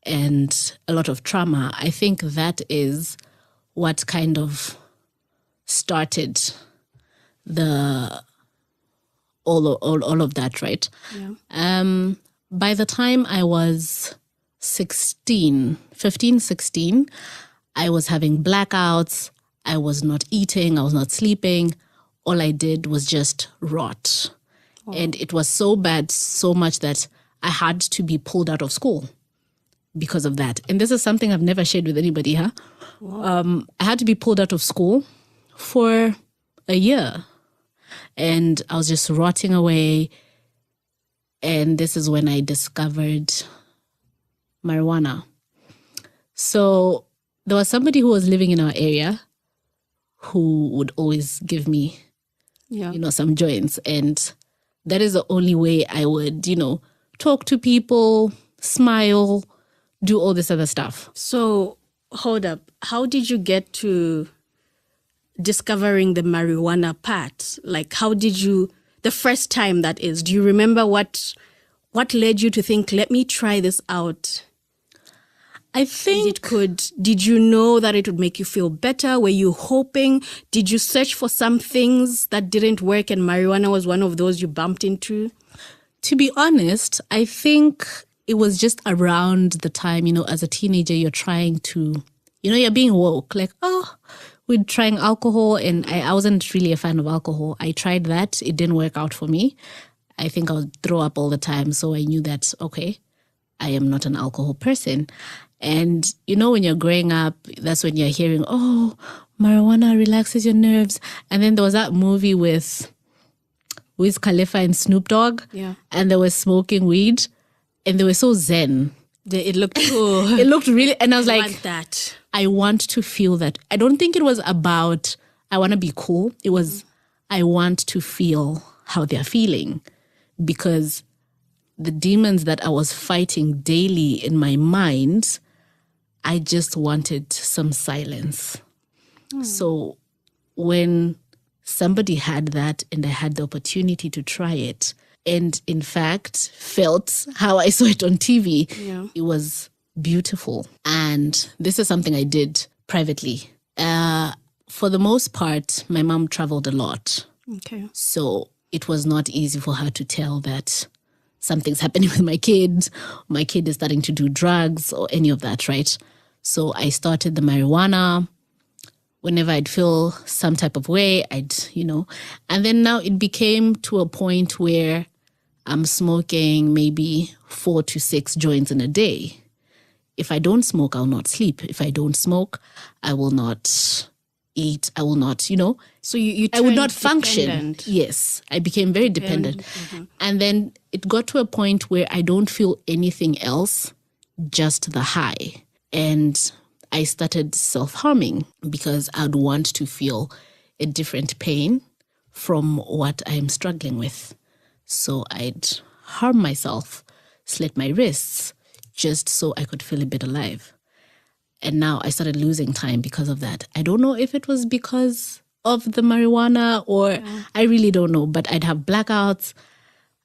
and a lot of trauma. I think that is what kind of started all of that, right? Yeah. By the time I was 15, 16, I was having blackouts. I was not eating. I was not sleeping. All I did was just rot. Oh. And it was so bad, so much that I had to be pulled out of school because of that. And this is something I've never shared with anybody, huh? Wow. I had to be pulled out of school for a year. And I was just rotting away. And this is when I discovered marijuana. So there was somebody who was living in our area who would always give me, some joints. And that is the only way I would, talk to people, smile, do all this other stuff. So hold up. How did you get to discovering the marijuana part? Like, how did you, the first time that is, do you remember what led you to think, let me try this out? I think did you know that it would make you feel better? Were you hoping? Did you search for some things that didn't work and marijuana was one of those you bumped into? To be honest, I think it was just around the time, as a teenager, you're trying to, you're being woke. Like, we're trying alcohol, and I wasn't really a fan of alcohol. I tried that. It didn't work out for me. I think I would throw up all the time. So I knew that, okay, I am not an alcohol person. And, when you're growing up, that's when you're hearing, oh, marijuana relaxes your nerves. And then there was that movie with Wiz Khalifa and Snoop Dogg. Yeah. And they were smoking weed. And they were so zen. It looked cool. It looked really, and I was like, want that. I want to feel that. I don't think it was about, I want to be cool. It was, I want to feel how they're feeling. Because the demons that I was fighting daily in my mind, I just wanted some silence. So when somebody had that and I had the opportunity to try it, and in fact felt how I saw it on TV, it was beautiful. And this is something I did privately. For the most part, my mom traveled a lot. Okay. So it was not easy for her to tell that something's happening with my kid is starting to do drugs or any of that, right? So I started the marijuana. Whenever I'd feel some type of way, and then now it became to a point where I'm smoking maybe 4 to 6 joints in a day. If I don't smoke, I'll not sleep. If I don't smoke, I will not eat. I will not, So you I would not function. dependent. Yes, I became very dependent. And then it got to a point where I don't feel anything else, just the high. And I started self-harming because I'd want to feel a different pain from what I'm struggling with. So I'd harm myself, slit my wrists, just so I could feel a bit alive. And now I started losing time because of that. I don't know if it was because of the marijuana or I really don't know, but I'd have blackouts.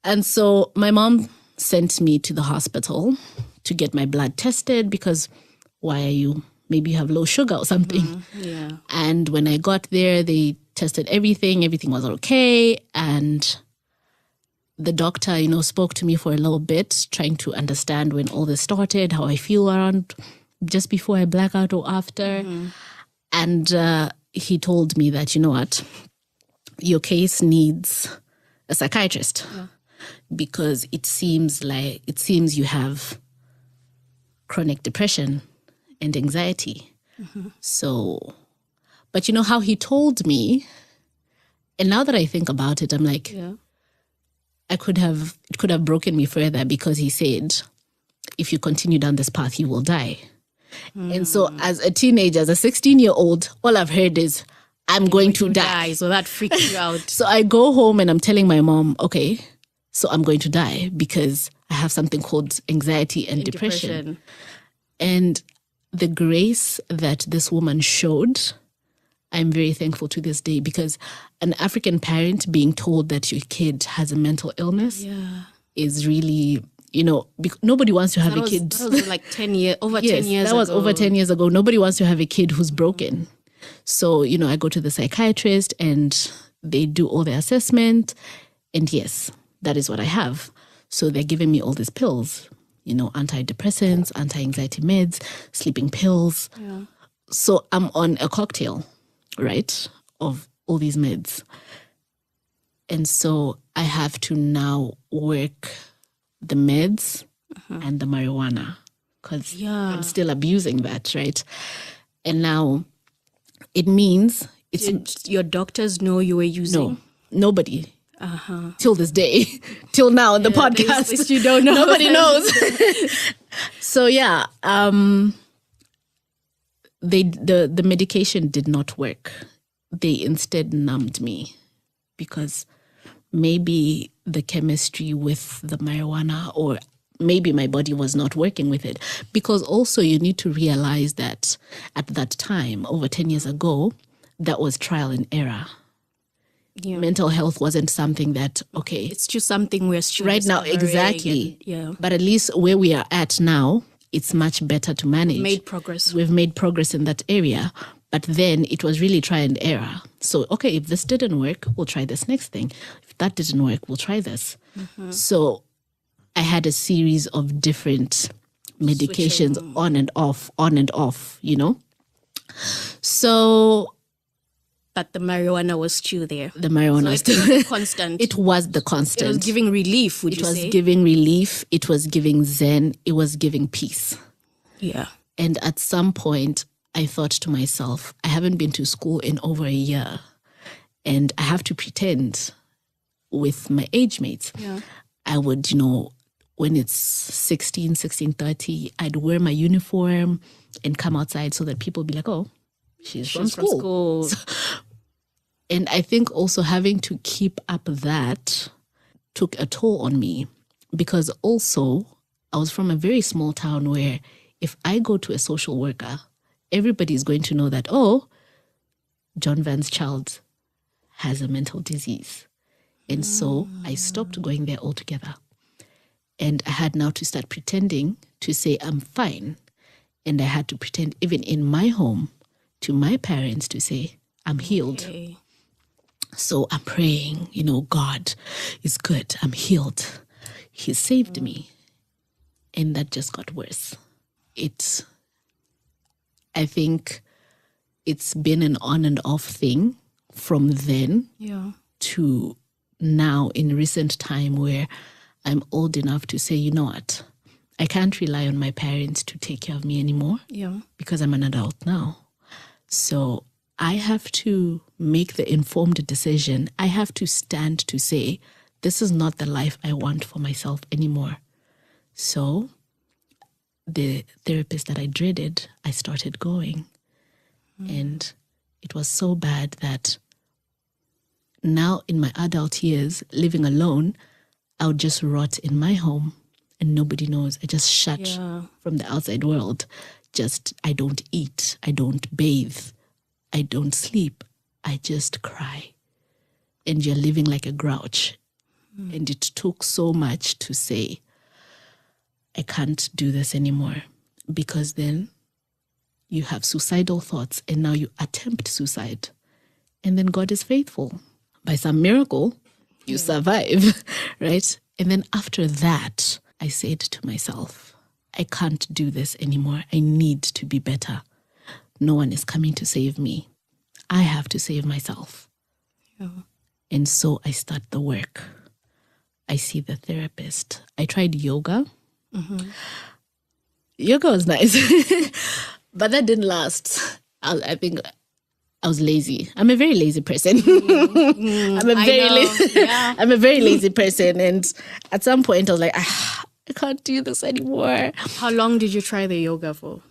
And so my mom sent me to the hospital to get my blood tested because maybe you have low sugar or something. Yeah. And when I got there, they tested everything. Everything was okay. And the doctor, spoke to me for a little bit, trying to understand when all this started, how I feel around just before I black out or after. And he told me that, what, your case needs a psychiatrist because it seems you have chronic depression and anxiety. So, but how he told me, and now that I think about it, I'm like, it could have broken me further because he said, if you continue down this path, you will die. And so as a teenager, as a 16-year-old, all I've heard is, I'm going to die. So that freaks you out. So I go home and I'm telling my mom, okay, so I'm going to die because I have something called anxiety and depression. And the grace that this woman showed, I'm very thankful to this day because an African parent being told that your kid has a mental illness is really, nobody wants to have a kid. That was like 10 years, over 10 years that was ago. over 10 years ago. Nobody wants to have a kid who's broken. So, I go to the psychiatrist and they do all the assessment. And yes, that is what I have. So they're giving me all these pills, antidepressants, anti-anxiety meds, sleeping pills. Yeah. So I'm on a cocktail, right, of all these meds. And so I have to now work the meds and the marijuana because I'm still abusing that, right? And now it means it's... Your doctors know you were using? No, nobody. Till this day, till now in the podcast. This you don't know. Nobody knows. So the medication did not work. They instead numbed me because maybe the chemistry with the marijuana or maybe my body was not working with it. Because also you need to realize that at that time, over 10 years ago, that was trial and error. Yeah. Mental health wasn't something that, okay. It's just something we're still right now, discovering exactly. and, But at least where we are at now, it's much better to manage. Made progress. We've made progress in that area. But then it was really try and error. So, okay, if this didn't work, we'll try this next thing. If that didn't work, we'll try this. So I had a series of different medications on and off, you know. So... But the marijuana was still there. The marijuana was still constant. It was the constant. It was giving relief, would you say? It was giving relief. It was giving zen. It was giving peace. Yeah. And at some point, I thought to myself, I haven't been to school in over a year. And I have to pretend with my age mates. Yeah. I would, you know, when it's 16:30, I'd wear my uniform and come outside so that people would be like, oh, she's from school. And I think also having to keep up that took a toll on me, because also I was from a very small town where if I go to a social worker, everybody's going to know that, oh, John Van's child has a mental disease. And so I stopped going there altogether. And I had now to start pretending to say I'm fine. And I had to pretend even in my home to my parents to say I'm healed. Okay. So I'm praying, you know, God is good. I'm healed. He saved me. And that just got worse. I think it's been an on and off thing from then to now in recent time, where I'm old enough to say, you know what, I can't rely on my parents to take care of me anymore because I'm an adult now. So I have to make the informed decision. I have to stand to say, this is not the life I want for myself anymore. So the therapist that I dreaded, I started going. And it was so bad that now in my adult years, living alone, I would just rot in my home and nobody knows. I just shut from the outside world. I don't eat. I don't bathe. I don't sleep. I just cry. And you're living like a grouch. And it took so much to say, I can't do this anymore, because then you have suicidal thoughts and now you attempt suicide. And then God is faithful. By some miracle, you survive, right? And then after that, I said to myself, I can't do this anymore. I need to be better. No one is coming to save me. I have to save myself. And so I start the work. I see the therapist. I tried yoga. Yoga was nice, but that didn't last. I think I was lazy. I'm a very lazy person. I'm a very lazy person. And at some point I was like, I can't do this anymore. How long did you try the yoga for?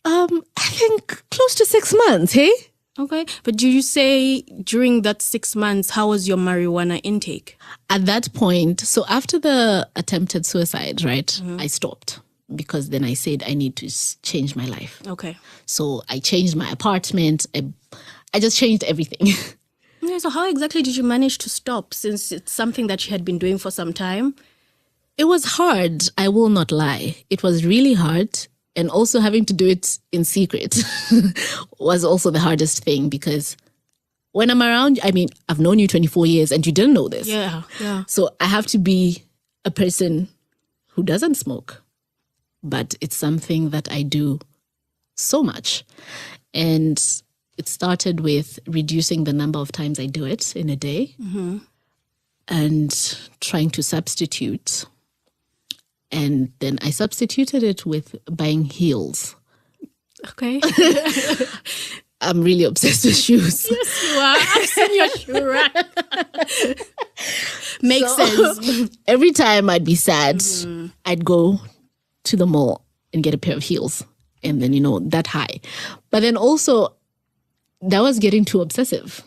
I think close to 6 months, hey? Okay. But do you say during that 6 months, how was your marijuana intake? At that point, so after the attempted suicide, right, I stopped, because then I said I need to change my life. Okay. So I changed my apartment. I just changed everything. Yeah, so how exactly did you manage to stop, since it's something that you had been doing for some time? It was hard. I will not lie. It was really hard. And also having to do it in secret was also the hardest thing, because when I'm around, I mean, I've known you 24 years and you didn't know this. Yeah. So I have to be a person who doesn't smoke, but it's something that I do so much. And it started with reducing the number of times I do it in a day and trying to substitute. And then I substituted it with buying heels. Okay. I'm really obsessed with shoes. Yes, you are. I've seen your shoe rack. Makes sense. Every time I'd be sad, I'd go to the mall and get a pair of heels. And then, that high. But then also, that was getting too obsessive.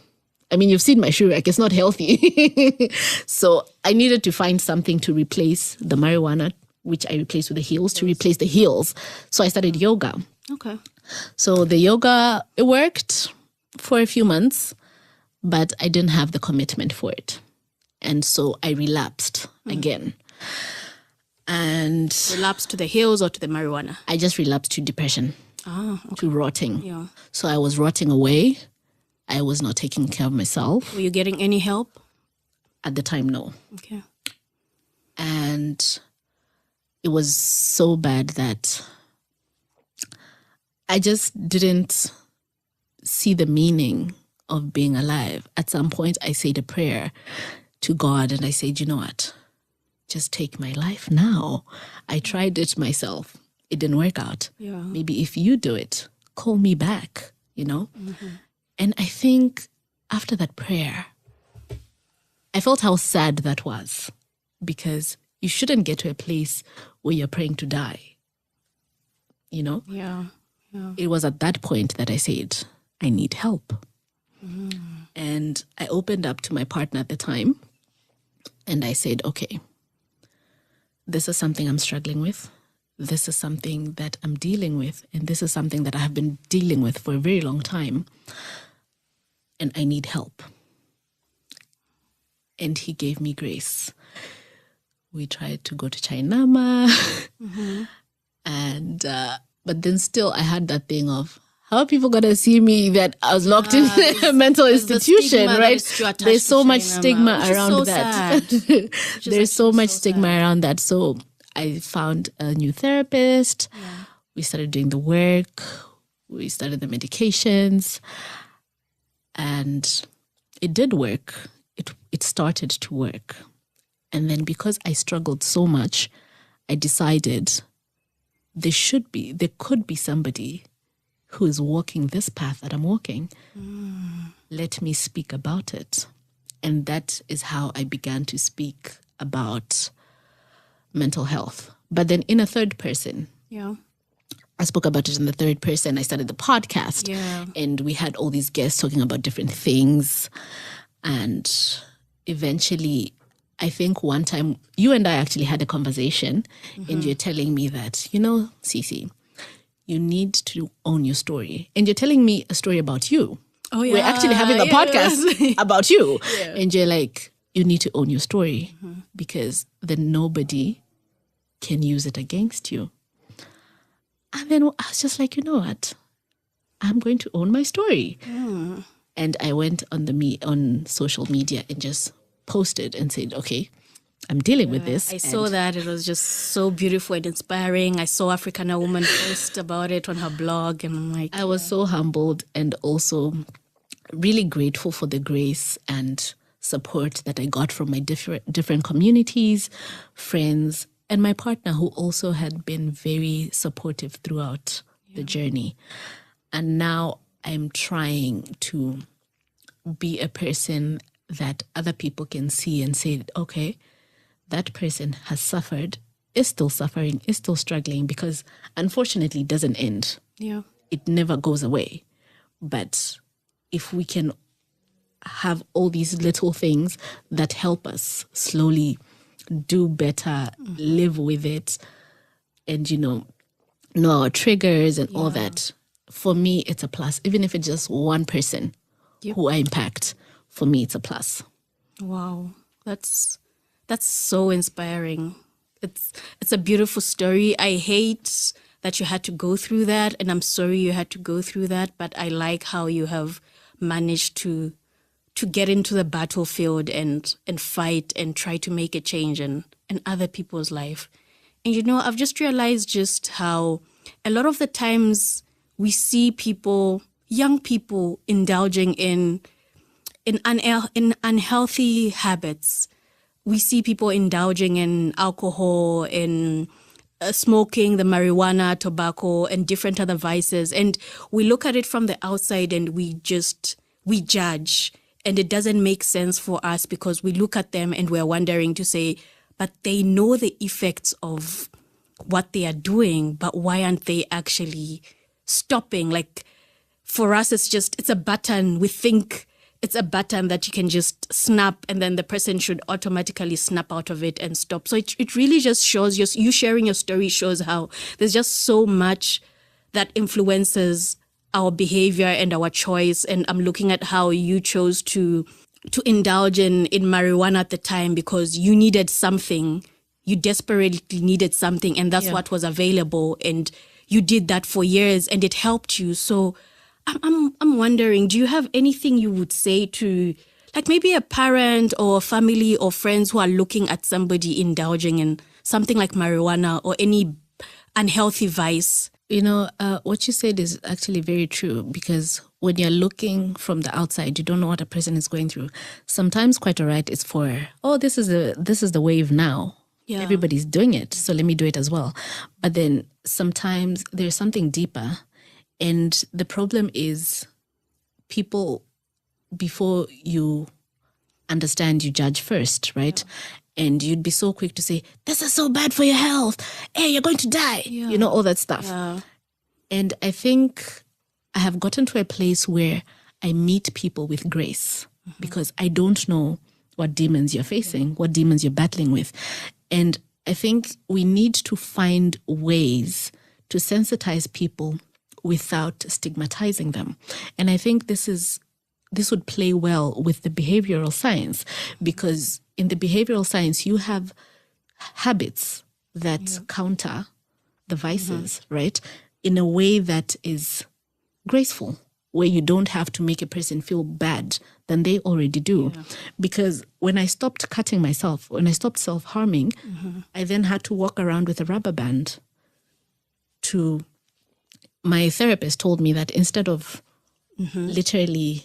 I mean, you've seen my shoe rack. It's not healthy. So I needed to find something to replace the marijuana, which I replaced with the heels, to replace the heels. So I started yoga. Okay. So the yoga, it worked for a few months, but I didn't have the commitment for it. And so I relapsed again. And relapsed to the hills or to the marijuana? I just relapsed to depression, to rotting. Yeah. So I was rotting away. I was not taking care of myself. Were you getting any help? At the time, no. Okay. And it was so bad that I just didn't see the meaning of being alive. At some point, I said a prayer to God and I said, you know what? Just take my life now. I tried it myself. It didn't work out. Yeah. Maybe if you do it, call me back, you know? And I think after that prayer, I felt how sad that was, because you shouldn't get to a place where you're praying to die, you know? Yeah. It was at that point that I said, I need help. And I opened up to my partner at the time and I said, okay, this is something I'm struggling with. This is something that I'm dealing with. And this is something that I have been dealing with for a very long time. And I need help. And he gave me grace. We tried to go to Chainama. And, but then still I had that thing of, how are people going to see me that I was locked in a mental institution, right? There's so much stigma around that. There's so much stigma around that. So I found a new therapist. Yeah. We started doing the work. We started the medications. And it did work. It started to work. And then because I struggled so much, I decided there could be somebody who is walking this path that I'm walking. Let me speak about it. And that is how I began to speak about mental health. But then in a third person. Yeah. I spoke about it in the third person. I started the podcast. Yeah. And we had all these guests talking about different things. And eventually, I think one time, you and I actually had a conversation. And you're telling me that, you know, Cece, you need to own your story. And you're telling me a story about you. Oh, yeah. We're actually having a podcast about you. Yeah. And you're like, you need to own your story because then nobody can use it against you. And then I was just like, you know what? I'm going to own my story. And I went on social media and just posted and said, okay, I'm dealing with this. I saw that. It was just so beautiful and inspiring. I saw Africana Woman post about it on her blog. And I'm like... I was so humbled and also really grateful for the grace and support that I got from my different communities, friends, and my partner who also had been very supportive throughout the journey. And now I'm trying to be a person that other people can see and say, okay, that person has suffered, is still suffering, is still struggling, because unfortunately it doesn't end. Yeah. It never goes away. But if we can have all these little things that help us slowly do better, live with it, and, you know our triggers and all that, for me, it's a plus. Even if it's just one person who I impact, for me, it's a plus. Wow. That's so inspiring. It's a beautiful story. I hate that you had to go through that, and I'm sorry you had to go through that, but I like how you have managed to get into the battlefield and fight and try to make a change in other people's life. And I've just realized just how a lot of the times we see people, young people, indulging in unhealthy habits. We see people indulging in alcohol, in smoking, the marijuana, tobacco, and different other vices. And we look at it from the outside and we judge. And it doesn't make sense for us because we look at them and we're wondering to say, but they know the effects of what they are doing, but why aren't they actually stopping? Like, for us, it's a button. We think it's a button that you can just snap and then the person should automatically snap out of it and stop. So it really just shows, you sharing your story shows how there's just so much that influences our behavior and our choice. And I'm looking at how you chose to indulge in marijuana at the time because you needed something. you desperately needed something and that's what was available, and you did that for years and it helped you. So I'm wondering, do you have anything you would say to like maybe a parent or a family or friends who are looking at somebody indulging in something like marijuana or any unhealthy vice? What you said is actually very true, because when you're looking from the outside, you don't know what a person is going through. Sometimes, quite all right, it's for, this is the wave now. Yeah. Everybody's doing it, so let me do it as well. But then sometimes there's something deeper, and the problem is people, before you understand, you judge first, right? Yeah. And you'd be so quick to say, this is so bad for your health. Hey, you're going to die. Yeah. All that stuff. Yeah. And I think I have gotten to a place where I meet people with grace, because I don't know what demons you're facing, what demons you're battling with. And I think we need to find ways to sensitize people without stigmatizing them. And I think this would play well with the behavioral science, because in the behavioral science, you have habits that counter the vices, right? In a way that is graceful, where you don't have to make a person feel bad than they already do. Yeah. Because when I stopped cutting myself, when I stopped self-harming, I then had to walk around with a rubber band. My therapist told me that instead of literally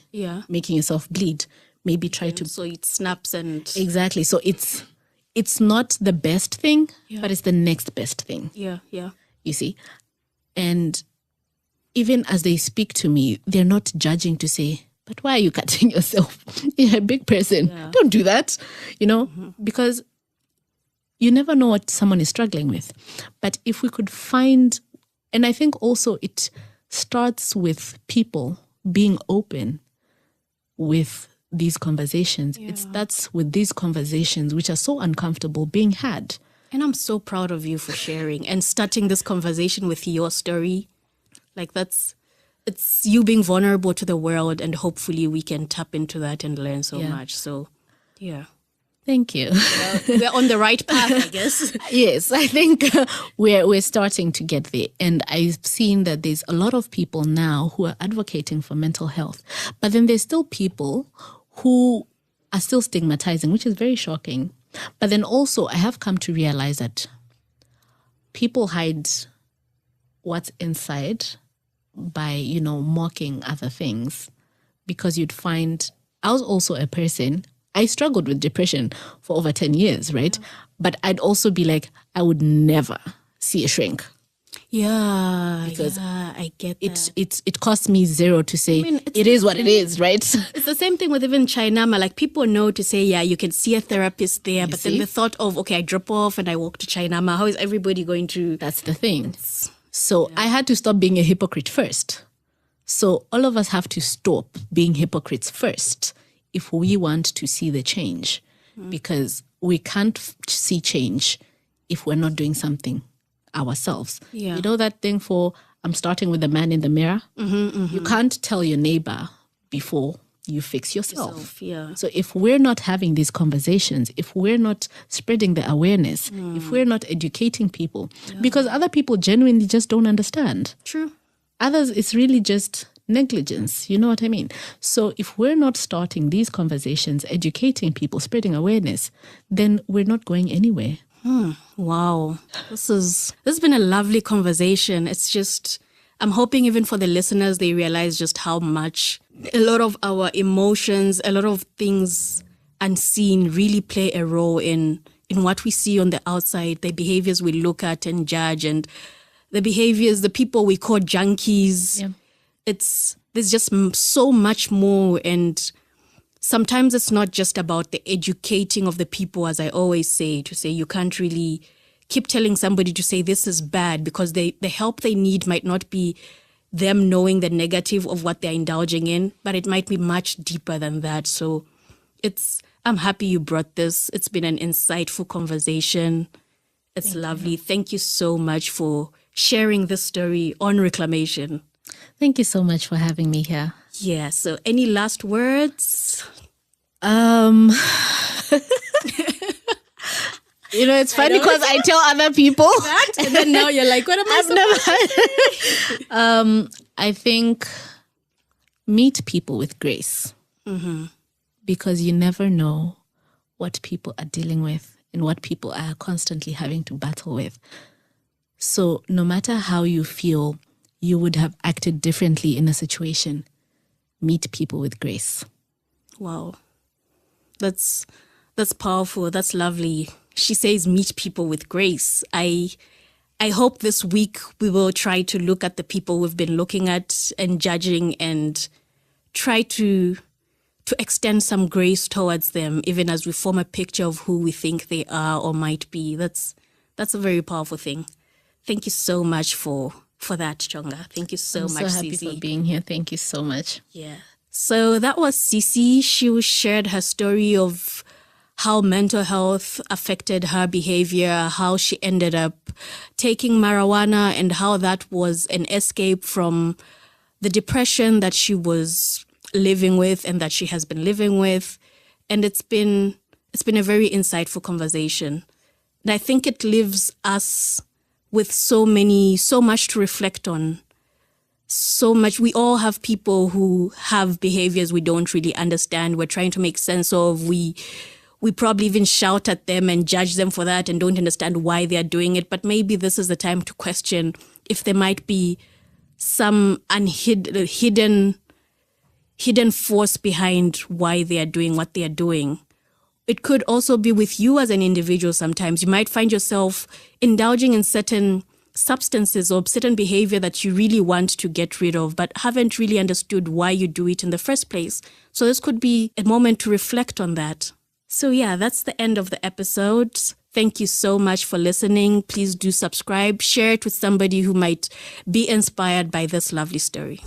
making yourself bleed, maybe try to... So it snaps and... Exactly. So it's not the best thing, but it's the next best thing. Yeah. You see? And even as they speak to me, they're not judging to say, but why are you cutting yourself? You're a big person. Yeah. Don't do that, because you never know what someone is struggling with. But if we could find, and I think also it starts with people being open with these conversations. Yeah. It starts with these conversations, which are so uncomfortable, being had. And I'm so proud of you for sharing and starting this conversation with your story. Like it's you being vulnerable to the world, and hopefully we can tap into that and learn so much. So, yeah. Thank you. Well, we're on the right path, I guess. Yes, I think we're starting to get there. And I've seen that there's a lot of people now who are advocating for mental health. But then there's still people who are still stigmatizing, which is very shocking. But then also I have come to realize that people hide what's inside by, mocking other things. Because you'd find, I was also a person, I struggled with depression for over 10 years, right? Yeah. But I'd also be like, I would never see a shrink. Yeah, because I get that. It cost me zero to say, it is what it is, right? It's the same thing with even Chainama. Like, people know to say, you can see a therapist there, but then the thought of, okay, I drop off and I walk to Chainama, how is everybody going to... That's the thing. So I had to stop being a hypocrite first. So all of us have to stop being hypocrites first if we want to see the change, because we can't see change if we're not doing something ourselves. Yeah. You know that thing I'm starting with the man in the mirror? You can't tell your neighbor before you fix yourself. So if we're not having these conversations, if we're not spreading the awareness, if we're not educating people, because other people genuinely just don't understand. True. Others, it's really just negligence. You know what I mean? So if we're not starting these conversations, educating people, spreading awareness, then we're not going anywhere. Wow. This has been a lovely conversation. It's just, I'm hoping even for the listeners, they realize just how much a lot of our emotions, a lot of things unseen really play a role in what we see on the outside, the behaviors we look at and judge, and the behaviors, the people we call junkies. Yeah. There's just so much more, and sometimes it's not just about the educating of the people, as I always say, to say you can't really keep telling somebody to say this is bad, because the help they need might not be them knowing the negative of what they're indulging in, but it might be much deeper than that. So I'm happy you brought this. It's been an insightful conversation. It's lovely. Thank you so much for sharing this story on Reclamation. Thank you so much for having me here. Yeah, so any last words? You know, it's funny because I tell other people that, and then now you're like, what am I never. I think meet people with grace, because you never know what people are dealing with and what people are constantly having to battle with. So no matter how you feel you would have acted differently in a situation, meet people with grace. Wow. That's powerful. That's lovely. She says meet people with grace. I hope this week we will try to look at the people we've been looking at and judging and try to extend some grace towards them, even as we form a picture of who we think they are or might be. That's a very powerful thing. Thank you so much for that, Chonga. Thank you so much, I'm so happy Cici. for being here. Thank you so much. Yeah. So that was Cici. She shared her story of how mental health affected her behavior, how she ended up taking marijuana, and how that was an escape from the depression that she was living with and that she has been living with. And it's been a very insightful conversation. And I think it leaves us with so much to reflect on. So much. We all have people who have behaviors we don't really understand. We're trying to make sense of. We probably even shout at them and judge them for that and don't understand why they're doing it. But maybe this is the time to question if there might be some hidden force behind why they are doing what they are doing. It could also be with you as an individual sometimes. You might find yourself indulging in certain substances or certain behavior that you really want to get rid of, but haven't really understood why you do it in the first place. So this could be a moment to reflect on that. So yeah, that's the end of the episode. Thank you so much for listening. Please do subscribe, share it with somebody who might be inspired by this lovely story.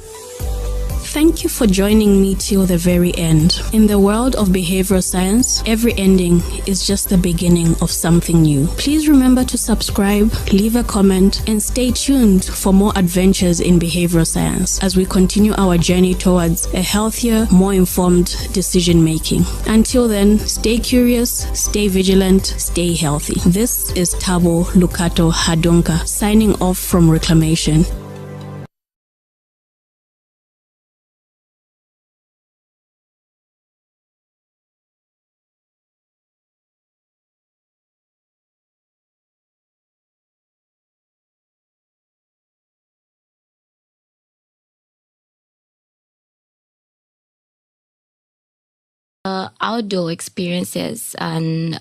Thank you for joining me till the very end. In the world of behavioral science, every ending is just the beginning of something new. Please remember to subscribe, leave a comment, and stay tuned for more adventures in behavioral science as we continue our journey towards a healthier, more informed decision making. Until then, stay curious, stay vigilant, stay healthy. This is Tabo Lukato Hadunka signing off from Reclamation. Outdoor experiences, and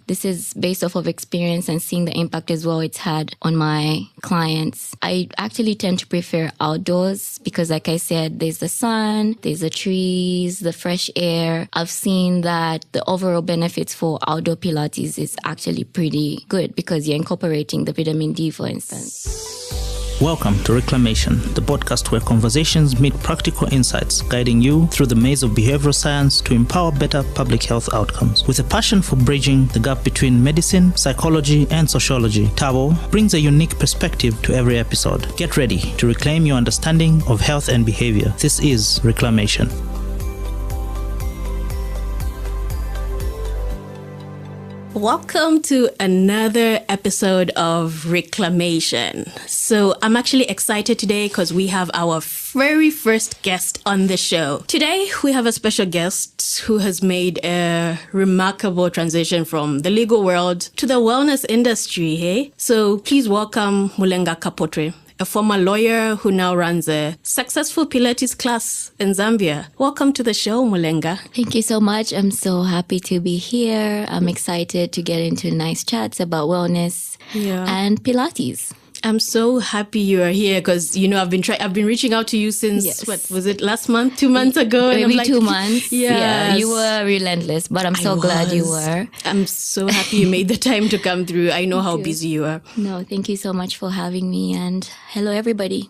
this is based off of experience and seeing the impact as well it's had on my clients. I actually tend to prefer outdoors because, like I said, there's the sun, there's the trees, the fresh air. I've seen that the overall benefits for outdoor Pilates is actually pretty good because you're incorporating the vitamin D, for instance. Welcome to Reclamation, the podcast where conversations meet practical insights, guiding you through the maze of behavioral science to empower better public health outcomes. With a passion for bridging the gap between medicine, psychology, and sociology, Tabo brings a unique perspective to every episode. Get ready to reclaim your understanding of health and behavior. This is Reclamation. Welcome to another episode of Reclamation. So I'm actually excited today because we have our very first guest on the show. Today we have a special guest who has made a remarkable transition from the legal world to the wellness industry. Hey, so please welcome Mulenga Kapotre, a former lawyer who now runs a successful Pilates class in Zambia. Welcome to the show, Mulenga. Thank you so much. I'm so happy to be here. I'm excited to get into nice chats about wellness and Pilates. I'm so happy you are here because, you know, I've been reaching out to you since, what was it, last month, 2 months ago? Maybe and I'm like, 2 months. Yes. Yeah, you were relentless, but I'm so glad you were. I'm so happy you made the time to come through. I know how busy you are. No, thank you so much for having me, and hello, everybody.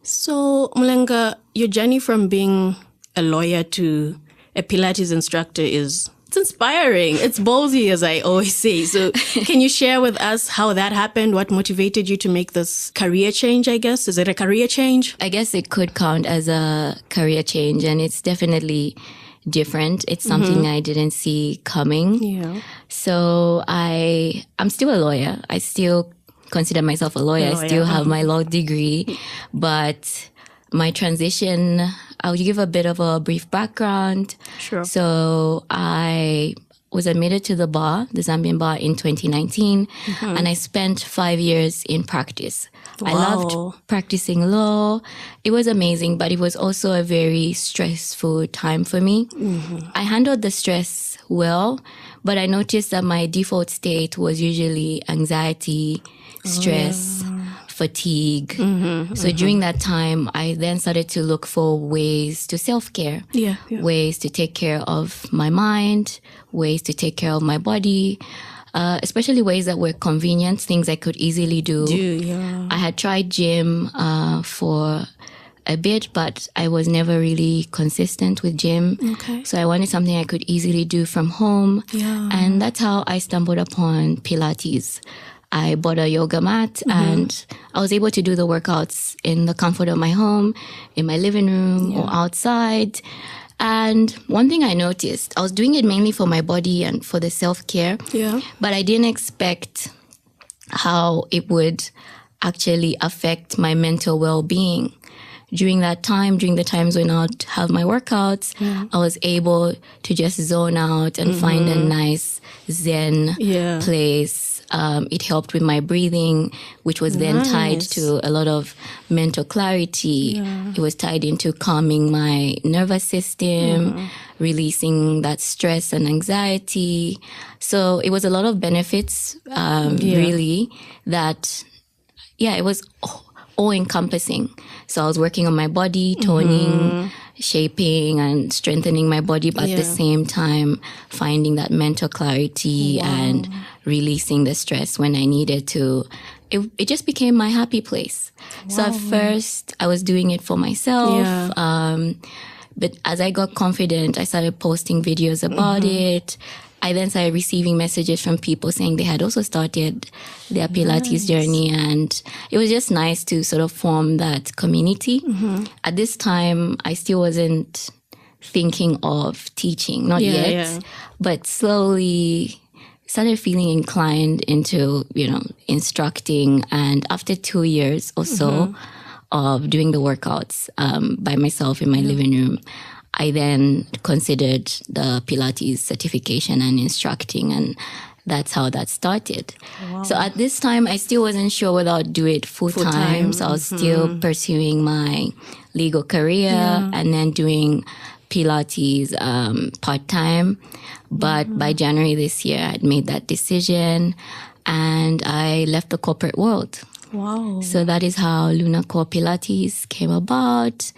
So, Mulenga, your journey from being a lawyer to a Pilates instructor it's inspiring. It's ballsy, as I always say. So can you share with us how that happened? What motivated you to make this career change, I guess? Is it a career change? I guess it could count as a career change, and it's definitely different. It's something I didn't see coming. Yeah. So I'm still a lawyer. I still consider myself a lawyer. I still have my law degree, but my transition, I'll give a bit of a brief background. Sure. So I was admitted to the bar, the Zambian bar, in 2019, and I spent 5 years in practice. I loved practicing law. It was amazing, but it was also a very stressful time for me. I handled the stress well, but I noticed that my default state was usually anxiety, stress, fatigue. So during that time, I then started to look for ways to self-care, ways to take care of my mind, ways to take care of my body, especially ways that were convenient, things I could easily do. I had tried gym for a bit, but I was never really consistent with gym. So I wanted something I could easily do from home. And that's how I stumbled upon Pilates. I bought a yoga mat and I was able to do the workouts in the comfort of my home, in my living room or outside. And one thing I noticed, I was doing it mainly for my body and for the self-care, but I didn't expect how it would actually affect my mental well-being. During that time, during the times when I'd have my workouts, I was able to just zone out and find a nice Zen place. It helped with my breathing, which was then tied to a lot of mental clarity. It was tied into calming my nervous system, releasing that stress and anxiety. So it was a lot of benefits, really, that, it was all-encompassing. So I was working on my body, toning, shaping and strengthening my body, but at the same time finding that mental clarity and releasing the stress when I needed to. It just became my happy place. So at first I was doing it for myself, but as I got confident, I started posting videos about it. I then started receiving messages from people saying they had also started their Pilates journey, and it was just nice to sort of form that community. At this time, I still wasn't thinking of teaching, not yet, but slowly started feeling inclined into, instructing. And after 2 years or so of doing the workouts by myself in my living room, I then considered the Pilates certification and instructing, and that's how that started. So at this time, I still wasn't sure whether I'd do it full time. So I was still pursuing my legal career and then doing Pilates part-time. But by January this year, I'd made that decision and I left the corporate world. So that is how Lukato Pilates came about.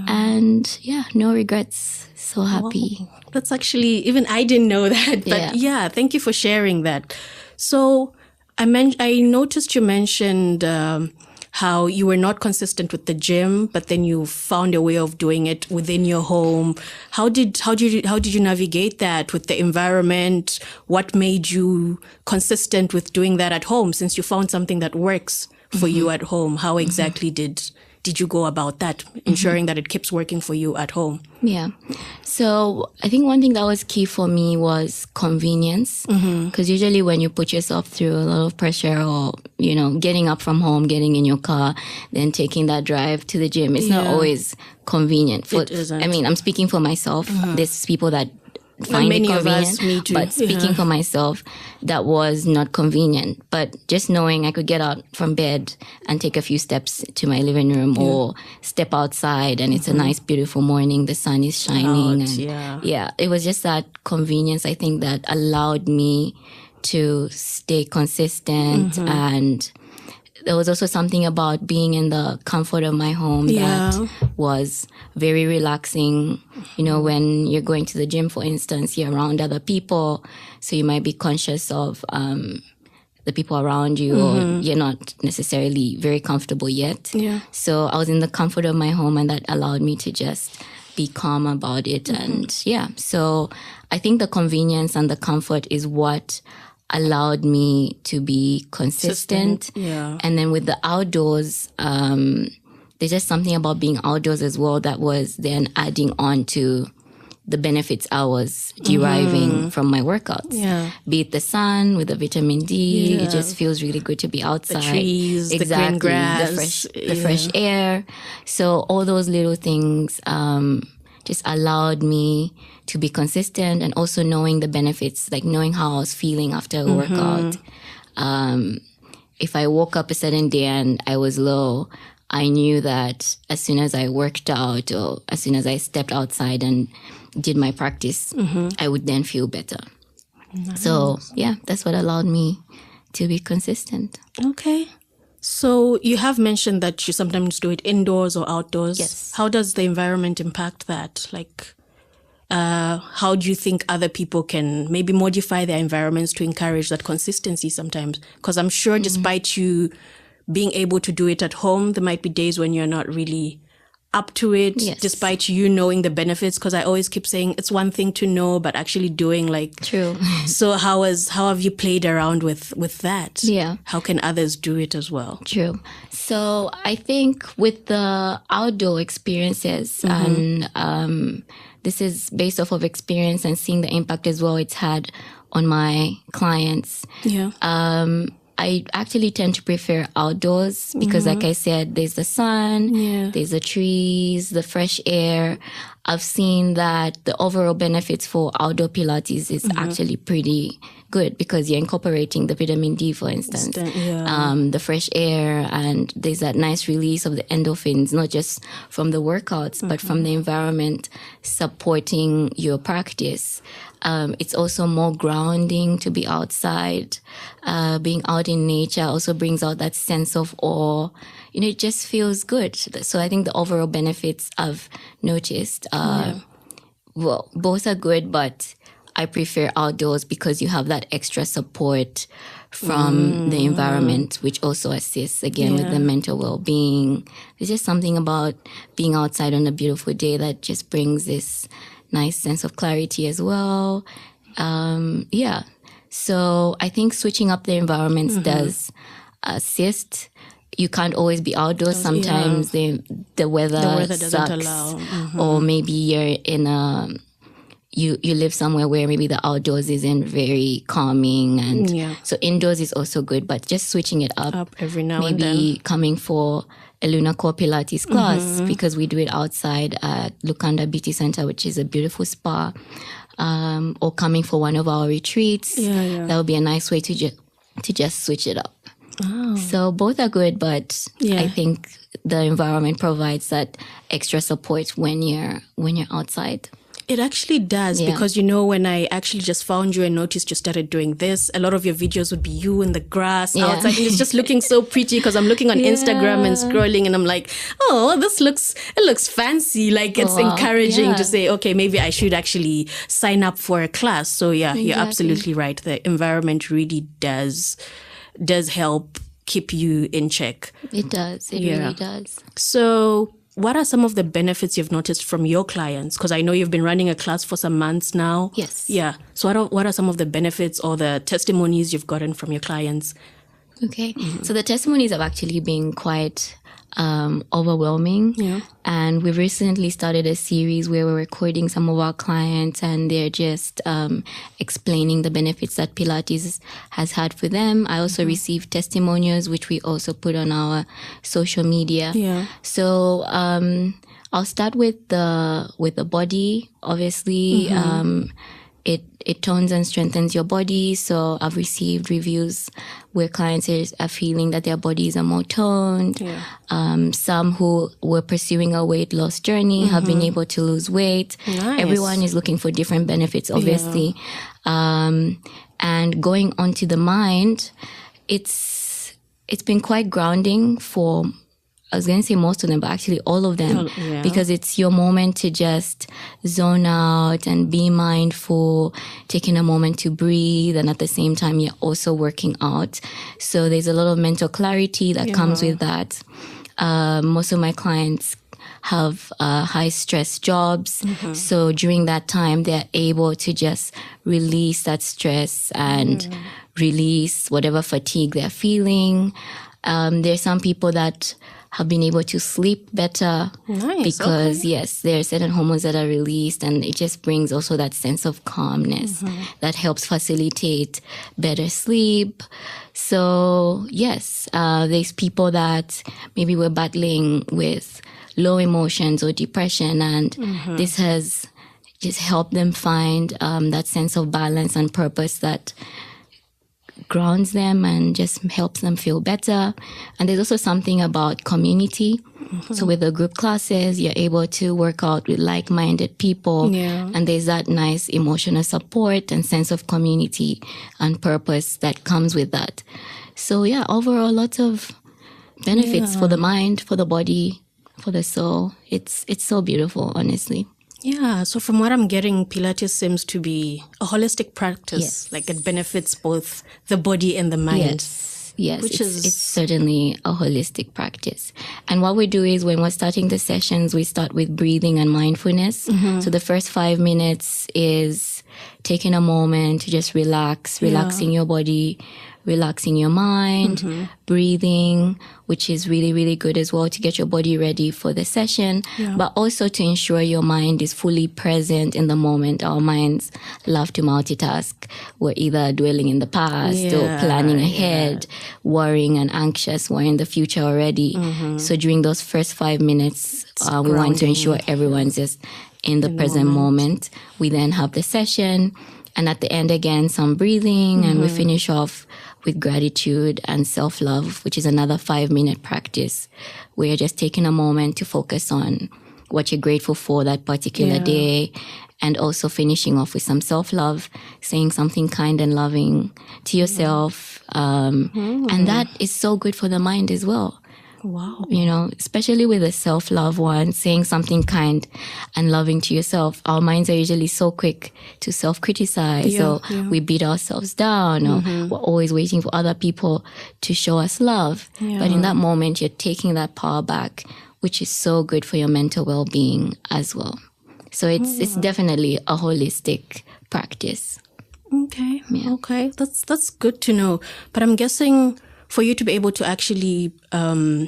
And no regrets. So happy. That's actually, even I didn't know that. But thank you for sharing that. So I noticed you mentioned how you were not consistent with the gym, but then you found a way of doing it within your home. How did you navigate that with the environment? What made you consistent with doing that at home, since you found something that works for you at home? How exactly did you go about that, ensuring that it keeps working for you at home? So I think one thing that was key for me was convenience, because usually when you put yourself through a lot of pressure or, getting up from home, getting in your car, then taking that drive to the gym, it's not always convenient. It isn't. I mean, I'm speaking for myself. There's people that find it convenient, me too. But speaking for myself, that was not convenient. But just knowing I could get out from bed and take a few steps to my living room or step outside and it's a nice, beautiful morning, the sun is shining. It was just that convenience, I think, that allowed me to stay consistent. And there was also something about being in the comfort of my home that was very relaxing. When you're going to the gym, for instance, you're around other people, so you might be conscious of the people around you, or you're not necessarily very comfortable yet. So I was in the comfort of my home, and that allowed me to just be calm about it. And so I think the convenience and the comfort is what allowed me to be consistent. And then with the outdoors, there's just something about being outdoors as well that was then adding on to the benefits I was deriving from my workouts. Yeah. Be it the sun with the vitamin D, it just feels really good to be outside. The trees, the green grass, the fresh air. So all those little things just allowed me to be consistent, and also knowing the benefits, like knowing how I was feeling after a workout. If I woke up a certain day and I was low, I knew that as soon as I worked out or as soon as I stepped outside and did my practice, I would then feel better. Nice. So yeah, that's what allowed me to be consistent. Okay. So you have mentioned that you sometimes do it indoors or outdoors. Yes. How does the environment impact that? Like, how do you think other people can maybe modify their environments to encourage that consistency sometimes? Because I'm sure despite you being able to do it at home, there might be days when you're not really up to it, despite you knowing the benefits. Because I always keep saying it's one thing to know, but actually doing, like, true. So how have you played around with that? Yeah. How can others do it as well? True. So I think with the outdoor experiences, and this is based off of experience and seeing the impact as well it's had on my clients. Yeah. I actually tend to prefer outdoors because, like I said, there's the sun, there's the trees, the fresh air. I've seen that the overall benefits for outdoor Pilates is actually pretty good because you're incorporating the vitamin D, for instance, the fresh air, and there's that nice release of the endorphins, not just from the workouts, but from the environment supporting your practice. It's also more grounding to be outside. Being out in nature also brings out that sense of awe. You know, it just feels good. So I think the overall benefits I've noticed, well, both are good, but I prefer outdoors because you have that extra support from the environment, which also assists again with the mental well-being. There's just something about being outside on a beautiful day that just brings this nice sense of clarity as well. So I think switching up the environments does assist. You can't always be outdoors. Sometimes the weather doesn't sucks, allow. or maybe you're in you live somewhere where maybe the outdoors isn't very calming, and so indoors is also good. But just switching it up every now and maybe then. coming for a Lunar Core Pilates class because we do it outside at Lukato Beauty Center, which is a beautiful spa, or coming for one of our retreats. That would be a nice way to just switch it up. So both are good, but I think the environment provides that extra support when you're outside. It actually does because, you know, when I actually just found you and noticed you started doing this, a lot of your videos would be you in the grass outside, and it's just looking so pretty because I'm looking on Instagram and scrolling and I'm like, oh, it looks fancy. Like it's encouraging to say, okay, maybe I should actually sign up for a class. So you're absolutely right. The environment really does help keep you in check. It does. It really does. So what are some of the benefits you've noticed from your clients? Because I know you've been running a class for some months now. Yes. Yeah. So what are some of the benefits or the testimonies you've gotten from your clients? Okay. So the testimonies have actually been quite overwhelming. And we've recently started a series where we're recording some of our clients and they're just explaining the benefits that Pilates has had for them. I also received testimonials, which we also put on our social media. So I'll start with the body. Obviously, it tones and strengthens your body. So I've received reviews where clients are feeling that their bodies are more toned. Some who were pursuing a weight loss journey have been able to lose weight. Everyone is looking for different benefits, obviously. And going onto the mind, it's been quite grounding for, I was going to say most of them, but actually all of them, because it's your moment to just zone out and be mindful, taking a moment to breathe. And at the same time, you're also working out. So there's a lot of mental clarity that comes with that. Most of my clients have high stress jobs. So during that time, they're able to just release that stress and release whatever fatigue they're feeling. There's some people that have been able to sleep better. Nice. Because yes, there are certain hormones that are released, and it just brings also that sense of calmness that helps facilitate better sleep. So yes, there's people that maybe were battling with low emotions or depression, and this has just helped them find that sense of balance and purpose that grounds them and just helps them feel better. And there's also something about community. So with the group classes, you're able to work out with like-minded people. And there's that nice emotional support and sense of community and purpose that comes with that. So yeah, overall, lots of benefits for the mind, for the body, for the soul. It's so beautiful, honestly. Yeah, so from what I'm getting, Pilates seems to be a holistic practice. Yes. Like it benefits both the body and the mind. Yes, it's certainly a holistic practice. And what we do is when we're starting the sessions, we start with breathing and mindfulness. So the first 5 minutes is taking a moment to just relaxing your body, relaxing your mind, breathing, which is really, really good as well to get your body ready for the session, but also to ensure your mind is fully present in the moment. Our minds love to multitask. We're either dwelling in the past or planning ahead, worrying and anxious. We're in the future already. So during those first 5 minutes, we want to ensure everyone's just in the present moment. We then have the session. And at the end, again, some breathing, and we finish off with gratitude and self-love, which is another 5-minute practice where you're just taking a moment to focus on what you're grateful for that particular day, and also finishing off with some self-love, saying something kind and loving to yourself. And that is so good for the mind as well. Wow. You know, especially with the self-love one, saying something kind and loving to yourself. Our minds are usually so quick to self-criticize, or we beat ourselves down, or we're always waiting for other people to show us love. But in that moment, you're taking that power back, which is so good for your mental well-being as well. So it's definitely a holistic practice. Okay. Yeah. Okay. That's good to know. But I'm guessing for you to be able to actually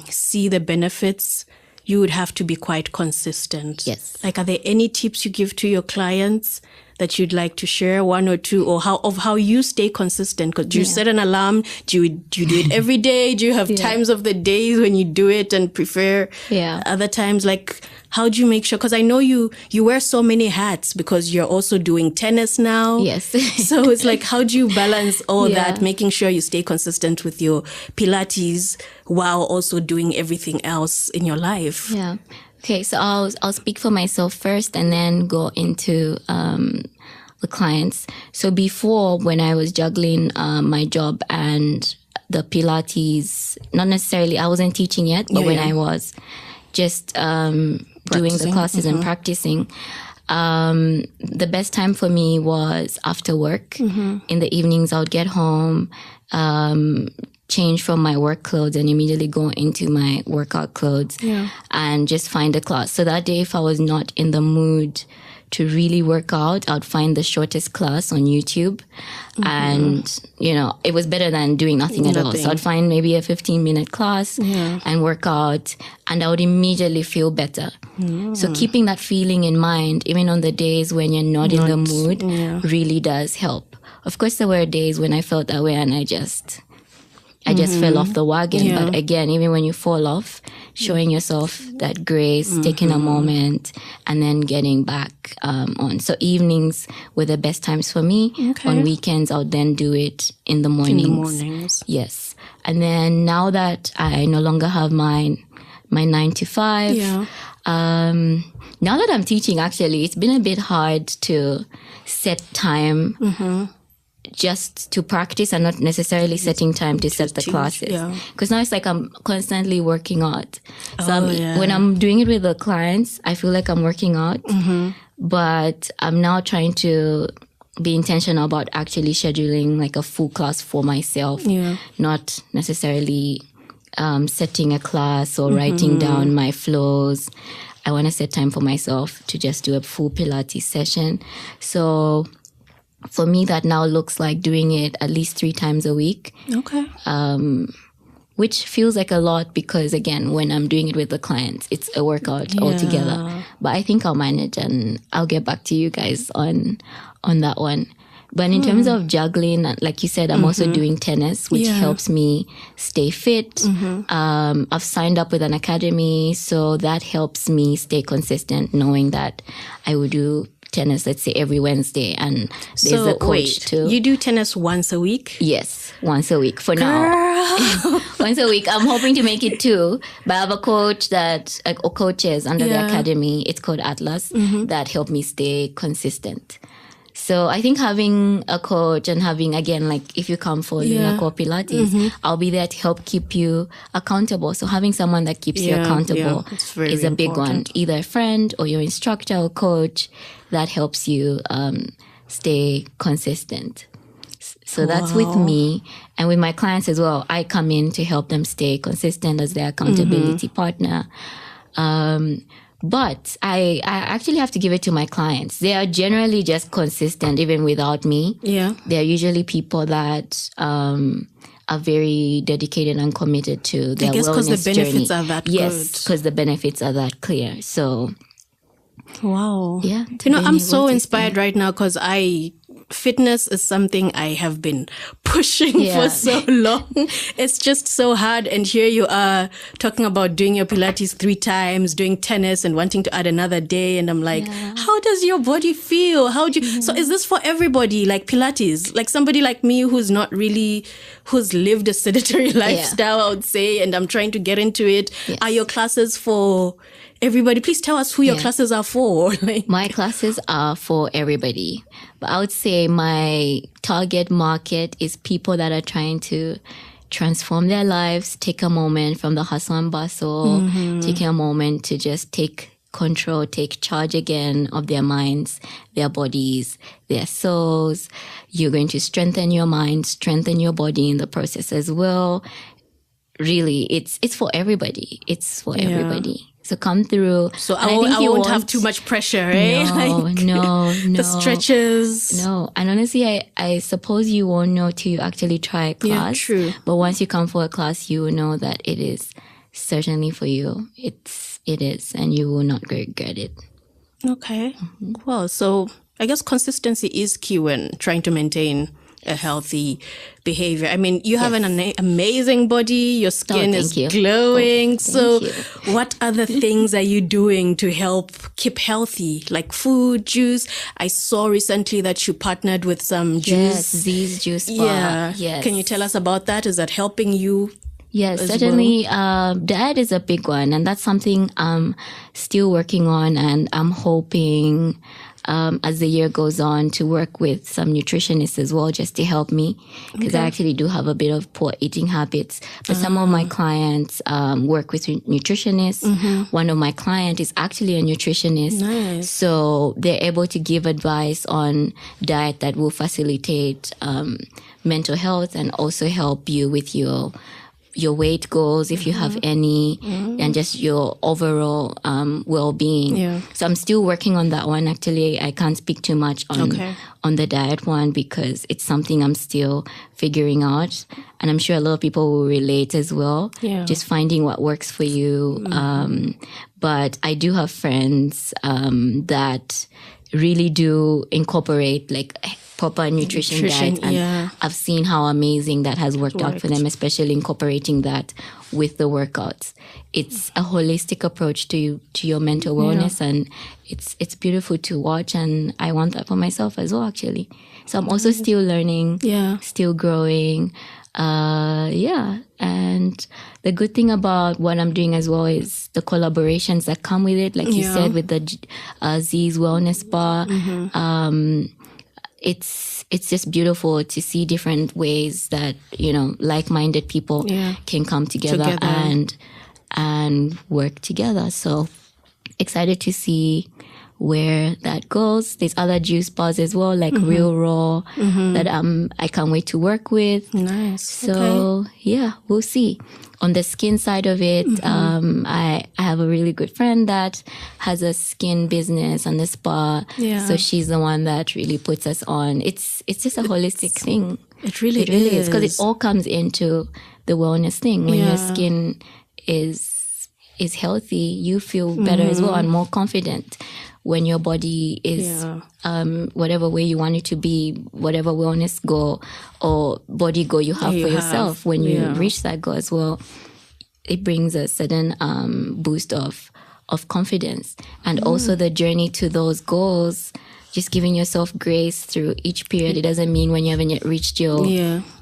see the benefits, you would have to be quite consistent. Yes. Like, are there any tips you give to your clients that you'd like to share, one or two, or how you stay consistent? Because do you set an alarm? Do you do it every day? Do you have times of the days when you do it and prefer other times? Like, how do you make sure? Because I know you wear so many hats because you're also doing tennis now. Yes. So it's like, how do you balance all that, making sure you stay consistent with your Pilates while also doing everything else in your life? Yeah. Okay, so I'll speak for myself first and then go into the clients. So before, when I was juggling my job and the Pilates, not necessarily, I wasn't teaching yet, but when I was just doing the classes and practicing, the best time for me was after work. In the evenings, I would get home, change from my work clothes and immediately go into my workout clothes and just find a class. So that day, if I was not in the mood to really work out, I'd find the shortest class on YouTube. And, you know, it was better than doing nothing at all. So I'd find maybe a 15-minute class and work out, and I would immediately feel better. So keeping that feeling in mind, even on the days when you're not in the mood, really does help. Of course, there were days when I felt that way and I just fell off the wagon. But again, even when you fall off, showing yourself that grace, taking a moment, and then getting back on. So evenings were the best times for me. On weekends, I would then do it in the mornings. Yes. And then now that I no longer have my 9 to 5, now that I'm teaching, actually, it's been a bit hard to set time just to practice and not necessarily setting time to set the classes. Because now it's like I'm constantly working out. So when I'm doing it with the clients, I feel like I'm working out. But I'm now trying to be intentional about actually scheduling like a full class for myself. Not necessarily setting a class or writing down my flows. I want to set time for myself to just do a full Pilates session. So for me, that now looks like doing it at least 3 times a week. which feels like a lot because, again, when I'm doing it with the clients, it's a workout altogether. But I think I'll manage, and I'll get back to you guys on that one. But in terms of juggling, like you said, I'm also doing tennis, which helps me stay fit. I've signed up with an academy, so that helps me stay consistent, knowing that I will do tennis, let's say, every Wednesday, and there's a coach too. You do tennis once a week? Yes, once a week for now. Once a week. I'm hoping to make it 2, but I have a coach or coaches under the academy. It's called Atlas that help me stay consistent. So I think having a coach and having, again, like if you come for Lukato Pilates, I'll be there to help keep you accountable. So having someone that keeps you accountable is a big one. Either a friend or your instructor or coach that helps you stay consistent. So that's with me. And with my clients as well, I come in to help them stay consistent as their accountability partner. But I actually have to give it to my clients. They are generally just consistent even without me. Yeah. They're usually people that are very dedicated and committed to their wellness journey. I guess because the benefits are that good. Yes, because the benefits are that clear. So, wow. Yeah. I'm so inspired right now because fitness is something I have been pushing for so long. It's just so hard. And here you are talking about doing your Pilates 3 times, doing tennis and wanting to add another day. And I'm like, how does your body feel? So is this for everybody? Like Pilates, like somebody like me who's lived a sedentary lifestyle, I would say, and I'm trying to get into it. Yes. Are your classes for everybody? Please tell us who your classes are for. My classes are for everybody. But I would say my target market is people that are trying to transform their lives, take a moment from the hustle and bustle, taking a moment to just take control, take charge again of their minds, their bodies, their souls. You're going to strengthen your mind, strengthen your body in the process as well. Really, it's for everybody. It's for everybody. So come through. So I won't have too much pressure, eh? No. The stretches. No. And honestly, I suppose you won't know till you actually try a class. Yeah, true. But once you come for a class, you will know that it is certainly for you. It is, and you will not regret it. Okay. Well, so I guess consistency is key when trying to maintain a healthy behavior. I mean, you have an amazing body. Your skin is glowing. What other things are you doing to help keep healthy? Like food, juice. I saw recently that you partnered with some juice. Yes, Z's Juice Bar. Yeah. Yes. Can you tell us about that? Is that helping you? Yes, certainly. Diet is a big one, and that's something I'm still working on, and I'm hoping as the year goes on to work with some nutritionists as well, just to help me, because I actually do have a bit of poor eating habits. But some of my clients work with nutritionists. One of my clients is actually a nutritionist. Nice. So they're able to give advice on diet that will facilitate mental health and also help you with your weight goals, if you have any, and just your overall well-being. Yeah. So I'm still working on that one. Actually, I can't speak too much on the diet one because it's something I'm still figuring out. And I'm sure a lot of people will relate as well. Yeah. Just finding what works for you. But I do have friends that really do incorporate like proper nutrition diet, and I've seen how amazing that has worked out for them, especially incorporating that with the workouts. It's a holistic approach to your mental wellness, and it's beautiful to watch, and I want that for myself as well, actually. So I'm also still learning, still growing. And the good thing about what I'm doing as well is the collaborations that come with it, like you said, with the Z's Wellness Bar. It's just beautiful to see different ways that, like-minded people can come together and work together. So excited to see where that goes. There's other juice bars as well, like Real Raw, that I can't wait to work with. Nice. So we'll see. On the skin side of it, I have a really good friend that has a skin business and a spa. Yeah. So she's the one that really puts us on. It's just a holistic thing. It really is. Because it all comes into the wellness thing. When your skin is healthy, you feel better as well and more confident. When your body is whatever way you want it to be, whatever wellness goal or body goal you have for yourself, when you reach that goal as well, it brings a sudden boost of confidence. And also the journey to those goals, just giving yourself grace through each period. It doesn't mean when you haven't yet reached your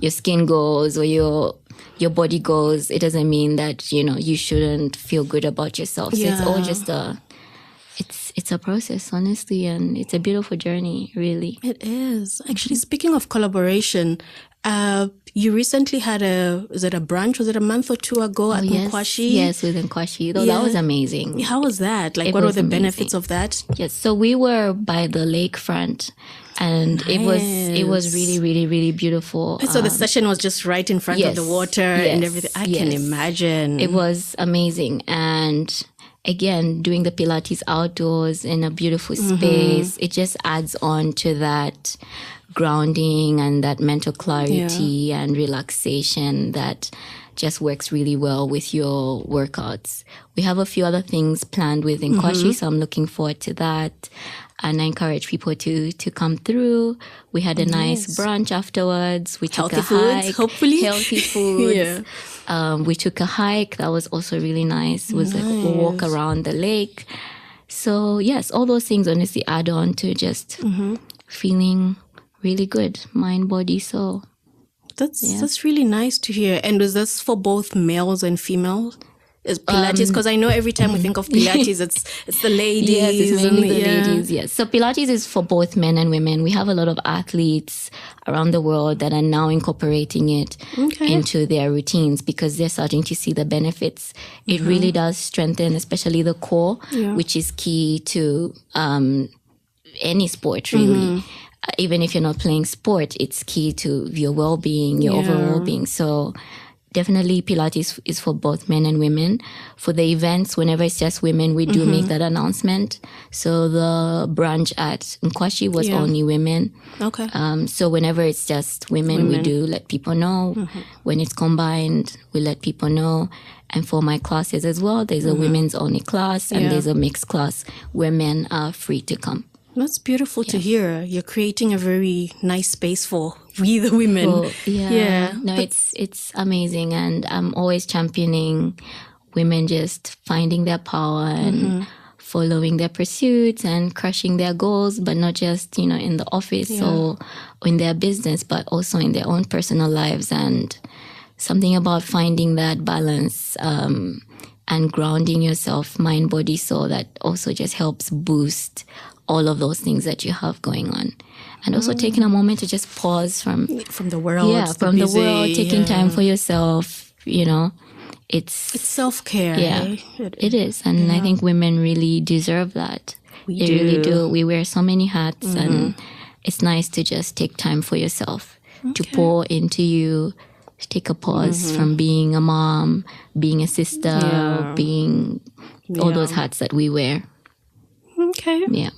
skin goals or your body goals, it doesn't mean that, you shouldn't feel good about yourself. So it's all just it's a process, honestly, and it's a beautiful journey, really. It is. Actually, speaking of collaboration, you recently had a brunch? Was it a month or two ago at Nkwashi? Yes, with Nkwashi. That was amazing. How was that? What were the benefits of that? Yes, so we were by the lakefront, and it was really, really, really beautiful. So the session was just right in front of the water and everything. I can imagine. It was amazing. And again, doing the Pilates outdoors in a beautiful space, it just adds on to that grounding and that mental clarity and relaxation that just works really well with your workouts. We have a few other things planned with Nkwashi, so I'm looking forward to that. And I encourage people to come through. We had a nice brunch afterwards. We took a hike. Hopefully. Healthy foods. We took a hike. That was also really nice. It was like a walk around the lake. So yes, all those things honestly add on to just feeling really good, mind, body, soul. That's really nice to hear. And was this for both males and females? Is Pilates, because I know every time we think of Pilates, it's the ladies. Yes, it's mainly the ladies, yes. So Pilates is for both men and women. We have a lot of athletes around the world that are now incorporating it into their routines because they're starting to see the benefits. It really does strengthen, especially the core, which is key to any sport, really. Even if you're not playing sport, it's key to your well-being, your overall well-being. So definitely Pilates is for both men and women. For the events, whenever it's just women, we do make that announcement. So the brunch at Nkwashi was only women. Okay. So whenever it's just women, we do let people know. When it's combined, we let people know. And for my classes as well, there's a women's only class and there's a mixed class where men are free to come. That's beautiful to hear. You're creating a very nice space for we the women. No, it's amazing, and I'm always championing women just finding their power and following their pursuits and crushing their goals, but not just in the office or in their business, but also in their own personal lives. And something about finding that balance and grounding yourself, mind, body, soul, that also just helps boost all of those things that you have going on. And also taking a moment to just pause from the world. Yeah, from the world, taking time for yourself, It's self-care. Yeah, it is. And I think women really deserve that. They really do. We wear so many hats and it's nice to just take time for yourself, to pour into you, to take a pause from being a mom, being a sister, being all those hats that we wear. Okay. Yeah.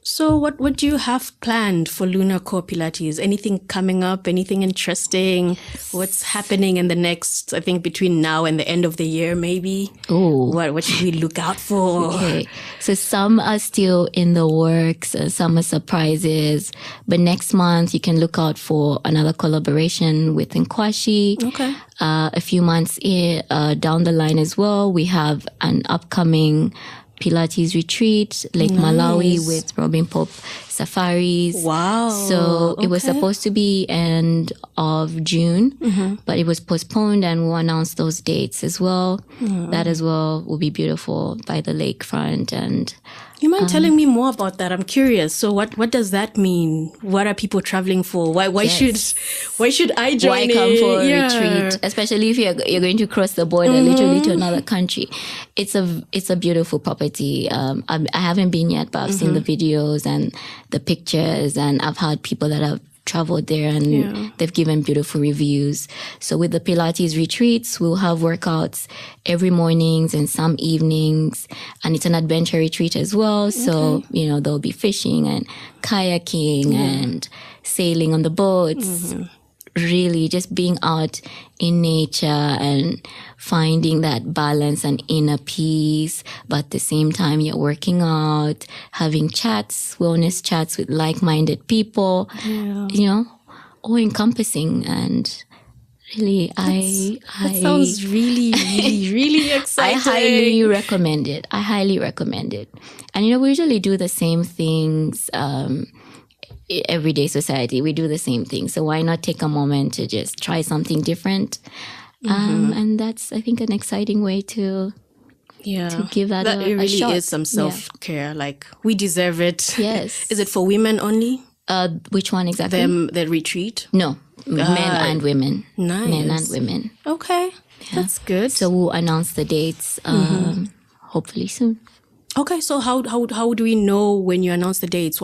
So what do you have planned for Lunar Core Pilates? Anything coming up? Anything interesting? What's happening in the next, I think, between now and the end of the year, maybe? Oh. What should we look out for? Okay. So some are still in the works, some are surprises. But next month, you can look out for another collaboration with Nkwashi. Okay. A few months down the line as well, we have an upcoming Pilates retreat, Lake Malawi with Robin Pope Safaris. Wow. So it was supposed to be end of June, but it was postponed and we'll announce those dates as well. That as well will be beautiful by the lakefront. And you mind telling me more about that? I'm curious. So what does that mean? What are people traveling for? Why should I join? Why come for a retreat? Especially if you're going to cross the border literally to another country. It's a beautiful property. I haven't been yet, but I've seen the videos and the pictures, and I've had people that have traveled there and they've given beautiful reviews. So with the Pilates retreats, we'll have workouts every mornings and some evenings, and it's an adventure retreat as well. So, there'll be fishing and kayaking and sailing on the boats. really just being out in nature and finding that balance and inner peace, but at the same time you're working out, having chats, wellness chats with like-minded people, all encompassing. And really, that sounds really, really, really exciting. I highly recommend it. And we usually do the same things. Everyday society, we do the same thing. So why not take a moment to just try something different? And that's, I think, an exciting way to give that a really shot. Is some self-care. Like, we deserve it. Yes. Is it for women only? Which one exactly? The retreat? No, men and women. Nice. Men and women. Okay, that's good. So we'll announce the dates hopefully soon. Okay, so how do we know when you announce the dates?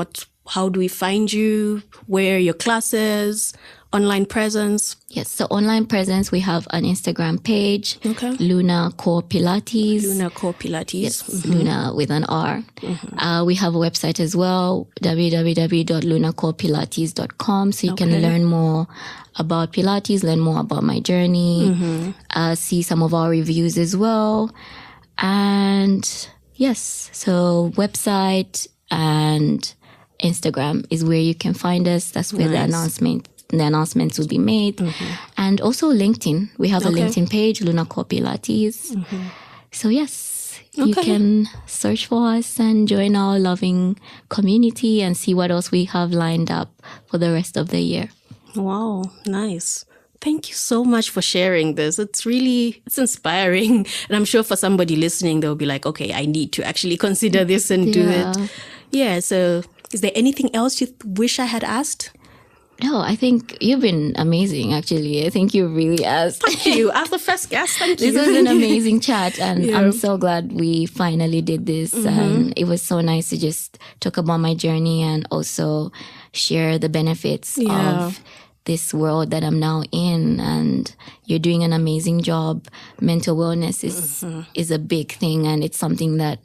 How do we find you? Where are your classes? Online presence? Yes, so online presence, we have an Instagram page, Luna Core Pilates. Luna Core Pilates. Yes, Luna with an R. We have a website as well, www.lunacorepilates.com, so you can learn more about Pilates, learn more about my journey, see some of our reviews as well. And yes, so website and Instagram is where you can find us. That's where the announcements will be made. And also LinkedIn. We have a LinkedIn page, Luna Core Pilates. So yes, you can search for us and join our loving community and see what else we have lined up for the rest of the year. Wow, nice. Thank you so much for sharing this. It's inspiring. And I'm sure for somebody listening, they'll be like, okay, I need to actually consider this and do it. Yeah, so is there anything else you wish I had asked? No, I think you've been amazing, actually. I think you really asked. Thank you. As the first guest, thank you. This was an amazing chat, and I'm so glad we finally did this. And it was so nice to just talk about my journey and also share the benefits of this world that I'm now in. And you're doing an amazing job. Mental wellness is a big thing, and it's something that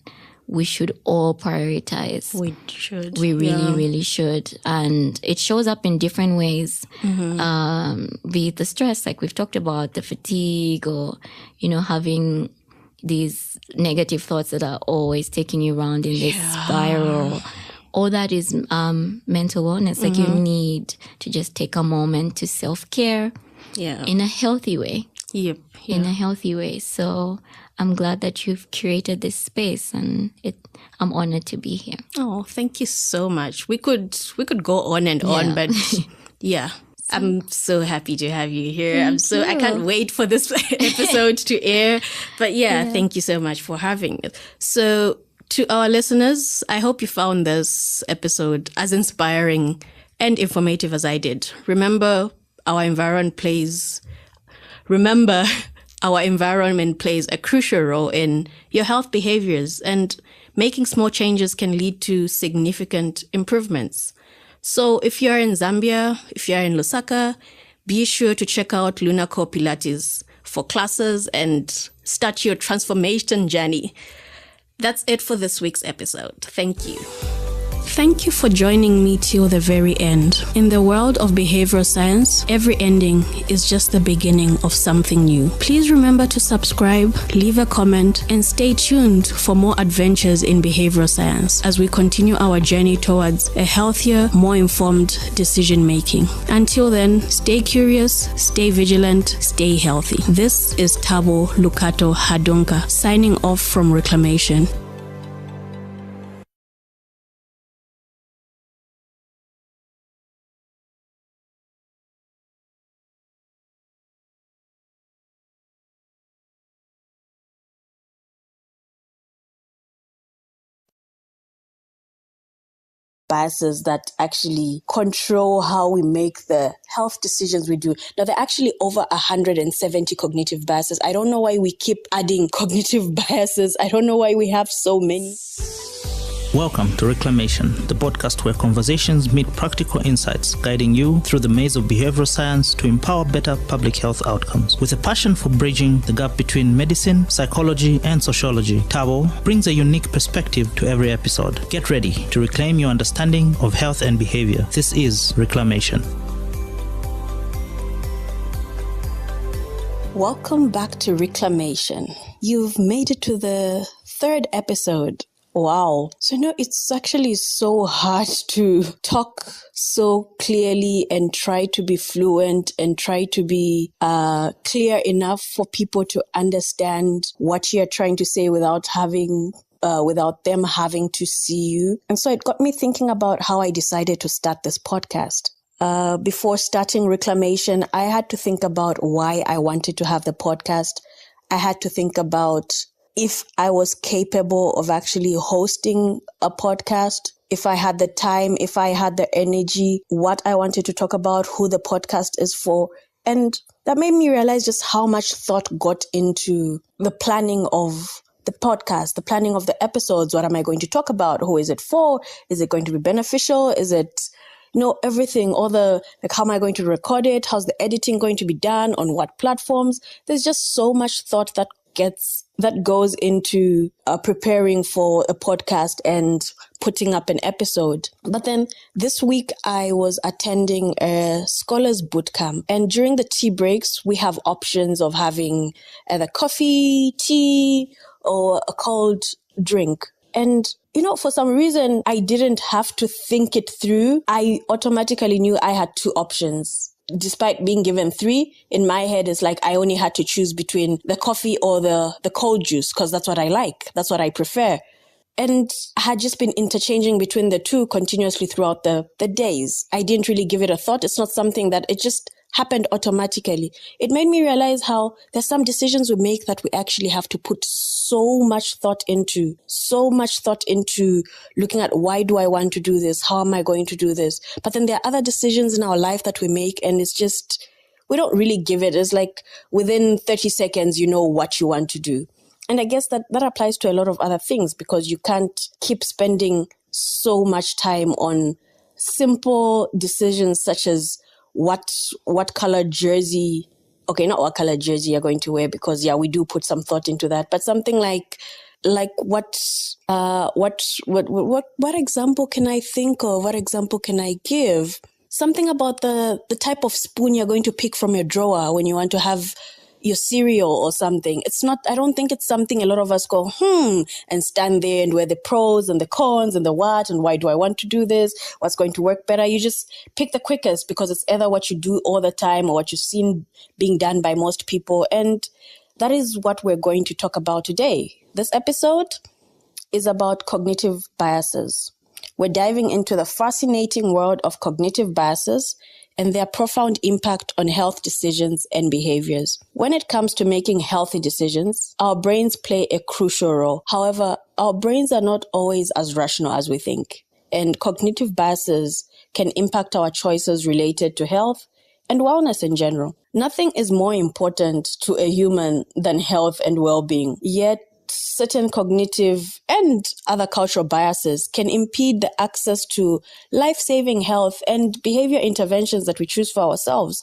we should all prioritize. We should. We really should. And it shows up in different ways. Be it the stress, like we've talked about, the fatigue, or, having these negative thoughts that are always taking you around in this spiral. All that is mental wellness. Like, you need to just take a moment to self-care in a healthy way. Yep. In a healthy way. So I'm glad that you've curated this space, and I'm honored to be here. Oh, thank you so much. We could go on and on, but I'm so happy to have you here. I can't wait for this episode to air. But thank you so much for having it. So to our listeners, I hope you found this episode as inspiring and informative as I did. Remember, our environment plays a crucial role in your health behaviors, and making small changes can lead to significant improvements. So if you're in Zambia, if you're in Lusaka, be sure to check out Luna Core Pilates for classes and start your transformation journey. That's it for this week's episode. Thank you. Thank you for joining me till the very end. In the world of behavioral science, every ending is just the beginning of something new. Please remember to subscribe, leave a comment, and stay tuned for more adventures in behavioral science as we continue our journey towards a healthier, more informed decision making. Until then, stay curious, stay vigilant, stay healthy. This is Tabo Lukato Hadonka signing off from Reclamation. Biases that actually control how we make the health decisions we do. Now, there are actually over 170 cognitive biases. I don't know why we keep adding cognitive biases. I don't know why we have so many. Welcome to Reclamation, the podcast where conversations meet practical insights, guiding you through the maze of behavioral science to empower better public health outcomes. With a passion for bridging the gap between medicine, psychology, and sociology, Tabo brings a unique perspective to every episode. Get ready to reclaim your understanding of health and behavior. This is Reclamation. Welcome back to Reclamation. You've made it to the 3rd episode. Wow. So, it's actually so hard to talk so clearly and try to be fluent and try to be clear enough for people to understand what you're trying to say without them having to see you. And so it got me thinking about how I decided to start this podcast. Before starting Reclamation, I had to think about why I wanted to have the podcast. I had to think about if I was capable of actually hosting a podcast, if I had the time, if I had the energy, what I wanted to talk about, who the podcast is for. And that made me realize just how much thought got into the planning of the podcast, the planning of the episodes. What am I going to talk about? Who is it for? Is it going to be beneficial? Is it, everything, all the, how am I going to record it? How's the editing going to be done? On what platforms? There's just so much thought that goes into preparing for a podcast and putting up an episode. But then this week I was attending a scholars bootcamp, and during the tea breaks we have options of having either coffee, tea, or a cold drink. And for some reason I didn't have to think it through. I automatically knew I had 2 options. Despite being given 3, in my head, it's like I only had to choose between the coffee or the cold juice, because that's what I like. That's what I prefer. And I had just been interchanging between the 2 continuously throughout the days. I didn't really give it a thought. It's not something that it just happened automatically. It made me realize how there's some decisions we make that we actually have to put so much thought into looking at, why do I want to do this? How am I going to do this? But then there are other decisions in our life that we make, and it's just, we don't really give it. It's like within 30 seconds, you know what you want to do. And I guess that applies to a lot of other things, because you can't keep spending so much time on simple decisions such as what color jersey, not what color jersey you're going to wear, because we do put some thought into that, but something like what example can I think of? What example can I give? Something about the type of spoon you're going to pick from your drawer when you want to have your cereal or something. I don't think it's something a lot of us go, and stand there and weigh the pros and the cons and the what, and why do I want to do this? What's going to work better? You just pick the quickest, because it's either what you do all the time or what you've seen being done by most people. And that is what we're going to talk about today. This episode is about cognitive biases. We're diving into the fascinating world of cognitive biases and their profound impact on health decisions and behaviors. When it comes to making healthy decisions, our brains play a crucial role. However, our brains are not always as rational as we think, and cognitive biases can impact our choices related to health and wellness in general. Nothing is more important to a human than health and well-being, yet certain cognitive and other cultural biases can impede the access to life-saving health and behavior interventions that we choose for ourselves.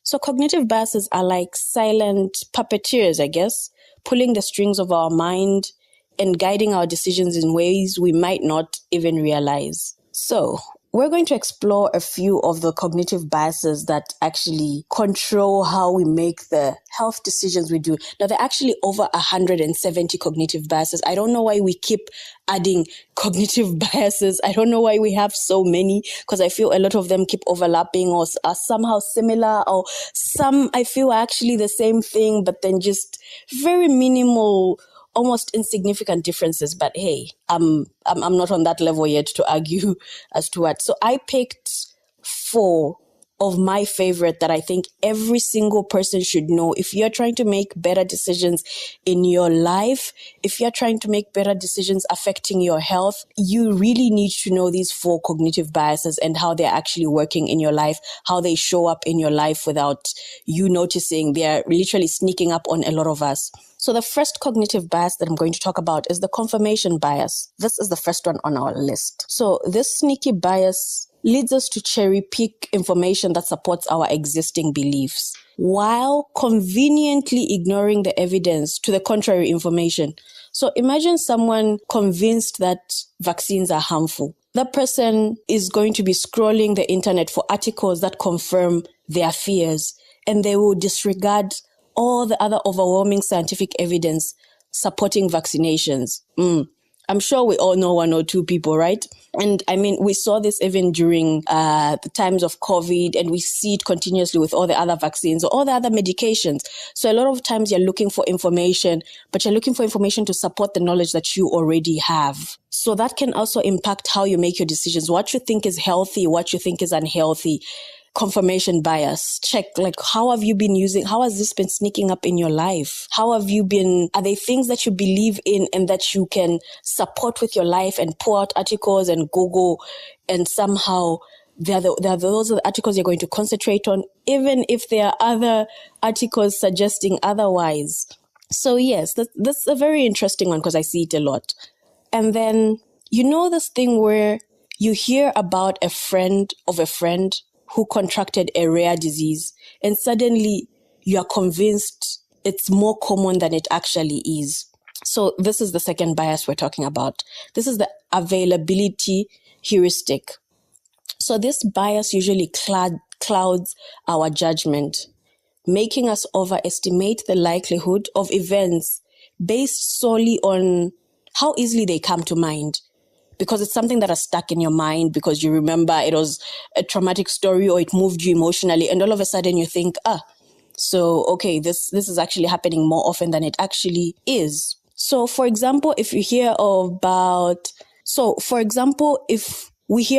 So cognitive biases are like silent puppeteers, I guess, pulling the strings of our mind and guiding our decisions in ways we might not even realize. So we're going to explore a few of the cognitive biases that actually control how we make the health decisions we do. Now, there are actually over 170 cognitive biases. I don't know why we keep adding cognitive biases. I don't know why we have so many, because I feel a lot of them keep overlapping or are somehow similar, or some I feel are actually the same thing, but then just very minimal, almost insignificant differences. But hey, I'm not on that level yet to argue as to what. So I picked 4 of my favorite that I think every single person should know. If you're trying to make better decisions in your life, if you're trying to make better decisions affecting your health, you really need to know these 4 cognitive biases and how they're actually working in your life, how they show up in your life without you noticing. They're literally sneaking up on a lot of us. So the first cognitive bias that I'm going to talk about is the confirmation bias. This is the first one on our list. So this sneaky bias leads us to cherry pick information that supports our existing beliefs, while conveniently ignoring the evidence to the contrary information. So imagine someone convinced that vaccines are harmful. That person is going to be scrolling the internet for articles that confirm their fears, and they will disregard all the other overwhelming scientific evidence supporting vaccinations. I'm sure we all know one or two people, right? And I mean, we saw this even during the times of COVID, and we see it continuously with all the other vaccines or all the other medications. So a lot of times you're looking for information, but you're looking for information to support the knowledge that you already have. So that can also impact how you make your decisions, what you think is healthy, what you think is unhealthy. Confirmation bias. Check, like, how has this been sneaking up in your life? are they things that you believe in and that you can support with your life and pull out articles and Google, and somehow those are the articles you're going to concentrate on, even if there are other articles suggesting otherwise. So yes, that's a very interesting one because I see it a lot. And then, this thing where you hear about a friend of a friend who contracted a rare disease, and suddenly you are convinced it's more common than it actually is. So this is the second bias we're talking about. This is the availability heuristic. So this bias usually clouds our judgment, making us overestimate the likelihood of events based solely on how easily they come to mind. Because it's something that is stuck in your mind because you remember it was a traumatic story or it moved you emotionally, and all of a sudden you think, so okay, this is actually happening more often than it actually is. So for example, if we hear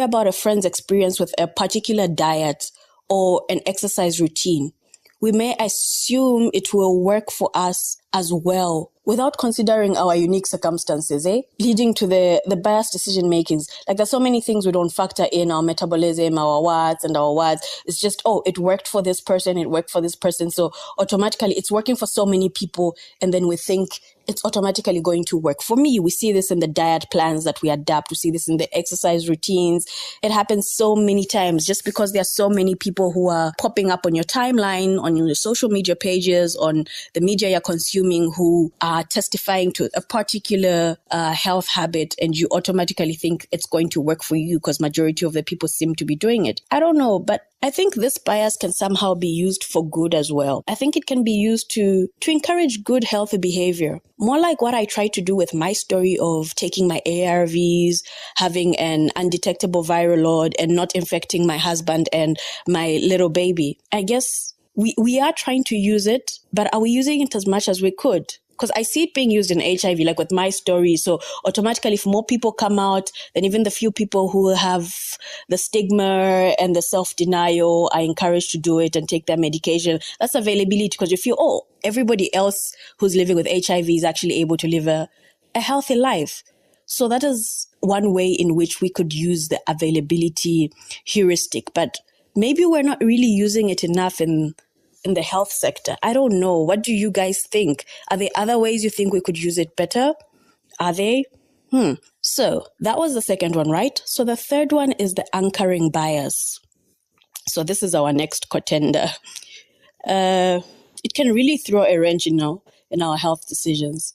about a friend's experience with a particular diet or an exercise routine, we may assume it will work for us as well without considering our unique circumstances, leading to the biased decision makings. Like, there's so many things we don't factor in: our metabolism, our watts. It's just, it worked for this person, so automatically it's working for so many people, and then we think it's automatically going to work for me. We see this in the diet plans that we adapt. We see this in the exercise routines. It happens so many times just because there are so many people who are popping up on your timeline, on your social media pages, on the media you're consuming, who are testifying to a particular health habit, and you automatically think it's going to work for you because majority of the people seem to be doing it. I don't know, but I think this bias can somehow be used for good as well. I think it can be used to encourage good, healthy behavior. More like what I try to do with my story of taking my ARVs, having an undetectable viral load, and not infecting my husband and my little baby. I guess we are trying to use it, but are we using it as much as we could? Because I see it being used in HIV, like with my story. So automatically, if more people come out, then even the few people who have the stigma and the self-denial are encouraged to do it and take their medication. That's availability, because you feel, everybody else who's living with HIV is actually able to live a healthy life. So that is one way in which we could use the availability heuristic. But maybe we're not really using it enough in the health sector. I don't know. What do you guys think? Are there other ways you think we could use it better? Are they? So that was the second one, right? So the third one is the anchoring bias. So this is our next contender. It can really throw a wrench, in our health decisions.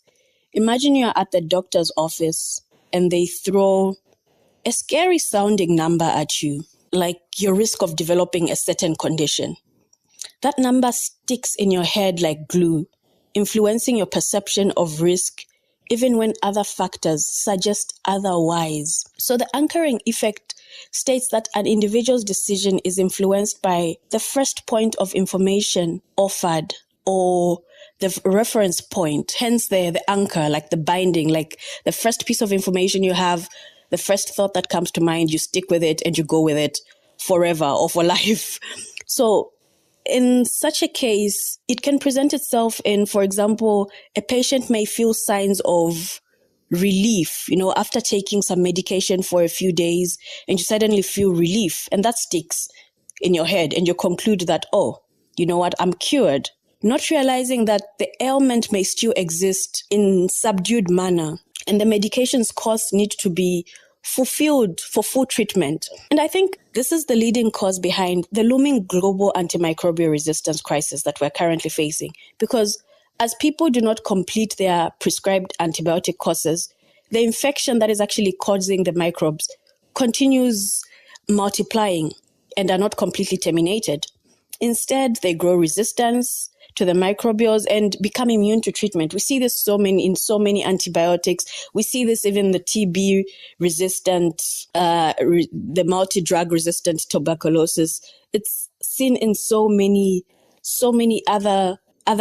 Imagine you're at the doctor's office and they throw a scary sounding number at you, like your risk of developing a certain condition. That number sticks in your head like glue, influencing your perception of risk, even when other factors suggest otherwise. So the anchoring effect states that an individual's decision is influenced by the first point of information offered, or the reference point, hence the anchor, like the binding, like the first piece of information you have, the first thought that comes to mind, you stick with it and you go with it forever or for life. So in such a case, it can present itself in, for example, a patient may feel signs of relief, after taking some medication for a few days, and you suddenly feel relief, and that sticks in your head, and you conclude that, you know what, I'm cured. Not realizing that the ailment may still exist in subdued manner, and the medication's costs need to be fulfilled for full treatment. And I think this is the leading cause behind the looming global antimicrobial resistance crisis that we're currently facing. Because as people do not complete their prescribed antibiotic courses, the infection that is actually causing the microbes continues multiplying and are not completely terminated. Instead, they grow resistance, to the microbials and become immune to treatment. We see this in so many antibiotics. We see this even the TB resistant, the multi-drug resistant tuberculosis. It's seen in so many other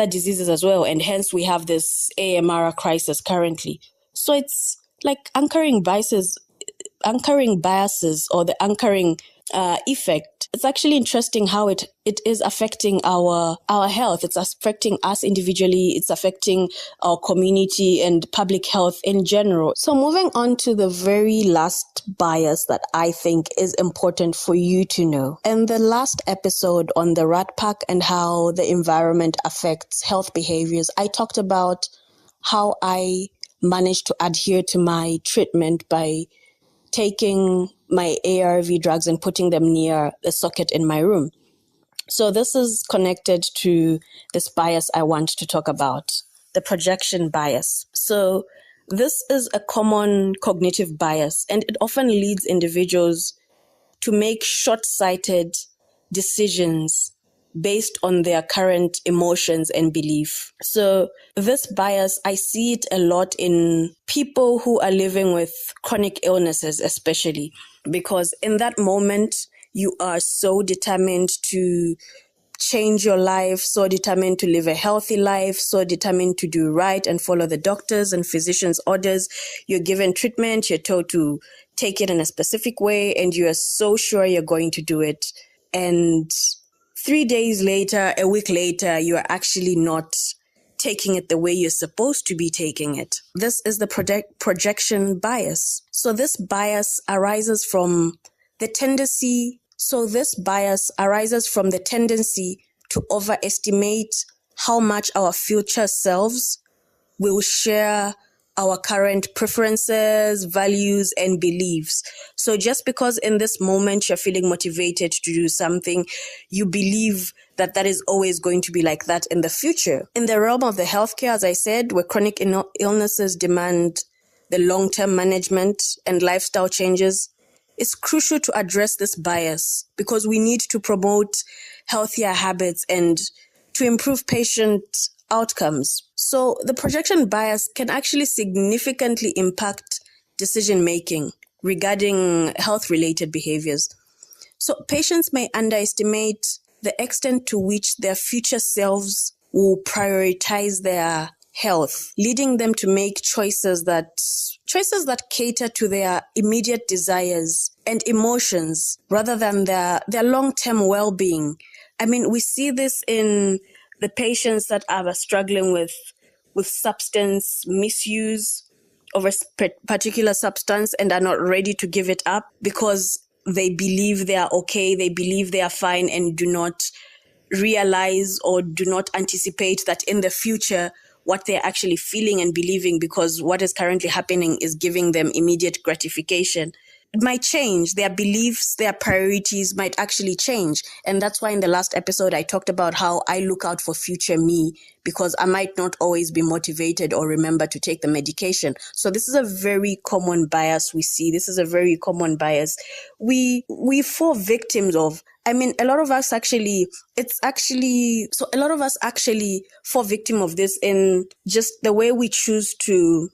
diseases as well. And hence we have this AMR crisis currently. So it's like anchoring biases or the anchoring effect. It's actually interesting how it is affecting our health. It's affecting us individually. It's affecting our community and public health in general. So moving on to the very last bias that I think is important for you to know. In the last episode on the rat pack and how the environment affects health behaviors, I talked about how I managed to adhere to my treatment by taking my ARV drugs and putting them near the socket in my room. So this is connected to this bias I want to talk about, the projection bias. So this is a common cognitive bias, and it often leads individuals to make short-sighted decisions based on their current emotions and belief. So this bias, I see it a lot in people who are living with chronic illnesses, especially because in that moment, you are so determined to change your life, so determined to live a healthy life, so determined to do right and follow the doctors and physicians' orders. You're given treatment, you're told to take it in a specific way, and you are so sure you're going to do it. And 3 days later, a week later, you are actually not taking it the way you're supposed to be taking it. This is the projection bias. So this bias arises from the tendency to overestimate how much our future selves will share our current preferences, values, and beliefs. So just because in this moment you're feeling motivated to do something, you believe that that is always going to be like that in the future. In the realm of the healthcare, as I said, where chronic illnesses demand the long-term management and lifestyle changes, it's crucial to address this bias because we need to promote healthier habits and to improve patient outcomes. So the projection bias can actually significantly impact decision-making regarding health-related behaviors. So patients may underestimate the extent to which their future selves will prioritize their health, leading them to make choices that cater to their immediate desires and emotions rather than their long-term well-being. I mean, we see this in the patients that are struggling with substance misuse of a particular substance and are not ready to give it up because they believe they are okay, they believe they are fine, and do not realize or do not anticipate that in the future what they're actually feeling and believing, because what is currently happening is giving them immediate gratification. It might change. Their beliefs, their priorities might actually change. And that's why in the last episode, I talked about how I look out for future me because I might not always be motivated or remember to take the medication. So this is a very common bias we see. This is a very common bias we fall victims of. I mean, a lot of us actually fall victim of this in just the way we choose to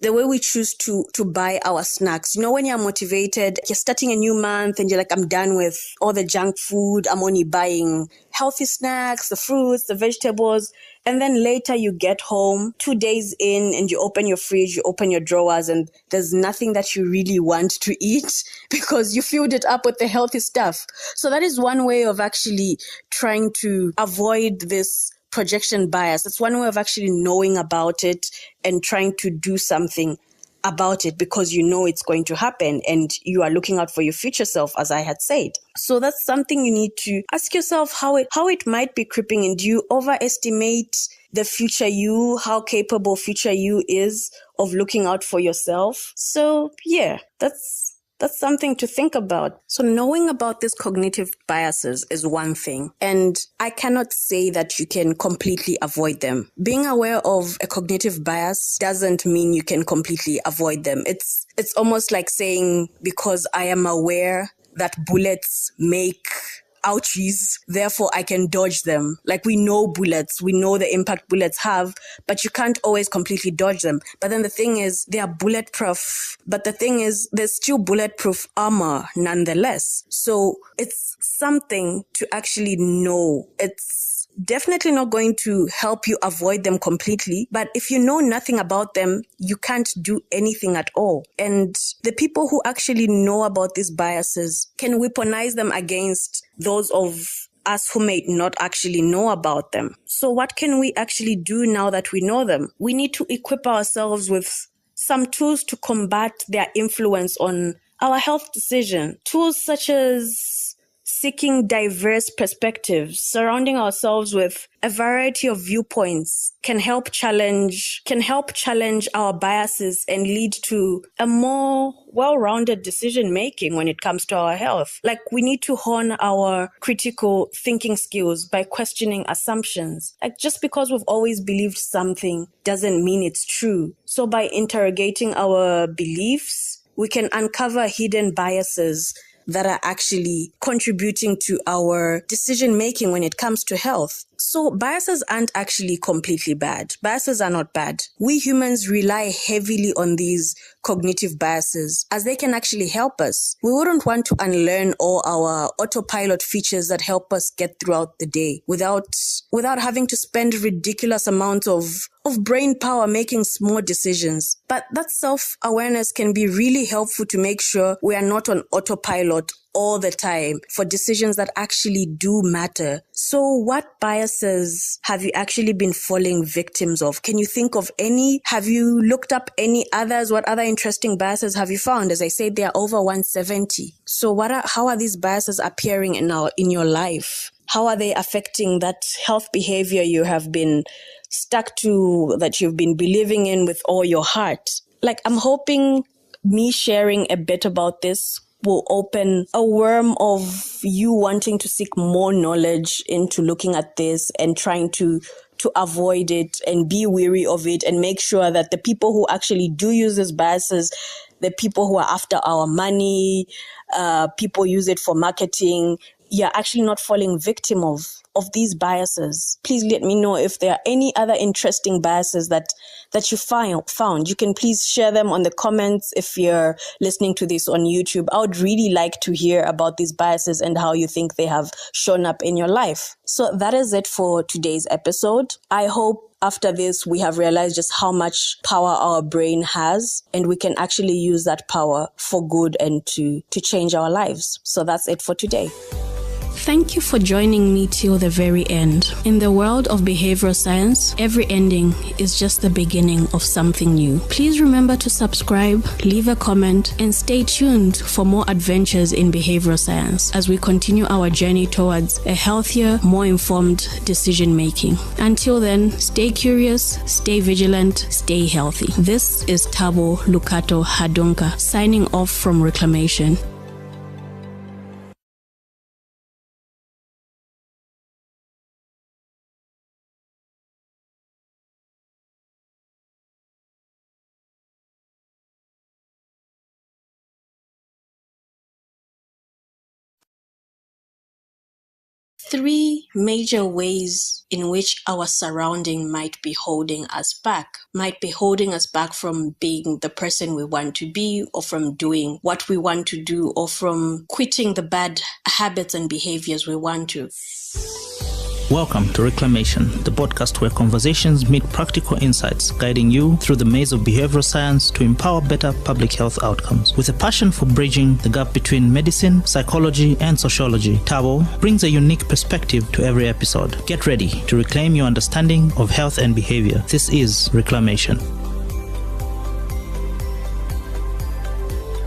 buy our snacks. You know, when you're motivated, you're starting a new month and you're like, I'm done with all the junk food. I'm only buying healthy snacks, the fruits, the vegetables. And then later you get home 2 days in and you open your fridge, you open your drawers, and there's nothing that you really want to eat because you filled it up with the healthy stuff. So that is one way of actually trying to avoid this projection bias. It's one way of actually knowing about it and trying to do something about it because you know it's going to happen and you are looking out for your future self, as I had said. So that's something you need to ask yourself how it might be creeping in. Do you overestimate the future you, how capable future you is of looking out for yourself? So yeah, that's something to think about. So knowing about these cognitive biases is one thing, and I cannot say that you can completely avoid them. Being aware of a cognitive bias doesn't mean you can completely avoid them. It's almost like saying, because I am aware that bullets make ouchies, therefore I can dodge them. Like we know bullets, we know the impact bullets have, but you can't always completely dodge them. But then the thing is, they are bulletproof. But the thing is, there's still bulletproof armor nonetheless. So it's something to actually know. It's definitely not going to help you avoid them completely. But if you know nothing about them, you can't do anything at all. And the people who actually know about these biases can weaponize them against those of us who may not actually know about them. So what can we actually do now that we know them? We need to equip ourselves with some tools to combat their influence on our health decision. Tools such as seeking diverse perspectives, surrounding ourselves with a variety of viewpoints can help challenge our biases and lead to a more well-rounded decision making when it comes to our health. Like we need to hone our critical thinking skills by questioning assumptions. Like just because we've always believed something doesn't mean it's true. So by interrogating our beliefs, we can uncover hidden biases that are actually contributing to our decision making when it comes to health. So biases aren't actually completely bad. Biases are not bad. We humans rely heavily on these cognitive biases as they can actually help us. We wouldn't want to unlearn all our autopilot features that help us get throughout the day without having to spend ridiculous amounts of brain power making small decisions. But that self-awareness can be really helpful to make sure we are not on autopilot all the time for decisions that actually do matter. So what biases have you actually been falling victims of? Can you think of any? Have you looked up any others? What other interesting biases have you found? As I said, there are over 170. So how are these biases appearing in your life? How are they affecting that health behavior you have been stuck to, that you've been believing in with all your heart? Like, I'm hoping me sharing a bit about this will open a worm of you wanting to seek more knowledge into looking at this and trying to avoid it and be wary of it and make sure that the people who actually do use these biases, the people who are after our money, people use it for marketing, you're actually not falling victim of these biases. Please let me know if there are any other interesting biases that you found. You can please share them on the comments if you're listening to this on YouTube. I would really like to hear about these biases and how you think they have shown up in your life. So that is it for today's episode. I hope after this, we have realized just how much power our brain has, and we can actually use that power for good and to change our lives. So that's it for today. Thank you for joining me till the very end. In the world of behavioral science, every ending is just the beginning of something new. Please remember to subscribe, leave a comment, and stay tuned for more adventures in behavioral science as we continue our journey towards a healthier, more informed decision making. Until then, stay curious, stay vigilant, stay healthy. This is Tabo Lukato Hadunka signing off from Reclamation. Three major ways in which our surrounding might be holding us back from being the person we want to be, or from doing what we want to do, or from quitting the bad habits and behaviors we want to. Welcome to Reclamation, the podcast where conversations meet practical insights, guiding you through the maze of behavioral science to empower better public health outcomes. With a passion for bridging the gap between medicine, psychology, and sociology, Tabo brings a unique perspective to every episode. Get ready to reclaim your understanding of health and behavior. This is Reclamation.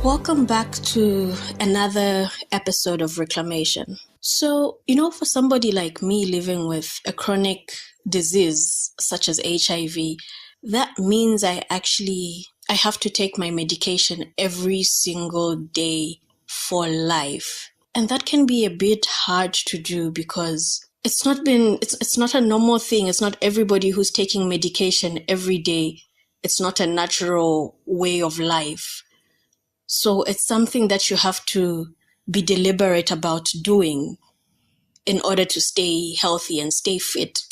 Welcome back to another episode of Reclamation. So, for somebody like me living with a chronic disease such as HIV, that means I have to take my medication every single day for life. And that can be a bit hard to do because it's not a normal thing. It's not everybody who's taking medication every day. It's not a natural way of life. So it's something that you have to be deliberate about doing. in order to stay healthy and stay fit.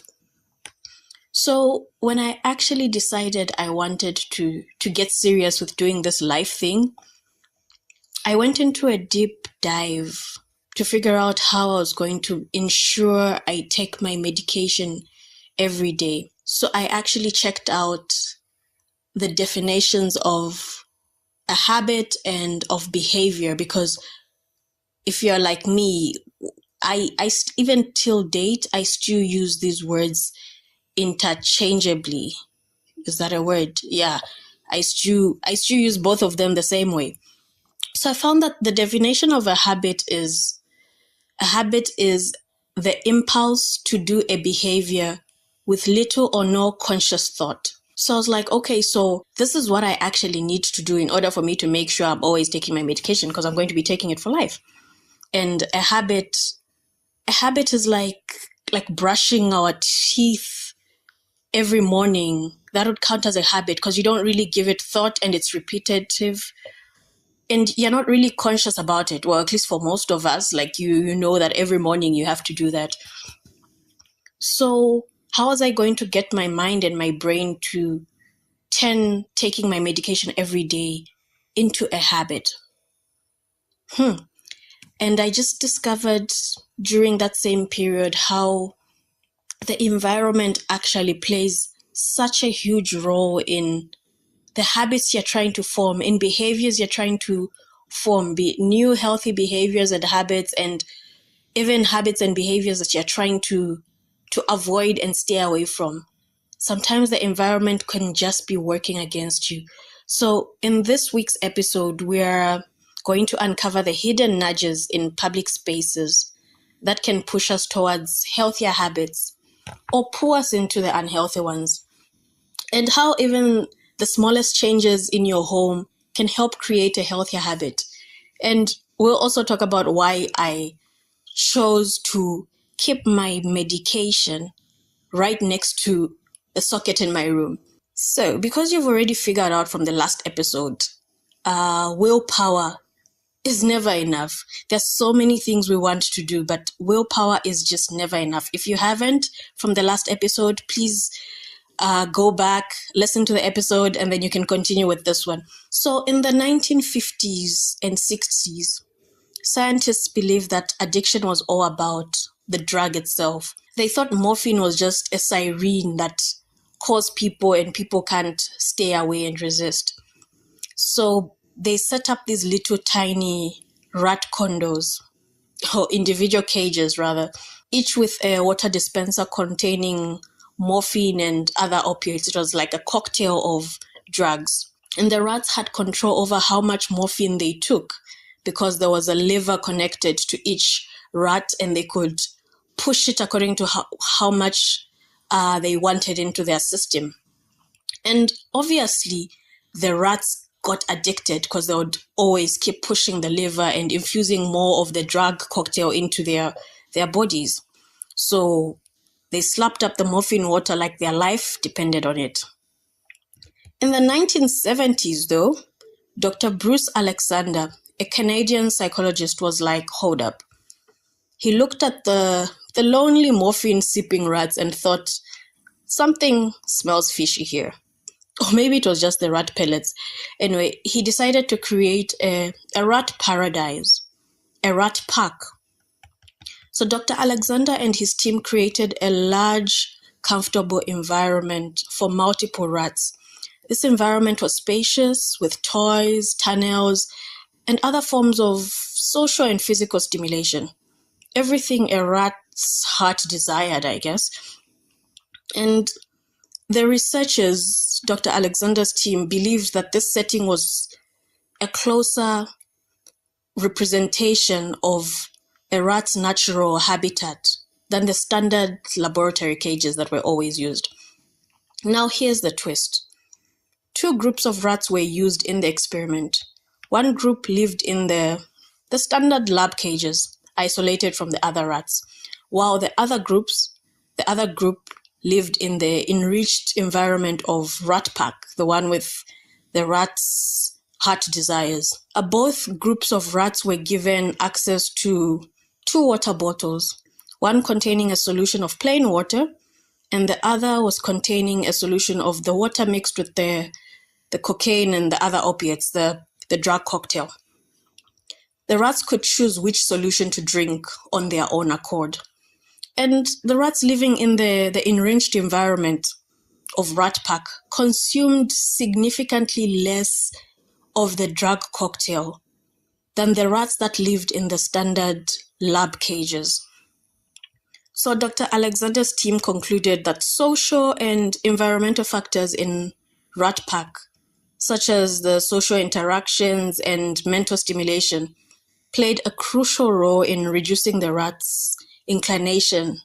So when I actually decided I wanted to get serious with doing this life thing, I went into a deep dive to figure out how I was going to ensure I take my medication every day. So I actually checked out the definitions of a habit and of behavior, because if you're like me, I even till date, I still use these words interchangeably. Is that a word? Yeah. I still use both of them the same way. So I found that the definition of a habit is the impulse to do a behavior with little or no conscious thought. So I was like, okay, so this is what I actually need to do in order for me to make sure I'm always taking my medication, because I'm going to be taking it for life. And a habit is like brushing our teeth every morning. That would count as a habit, because you don't really give it thought and it's repetitive. And you're not really conscious about it. Well, at least for most of us, like you know that every morning you have to do that. So how was I going to get my mind and my brain to turn taking my medication every day into a habit? And I just discovered during that same period how the environment actually plays such a huge role in the habits you're trying to form, in behaviors you're trying to form, be it new healthy behaviors and habits, and even habits and behaviors that you're trying to avoid and stay away from. Sometimes the environment can just be working against you. So in this week's episode, we're going to uncover the hidden nudges in public spaces that can push us towards healthier habits or pull us into the unhealthy ones, and how even the smallest changes in your home can help create a healthier habit. And we'll also talk about why I chose to keep my medication right next to the socket in my room. So because you've already figured out from the last episode, willpower is never enough. There's so many things we want to do, but willpower is just never enough. If you haven't from the last episode, please go back, listen to the episode, and then you can continue with this one. So in the 1950s and 60s, scientists believed that addiction was all about the drug itself. They thought morphine was just a siren that caused people and people can't stay away and resist. So they set up these little tiny rat condos, or individual cages rather, each with a water dispenser containing morphine and other opiates. It was like a cocktail of drugs. And the rats had control over how much morphine they took, because there was a lever connected to each rat, and they could push it according to how much they wanted into their system. And obviously, the rats got addicted because they would always keep pushing the lever and infusing more of the drug cocktail into their bodies. So they slapped up the morphine water like their life depended on it. In the 1970s, though, Dr. Bruce Alexander, a Canadian psychologist, was like, hold up. He looked at the lonely morphine-sipping rats and thought, something smells fishy here. Or maybe it was just the rat pellets. Anyway, he decided to create a rat paradise, a rat park. So Dr. Alexander and his team created a large, comfortable environment for multiple rats. This environment was spacious, with toys, tunnels, and other forms of social and physical stimulation. Everything a rat's heart desired, I guess. And the researchers, Dr. Alexander's team, believed that this setting was a closer representation of a rat's natural habitat than the standard laboratory cages that were always used. Now here's the twist. 2 groups of rats were used in the experiment. One group lived in the standard lab cages, isolated from the other rats, while the other group lived in the enriched environment of Rat Park, the one with the rats' heart desires. Both groups of rats were given access to 2 water bottles, one containing a solution of plain water, and the other was containing a solution of the water mixed with the cocaine and the other opiates, the drug cocktail. The rats could choose which solution to drink on their own accord. And the rats living in the enriched environment of rat pack consumed significantly less of the drug cocktail than the rats that lived in the standard lab cages. So Dr. Alexander's team concluded that social and environmental factors in rat pack, such as the social interactions and mental stimulation, played a crucial role in reducing the rats' inclination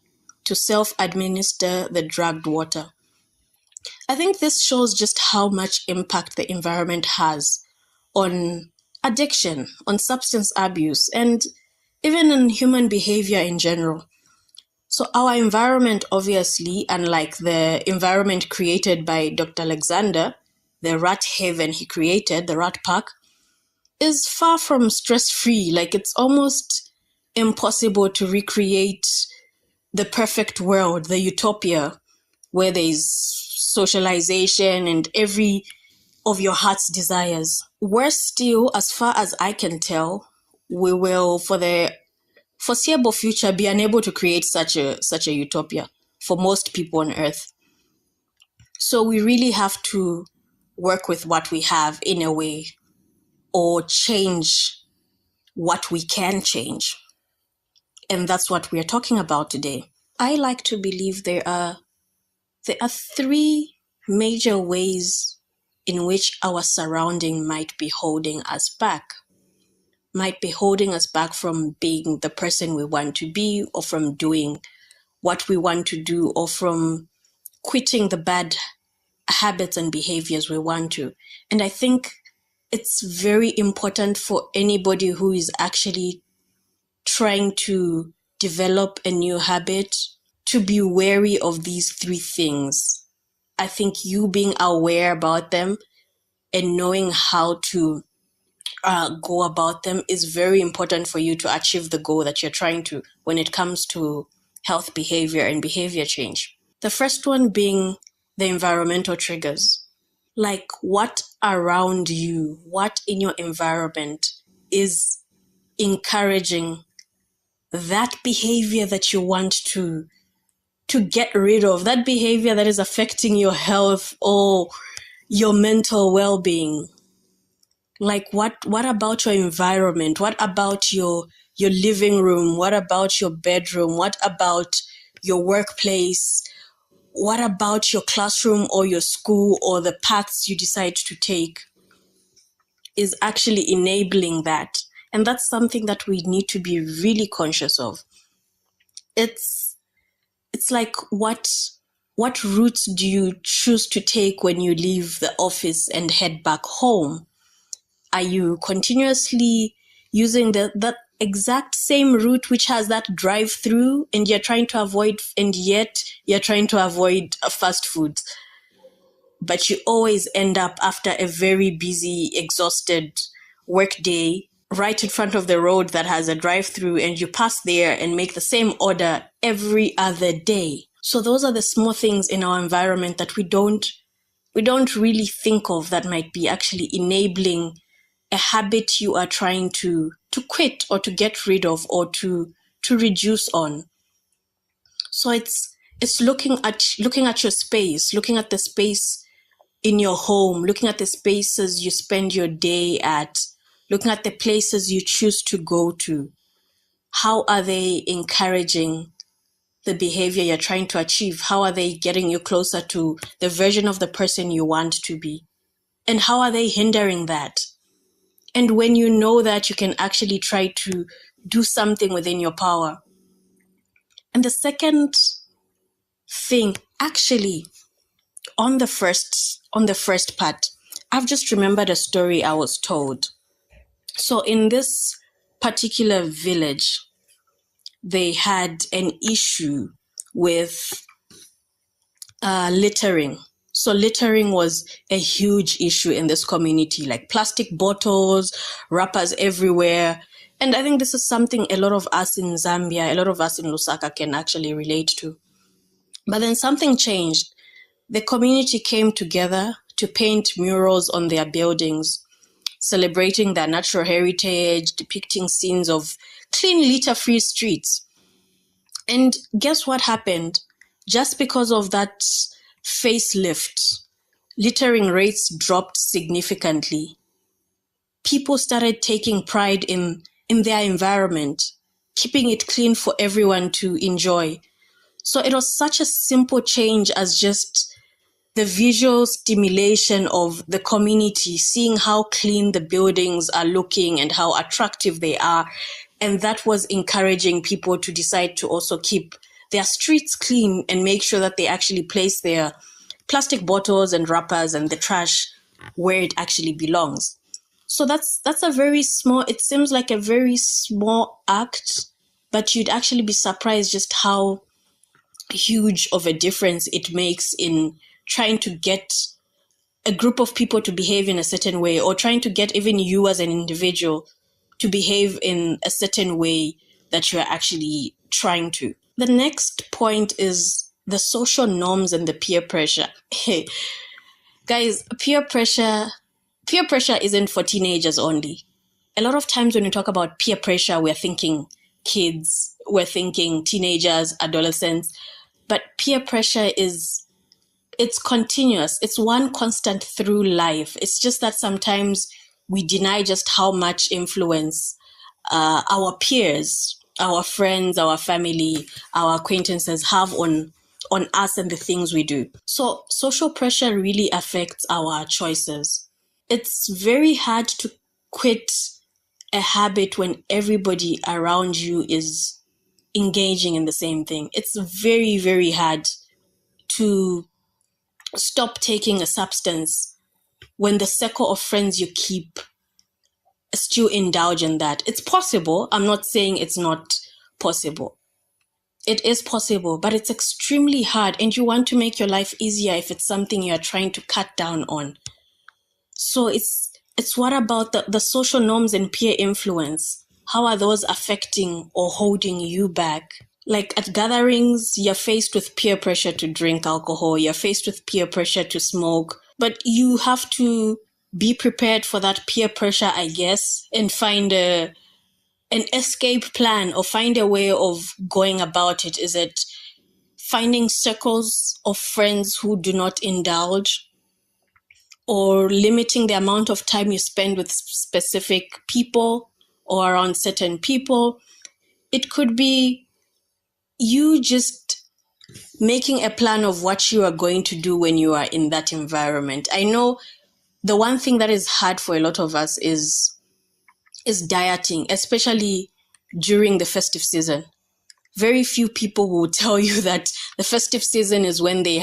to self-administer the drugged water. I think this shows just how much impact the environment has on addiction, on substance abuse, and even on human behavior in general. So our environment, obviously, unlike the environment created by Dr. Alexander, the rat haven he created, the rat park, is far from stress-free. Like, it's almost impossible to recreate the perfect world, the utopia, where there's socialization and every of your heart's desires. Worse still, as far as I can tell, we will, for the foreseeable future, be unable to create such a utopia for most people on Earth. So we really have to work with what we have in a way, or change what we can change. And that's what we're talking about today. I like to believe there are three major ways in which our surrounding might be holding us back. Might be holding us back from being the person we want to be, or from doing what we want to do, or from quitting the bad habits and behaviors we want to. And I think it's very important for anybody who is actually trying to develop a new habit to be wary of these three things. I think you being aware about them and knowing how to go about them is very important for you to achieve the goal that you're trying to when it comes to health behavior and behavior change. The first one being the environmental triggers. Like, what around you, what in your environment is encouraging that behavior that you want to get rid of, that behavior that is affecting your health or your mental well-being. Like, what about your environment? What about your living room? What about your bedroom? What about your workplace? What about your classroom or your school, or the paths you decide to take is actually enabling that? And that's something that we need to be really conscious of. It's like, what routes do you choose to take when you leave the office and head back home? Are you continuously using that exact same route which has that drive-through, and yet you're trying to avoid fast food? But you always end up, after a very busy, exhausted work day, right in front of the road that has a drive-through, and you pass there and make the same order every other day. So those are the small things in our environment that we don't really think of, that might be actually enabling a habit you are trying to quit, or to get rid of, or to reduce on. So it's looking at your space, looking at the space in your home, looking at the spaces you spend your day at, looking at the places you choose to go to. How are they encouraging the behavior you're trying to achieve? How are they getting you closer to the version of the person you want to be? And how are they hindering that? And when you know that, you can actually try to do something within your power. And the second thing, actually, on the first part, I've just remembered a story I was told. So in this particular village, they had an issue with littering. So littering was a huge issue in this community, like plastic bottles, wrappers everywhere. And I think this is something a lot of us in Zambia, a lot of us in Lusaka can actually relate to. But then something changed. The community came together to paint murals on their buildings, celebrating their natural heritage, depicting scenes of clean, litter-free streets. And guess what happened? Just because of that facelift, littering rates dropped significantly. People started taking pride in their environment, keeping it clean for everyone to enjoy. So it was such a simple change as just the visual stimulation of the community, seeing how clean the buildings are looking and how attractive they are. And that was encouraging people to decide to also keep their streets clean and make sure that they actually place their plastic bottles and wrappers and the trash where it actually belongs. So that's a very small, it seems like a very small act, but you'd actually be surprised just how huge of a difference it makes in trying to get a group of people to behave in a certain way, or trying to get even you as an individual to behave in a certain way that you're actually trying to. The next point is the social norms and the peer pressure. Hey, guys, peer pressure isn't for teenagers only. A lot of times when we talk about peer pressure, we're thinking kids, we're thinking teenagers, adolescents, but peer pressure it's continuous. It's one constant through life. It's just that sometimes we deny just how much influence our peers, our friends, our family, our acquaintances have on us and the things we do. So social pressure really affects our choices. It's very hard to quit a habit when everybody around you is engaging in the same thing. It's very, very hard to stop taking a substance when the circle of friends you keep still indulge in that. It's possible. I'm not saying it's not possible. It is possible, but it's extremely hard, and you want to make your life easier if it's something you're trying to cut down on. So it's what about the social norms and peer influence? How are those affecting or holding you back? Like at gatherings, you're faced with peer pressure to drink alcohol, you're faced with peer pressure to smoke, but you have to be prepared for that peer pressure, I guess, and find an escape plan or find a way of going about it. Is it finding circles of friends who do not indulge, or limiting the amount of time you spend with specific people or around certain people? It could be you just making a plan of what you are going to do when you are in that environment. I know the one thing that is hard for a lot of us is dieting, especially during the festive season. Very few people will tell you that the festive season is when they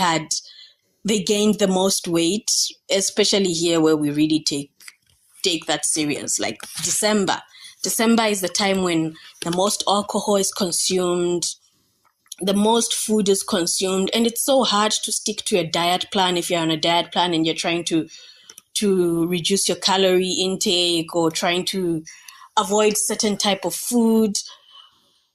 gained the most weight, especially here where we really take that serious. Like December is the time when the most alcohol is consumed, the most food is consumed, and it's so hard to stick to a diet plan if you're on a diet plan and you're trying to reduce your calorie intake or trying to avoid certain type of food.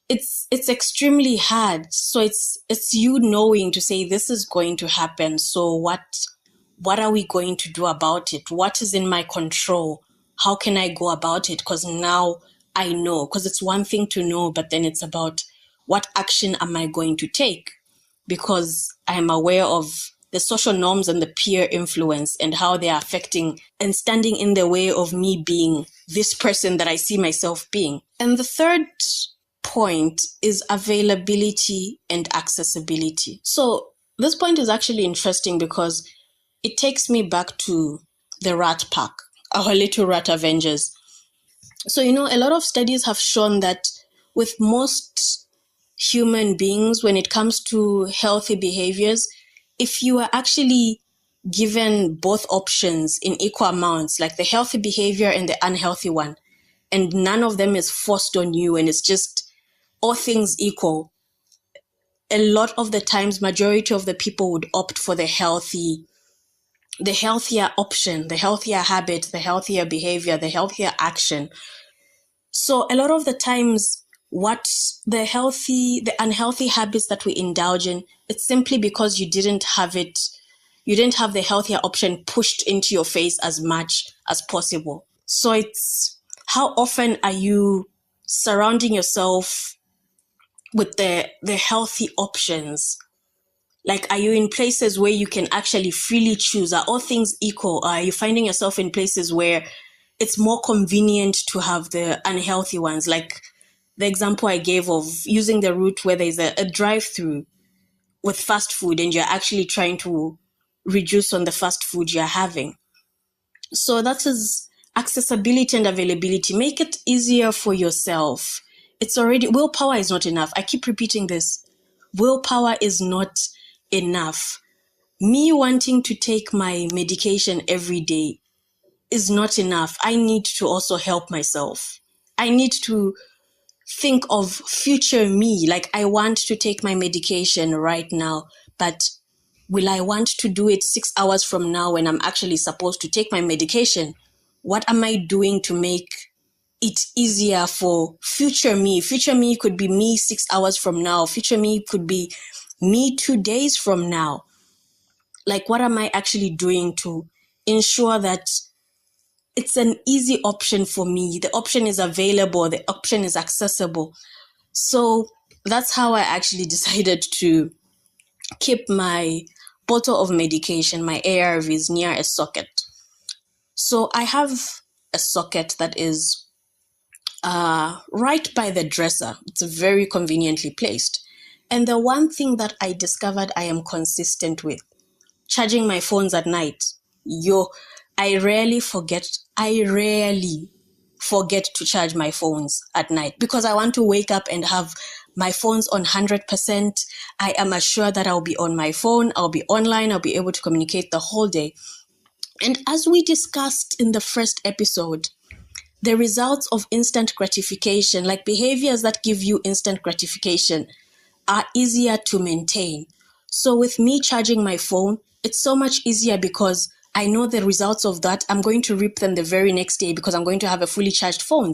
It's extremely hard. So it's you knowing to say this is going to happen. So what are we going to do about it? What is in my control? How can I go about it? Because now I know, because it's one thing to know, but then it's about what action am I going to take? Because I'm aware of the social norms and the peer influence and how they are affecting and standing in the way of me being this person that I see myself being. And the third point is availability and accessibility. So this point is actually interesting because it takes me back to the rat pack, our little rat avengers. So, a lot of studies have shown that with most human beings, when it comes to healthy behaviors, if you are actually given both options in equal amounts, like the healthy behavior and the unhealthy one, and none of them is forced on you and it's just all things equal, a lot of the times, majority of the people would opt for the healthier option, the healthier habit, the healthier behavior, the healthier action. So a lot of the times, what the unhealthy habits that we indulge in, it's simply because you didn't have the healthier option pushed into your face as much as possible. So it's how often are you surrounding yourself with the healthy options? Like, are you in places where you can actually freely choose? Are all things equal? Are you finding yourself in places where it's more convenient to have the unhealthy ones? Like the example I gave of using the route where there's a drive-through with fast food and you're actually trying to reduce on the fast food you're having. So that is accessibility and availability. Make it easier for yourself. Willpower is not enough. I keep repeating this. Willpower is not enough. Me wanting to take my medication every day is not enough. I need to also help myself. I need to think of future me. Like, I want to take my medication right now, but will I want to do it 6 hours from now when I'm actually supposed to take my medication? What am I doing to make it easier for future me? Future me could be me 6 hours from now. Future me could be me 2 days from now. Like, what am I actually doing to ensure that it's an easy option for me? The option is available. The option is accessible. So that's how I actually decided to keep my bottle of medication, my ARVs, near a socket. So I have a socket that is right by the dresser. It's very conveniently placed. And the one thing that I discovered I am consistent with, charging my phones at night. I rarely forget to charge my phones at night because I want to wake up and have my phone's on 100%. I am assured that I'll be on my phone, I'll be online, I'll be able to communicate the whole day. And as we discussed in the first episode, the results of instant gratification, like behaviors that give you instant gratification, are easier to maintain. So with me charging my phone, it's so much easier because I know the results of that. I'm going to reap them the very next day because I'm going to have a fully charged phone.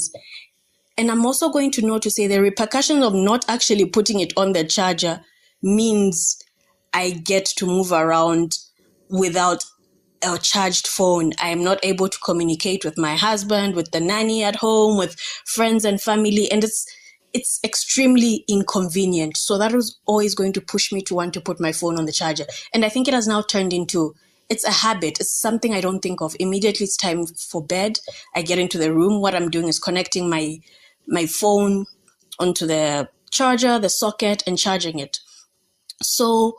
And I'm also going to know to say the repercussions of not actually putting it on the charger means I get to move around without a charged phone. I am not able to communicate with my husband, with the nanny at home, with friends and family. And it's extremely inconvenient. So that was always going to push me to want to put my phone on the charger. And I think it has now turned into, it's a habit. It's something I don't think of. Immediately it's time for bed. I get into the room. What I'm doing is connecting my phone onto the charger, the socket, and charging it. So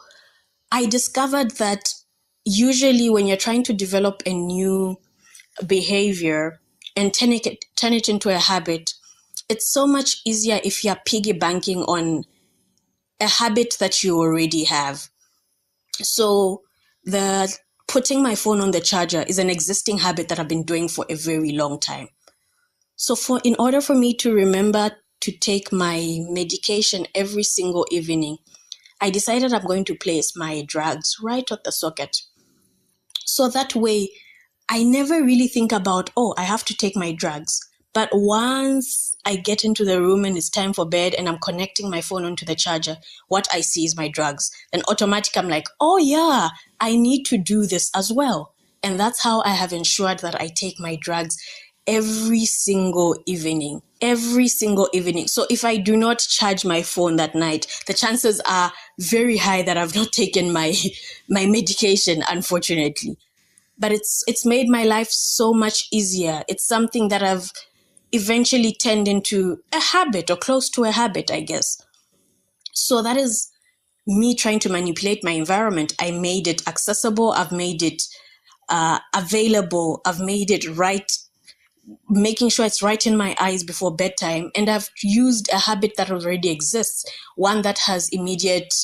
I discovered that usually when you're trying to develop a new behavior and turn it into a habit, it's so much easier if you're piggy banking on a habit that you already have. So the putting my phone on the charger is an existing habit that I've been doing for a very long time. So in order for me to remember to take my medication every single evening, I decided I'm going to place my drugs right at the socket. So that way, I never really think about, I have to take my drugs. But once I get into the room and it's time for bed and I'm connecting my phone onto the charger, what I see is my drugs. Then automatically I'm like, oh yeah, I need to do this as well. And that's how I have ensured that I take my drugs every single evening. So if I do not charge my phone that night, the chances are very high that I've not taken my medication, unfortunately. But it's made my life so much easier. It's something that I've eventually turned into a habit or close to a habit, I guess. So that is me trying to manipulate my environment. I made it accessible. I've made it available. I've made it right, making sure it's right in my eyes before bedtime. And I've used a habit that already exists, one that has immediate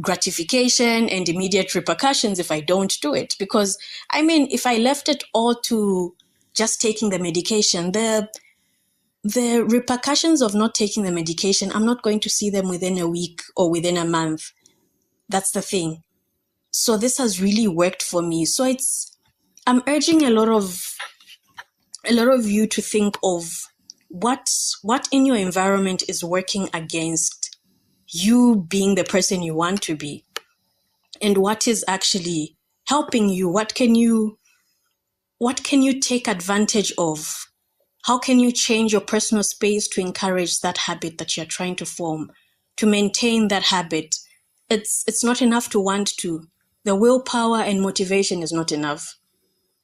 gratification and immediate repercussions if I don't do it. Because, if I left it all to just taking the medication, the repercussions of not taking the medication, I'm not going to see them within a week or within a month. That's the thing. So this has really worked for me. So I'm urging a lot of you to think of what in your environment is working against you being the person you want to be, and what is actually helping you. What can you take advantage of? How can you change your personal space to encourage that habit that you're trying to form, to maintain that habit? It's not enough to want to. The willpower and motivation is not enough.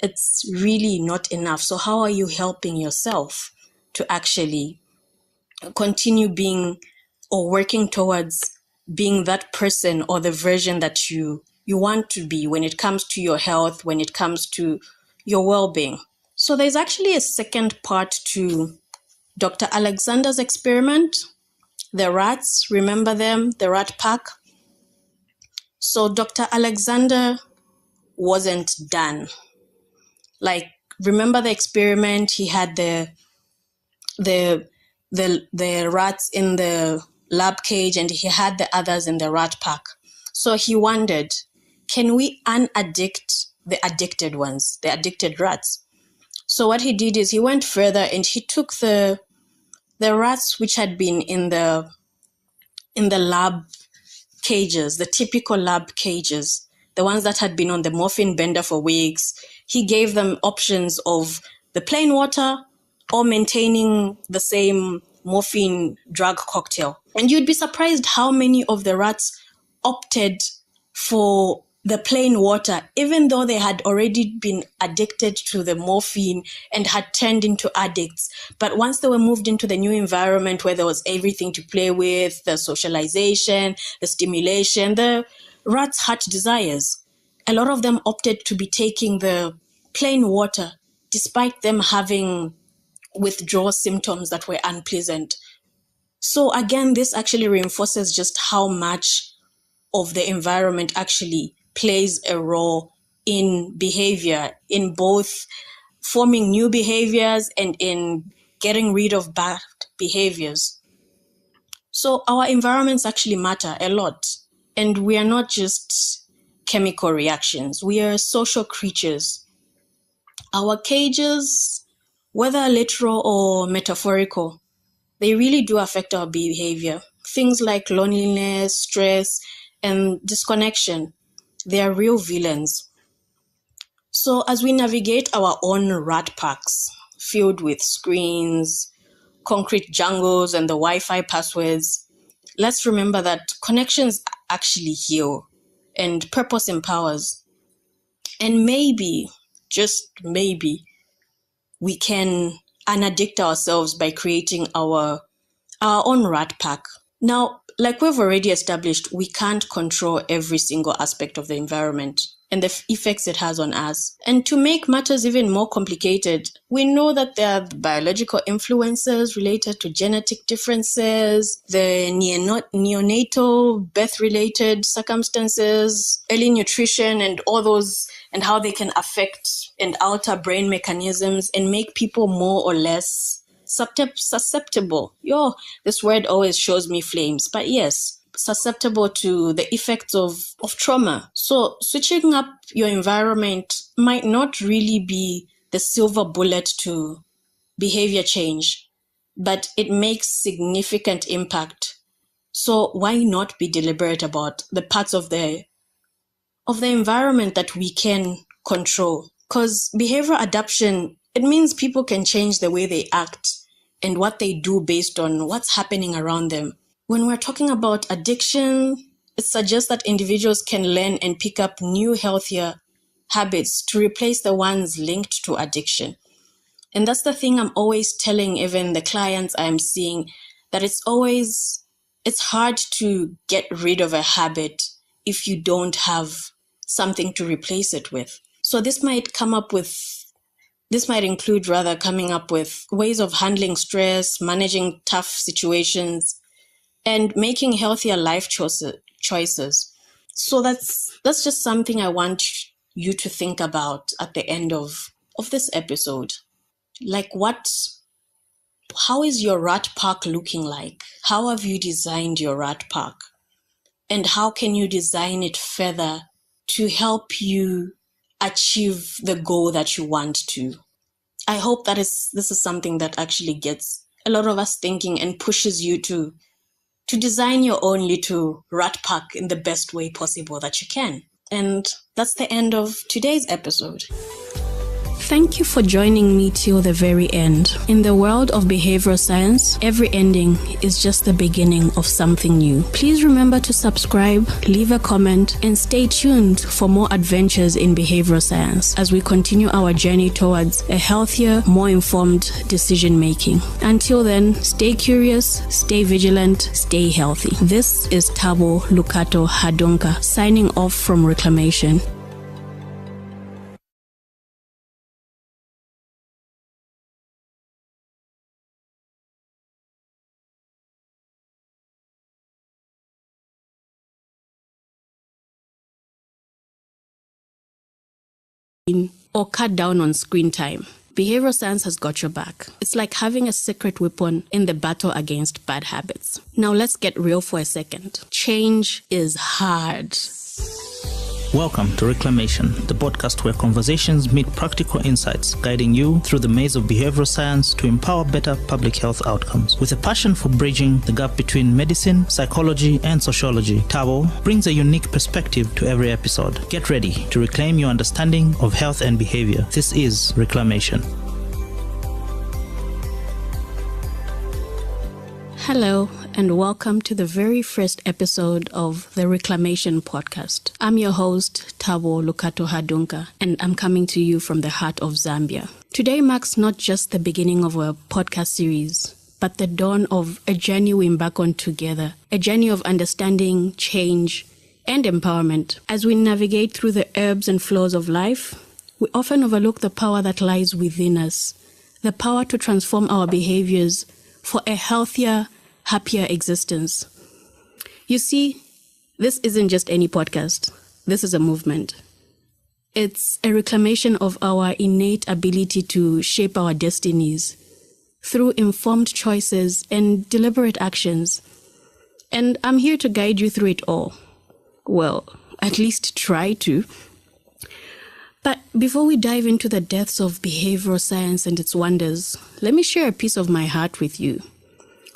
It's really not enough. So how are you helping yourself to actually continue being or working towards being that person or the version that you want to be when it comes to your health, when it comes to your well-being? So there's actually a second part to Dr. Alexander's experiment. The rats, remember them, the rat pack? So Dr. Alexander wasn't done. Like, remember the experiment? He had the rats in the lab cage and he had the others in the rat pack. So he wondered, can we unaddict the addicted ones, the addicted rats? So what he did is he went further and he took the rats which had been in the lab cages, the typical lab cages, the ones that had been on the morphine bender for weeks. He gave them options of the plain water or maintaining the same morphine drug cocktail. And you'd be surprised how many of the rats opted for the plain water, even though they had already been addicted to the morphine and had turned into addicts. But once they were moved into the new environment where there was everything to play with, the socialization, the stimulation, the rats' heart desires, a lot of them opted to be taking the plain water, despite them having withdrawal symptoms that were unpleasant. So again, this actually reinforces just how much of the environment actually plays a role in behavior, in both forming new behaviors and in getting rid of bad behaviors. So our environments actually matter a lot. And we are not just chemical reactions. We are social creatures. Our cages, whether literal or metaphorical, they really do affect our behavior. Things like loneliness, stress, and disconnection, they are real villains. So as we navigate our own rat packs filled with screens, concrete jungles, and the Wi-Fi passwords, let's remember that connections actually heal and purpose empowers. And maybe, just maybe, we can unaddict ourselves by creating our own rat pack. Now, like we've already established, we can't control every single aspect of the environment and the effects it has on us. And to make matters even more complicated, we know that there are biological influences related to genetic differences, the neonatal birth-related circumstances, early nutrition, and all those, and how they can affect and alter brain mechanisms and make people more or less susceptible. This word always shows me flames, but yes, susceptible to the effects of trauma. So switching up your environment might not really be the silver bullet to behavior change, but it makes significant impact. So why not be deliberate about the parts of the environment that we can control? Because behavioral adaptation, it means people can change the way they act and what they do based on what's happening around them. When we're talking about addiction, it suggests that individuals can learn and pick up new, healthier habits to replace the ones linked to addiction. And that's the thing I'm always telling even the clients I'm seeing, that it's hard to get rid of a habit if you don't have something to replace it with. So this might include coming up with ways of handling stress, managing tough situations, and making healthier life choices. So that's just something I want you to think about at the end of this episode. Like, how is your rat park looking like? How have you designed your rat park? And how can you design it further to help you achieve the goal that you want to? I hope this is something that actually gets a lot of us thinking and pushes you to design your own little rat park in the best way possible that you can. And that's the end of today's episode. Thank you for joining me till the very end. In the world of behavioral science, every ending is just the beginning of something new. Please remember to subscribe, leave a comment, and stay tuned for more adventures in behavioral science as we continue our journey towards a healthier, more informed decision making. Until then, stay curious, stay vigilant, stay healthy. This is Tabo Lukato Hadonka signing off from Reclamation. Or cut down on screen time. Behavioral science has got your back. It's like having a secret weapon in the battle against bad habits. Now let's get real for a second. Change is hard. Welcome to Reclamation, the podcast where conversations meet practical insights, guiding you through the maze of behavioral science to empower better public health outcomes. With a passion for bridging the gap between medicine, psychology, and sociology, Tabo brings a unique perspective to every episode. Get ready to reclaim your understanding of health and behavior. This is Reclamation. Hello, and welcome to the very first episode of the Reclamation podcast. I'm your host, Tabo Lukato Hadonka, and I'm coming to you from the heart of Zambia. Today marks not just the beginning of a podcast series, but the dawn of a journey we embark on together, a journey of understanding, change, and empowerment. As we navigate through the ebbs and flows of life, we often overlook the power that lies within us, the power to transform our behaviors for a healthier, happier existence. You see, this isn't just any podcast. This is a movement. It's a reclamation of our innate ability to shape our destinies through informed choices and deliberate actions. And I'm here to guide you through it all. Well, at least try to. But before we dive into the depths of behavioral science and its wonders, let me share a piece of my heart with you.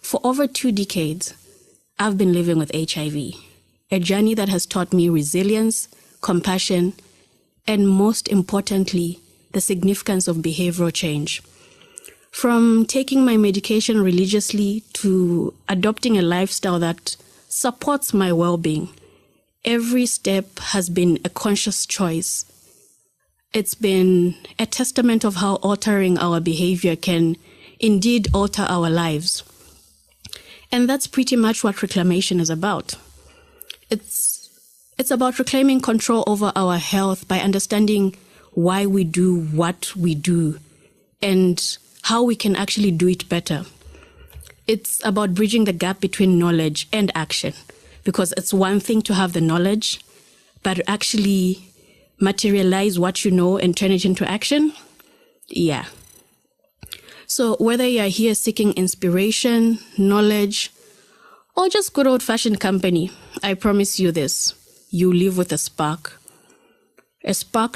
For over 2 decades, I've been living with HIV, a journey that has taught me resilience, compassion, and most importantly, the significance of behavioral change. From taking my medication religiously to adopting a lifestyle that supports my well-being, every step has been a conscious choice. It's been a testament of how altering our behavior can indeed alter our lives. And that's pretty much what Reclamation is about. It's about reclaiming control over our health by understanding why we do what we do and how we can actually do it better. It's about bridging the gap between knowledge and action, because it's one thing to have the knowledge, but actually materialize what you know and turn it into action? Yeah. So whether you're here seeking inspiration, knowledge, or just good old-fashioned company, I promise you this, you live with a spark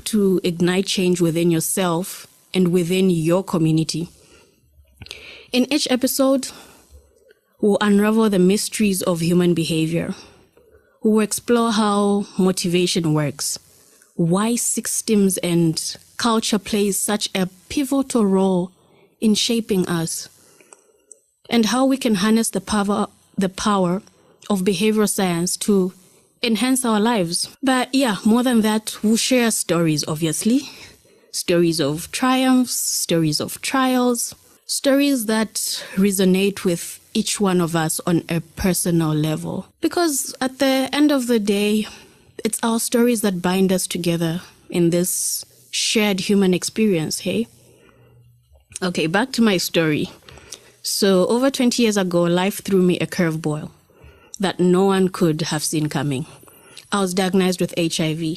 to ignite change within yourself and within your community. In each episode, we'll unravel the mysteries of human behavior. We'll explore how motivation works, why systems and culture plays such a pivotal role in shaping us, and how we can harness the power of behavioral science to enhance our lives. But yeah, more than that, we'll share stories, obviously. Stories of triumphs, stories of trials, stories that resonate with each one of us on a personal level. Because at the end of the day, it's our stories that bind us together in this shared human experience, hey? Okay, back to my story. So over 20 years ago, life threw me a curveball that no one could have seen coming. I was diagnosed with HIV.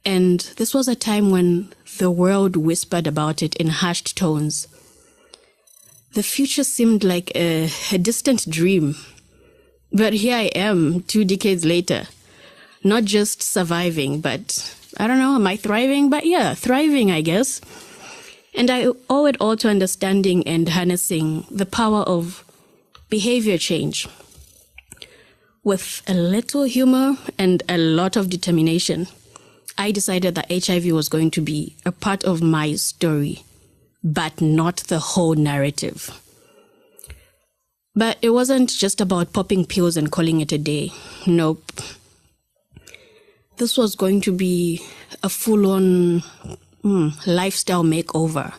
And this was a time when the world whispered about it in hushed tones. The future seemed like a distant dream. But here I am, 2 decades later. Not just surviving, but I don't know, am I thriving? But yeah, thriving, I guess. And I owe it all to understanding and harnessing the power of behavior change. With a little humor and a lot of determination, I decided that HIV was going to be a part of my story, but not the whole narrative. But it wasn't just about popping pills and calling it a day. Nope. This was going to be a full-on lifestyle makeover.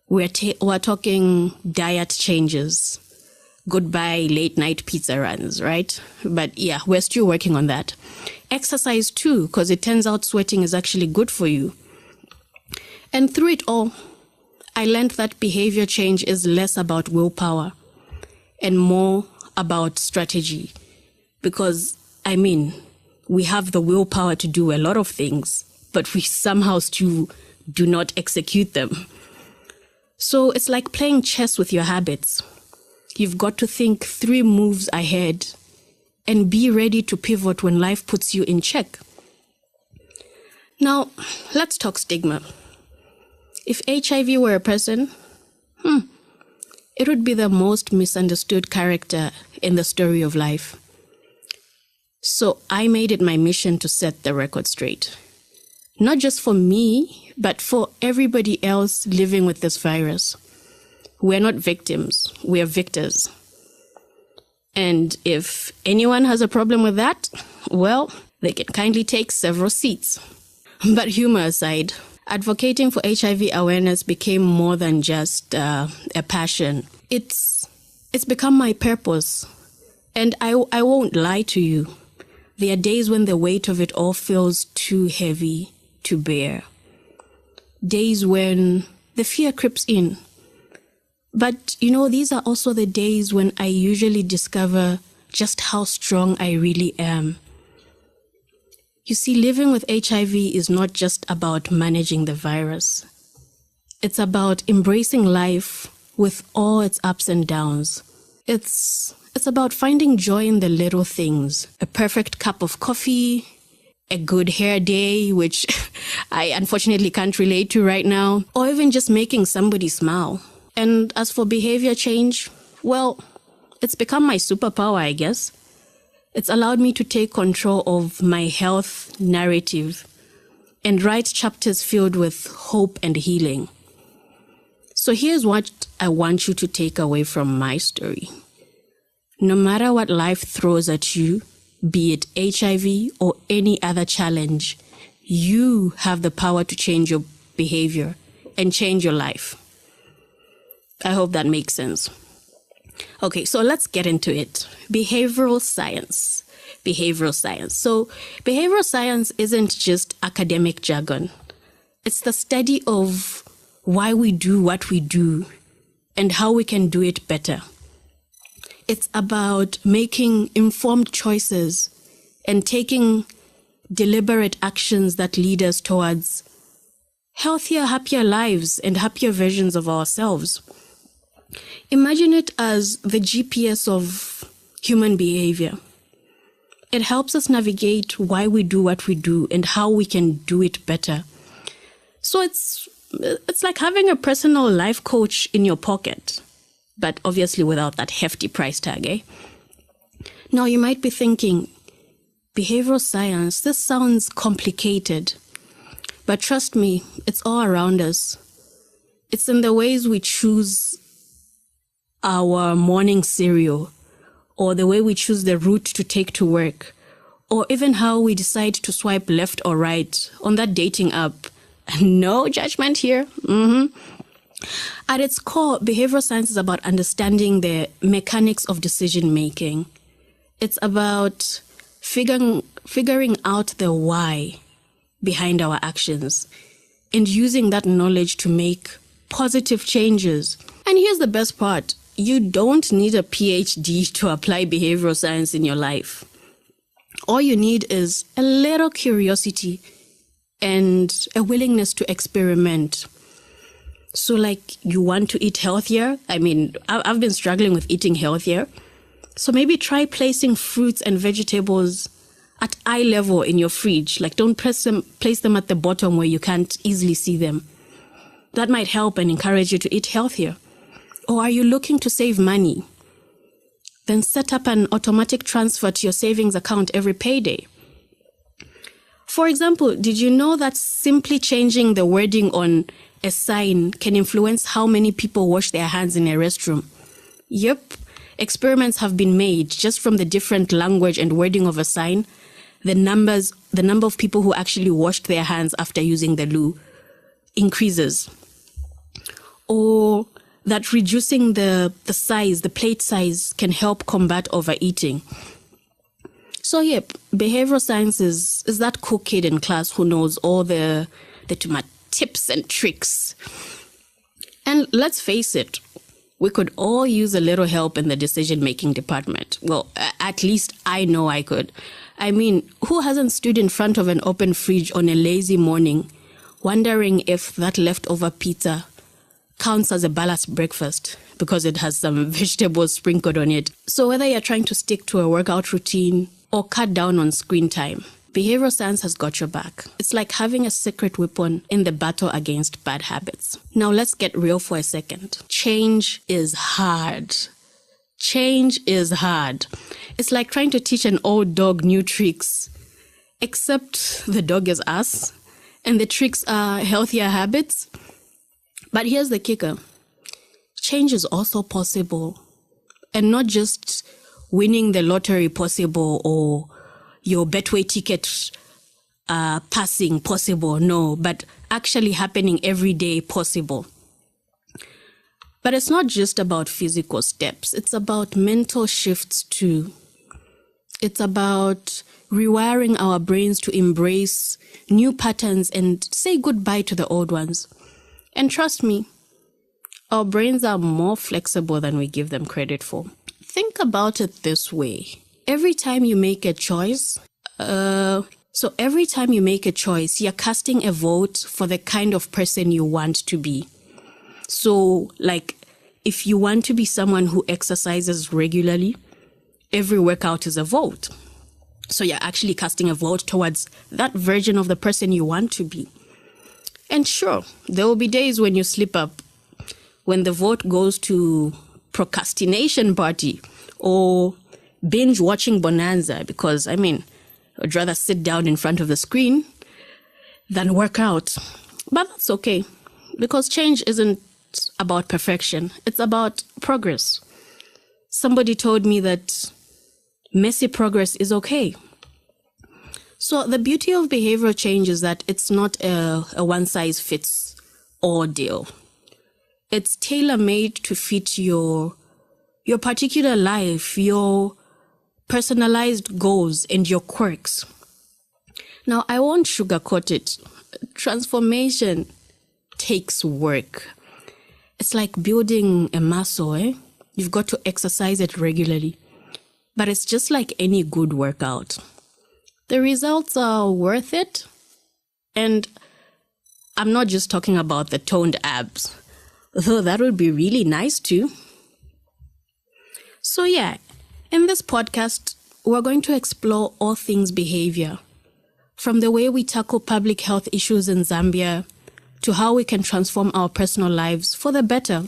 We're talking diet changes, goodbye late-night pizza runs, right? But yeah, we're still working on that. Exercise too, because it turns out sweating is actually good for you. And through it all, I learned that behavior change is less about willpower and more about strategy. Because, we have the willpower to do a lot of things, but we somehow still do not execute them. So it's like playing chess with your habits. You've got to think 3 moves ahead and be ready to pivot when life puts you in check. Now, let's talk stigma. If HIV were a person, it would be the most misunderstood character in the story of life. So I made it my mission to set the record straight. Not just for me, but for everybody else living with this virus. We're not victims, we're victors. And if anyone has a problem with that, well, they can kindly take several seats. But humor aside, advocating for HIV awareness became more than just a passion. It's become my purpose. And I won't lie to you. There are days when the weight of it all feels too heavy to bear. Days when the fear creeps in. But, these are also the days when I usually discover just how strong I really am. You see, living with HIV is not just about managing the virus. It's about embracing life with all its ups and downs. It's about finding joy in the little things. A perfect cup of coffee, a good hair day, which I unfortunately can't relate to right now, or even just making somebody smile. And as for behavior change, well, it's become my superpower, I guess. It's allowed me to take control of my health narrative and write chapters filled with hope and healing. So here's what I want you to take away from my story. No matter what life throws at you, be it HIV or any other challenge, you have the power to change your behavior and change your life. I hope that makes sense. Okay, so let's get into it. Behavioral science. So behavioral science isn't just academic jargon. It's the study of why we do what we do and how we can do it better. It's about making informed choices and taking deliberate actions that lead us towards healthier, happier lives and happier versions of ourselves. Imagine it as the GPS of human behavior. It helps us navigate why we do what we do and how we can do it better. So it's like having a personal life coach in your pocket, but obviously without that hefty price tag, eh? Now you might be thinking, behavioral science, this sounds complicated. But trust me, it's all around us. It's in the ways we choose our morning cereal, or the way we choose the route to take to work, or even how we decide to swipe left or right on that dating app. No judgment here. At its core, behavioral science is about understanding the mechanics of decision making. It's about figuring out the why behind our actions and using that knowledge to make positive changes. And here's the best part. You don't need a PhD to apply behavioral science in your life. All you need is a little curiosity and a willingness to experiment. So like you want to eat healthier? I've been struggling with eating healthier. So maybe try placing fruits and vegetables at eye level in your fridge. Like don't place them at the bottom where you can't easily see them. that might help and encourage you to eat healthier. Or are you looking to save money? Then set up an automatic transfer to your savings account every payday. For example, did you know that simply changing the wording on a sign can influence how many people wash their hands in a restroom? Yep, experiments have been made just from the different language and wording of a sign. The number of people who actually washed their hands after using the loo increases. Or that reducing the plate size can help combat overeating. So yep, behavioral science is that cool kid in class who knows all the tips and tricks. And let's face it, we could all use a little help in the decision-making department. Well, at least I know I could. I mean, who hasn't stood in front of an open fridge on a lazy morning, wondering if that leftover pizza counts as a balanced breakfast because it has some vegetables sprinkled on it? So whether you're trying to stick to a workout routine or cut down on screen time, behavioral science has got your back. It's like having a secret weapon in the battle against bad habits. Now let's get real for a second. Change is hard. Change is hard. It's like trying to teach an old dog new tricks, except the dog is us and the tricks are healthier habits. But here's the kicker. Change is also possible, and not just winning the lottery possible or your Betway ticket passing possible, no, but actually happening every day possible. But it's not just about physical steps. It's about mental shifts too. It's about rewiring our brains to embrace new patterns and say goodbye to the old ones. And trust me, our brains are more flexible than we give them credit for. Think about it this way. Every time you make a choice, you're casting a vote for the kind of person you want to be. So, like, if you want to be someone who exercises regularly, every workout is a vote. So you're actually casting a vote towards that version of the person you want to be. And sure, there will be days when you slip up, when the vote goes to procrastination party or binge watching Bonanza, because, I mean, I'd rather sit down in front of the screen than work out. But that's okay, because change isn't about perfection. It's about progress. Somebody told me that messy progress is okay. So the beauty of behavioral change is that it's not a one-size-fits-all deal. It's tailor-made to fit your particular life, your personalized goals, and your quirks. Now, I won't sugarcoat it. Transformation takes work. It's like building a muscle, eh? You've got to exercise it regularly. But it's just like any good workout. The results are worth it. And I'm not just talking about the toned abs, though that would be really nice too. So yeah, in this podcast, we're going to explore all things behavior, from the way we tackle public health issues in Zambia to how we can transform our personal lives for the better.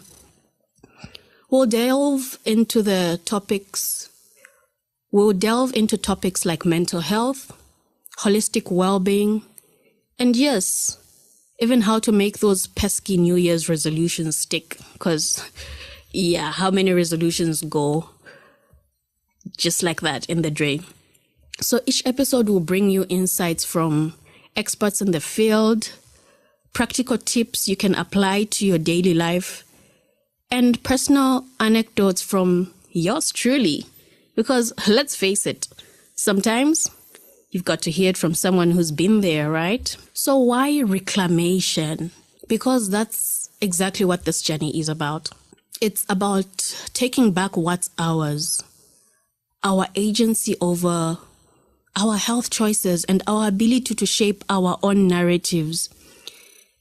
We'll delve into topics like mental health, holistic well-being, and yes, even how to make those pesky New Year's resolutions stick. Because, yeah, how many resolutions go just like that in the drain? So each episode will bring you insights from experts in the field, practical tips you can apply to your daily life, and personal anecdotes from yours truly. Because let's face it, sometimes you've got to hear it from someone who's been there, right? So why reclamation? Because that's exactly what this journey is about. It's about taking back what's ours, our agency over our health choices and our ability to shape our own narratives.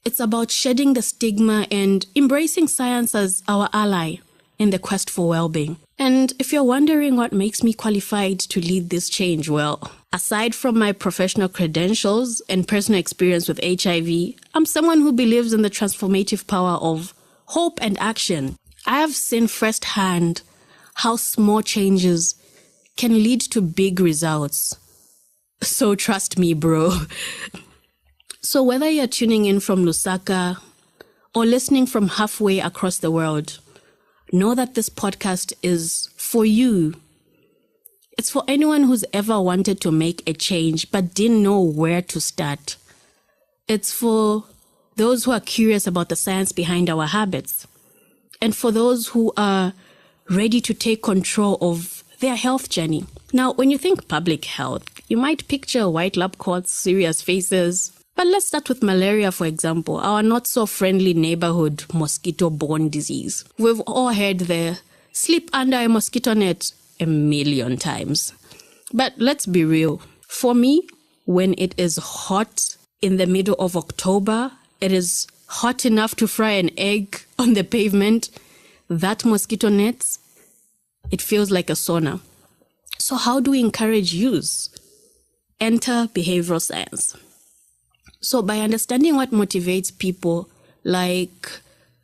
It's about shedding the stigma and embracing science as our ally in the quest for well-being. And if you're wondering what makes me qualified to lead this change, well, aside from my professional credentials and personal experience with HIV, I'm someone who believes in the transformative power of hope and action. I have seen firsthand how small changes can lead to big results. So trust me, bro. So whether you're tuning in from Lusaka or listening from halfway across the world, know that this podcast is for you. It's for anyone who's ever wanted to make a change but didn't know where to start. It's for those who are curious about the science behind our habits, and for those who are ready to take control of their health journey. Now, when you think public health, you might picture white lab coats, serious faces. But let's start with malaria, for example, our not-so-friendly neighborhood mosquito-borne disease. We've all heard the sleep under a mosquito net a million times. But let's be real. For me, when it is hot in the middle of October, it is hot enough to fry an egg on the pavement. That mosquito net, it feels like a sauna. So how do we encourage use? Enter behavioral science. So by understanding what motivates people, like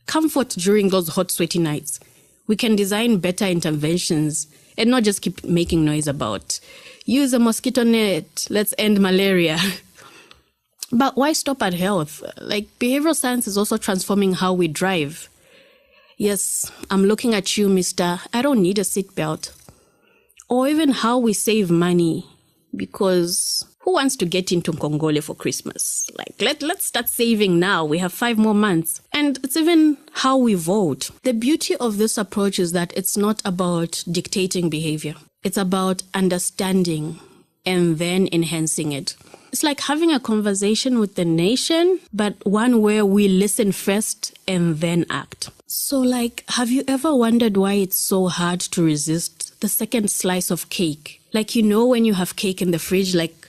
comfort during those hot, sweaty nights, we can design better interventions and not just keep making noise about use a mosquito net, let's end malaria. But why stop at health? Like, behavioral science is also transforming how we drive. Yes, I'm looking at you, mister. I don't need a seatbelt. Or even how we save money, because who wants to get into Nkongole for Christmas? Like, let's start saving now. We have 5 more months. And it's even how we vote. The beauty of this approach is that it's not about dictating behavior. It's about understanding and then enhancing it. It's like having a conversation with the nation, but one where we listen first and then act. So, like, have you ever wondered why it's so hard to resist the second slice of cake? Like, you know, when you have cake in the fridge, like,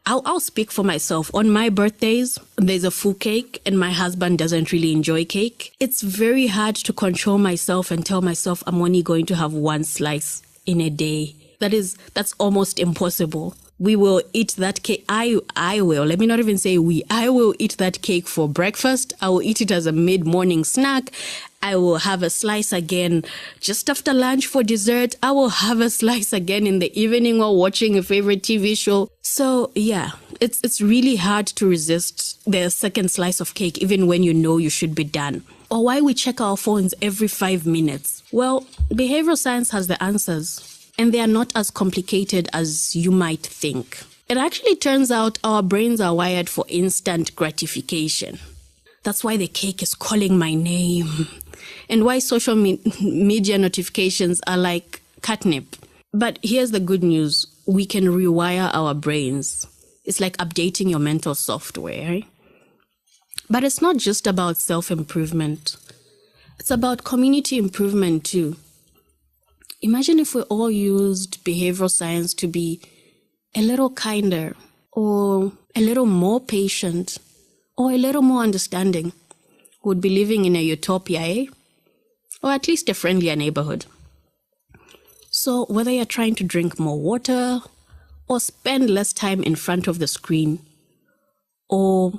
I'll speak for myself. On my birthdays, there's a full cake and my husband doesn't really enjoy cake. It's very hard to control myself and tell myself I'm only going to have 1 slice in a day. That's almost impossible. We will eat that cake. I will. Let me not even say we. I will eat that cake for breakfast. I will eat it as a mid-morning snack. I will have a slice again just after lunch for dessert. I will have a slice again in the evening while watching a favorite TV show. So yeah, it's really hard to resist the second slice of cake even when you know you should be done. Or why we check our phones every 5 minutes. Well, behavioral science has the answers. And they are not as complicated as you might think. It actually turns out our brains are wired for instant gratification. That's why the cake is calling my name. And why social media notifications are like catnip. But here's the good news. We can rewire our brains. It's like updating your mental software. Right? But it's not just about self-improvement. It's about community improvement too. Imagine if we all used behavioral science to be a little kinder, or a little more patient, or a little more understanding. We'd be living in a utopia, eh? Or at least a friendlier neighborhood. So whether you're trying to drink more water, or spend less time in front of the screen, or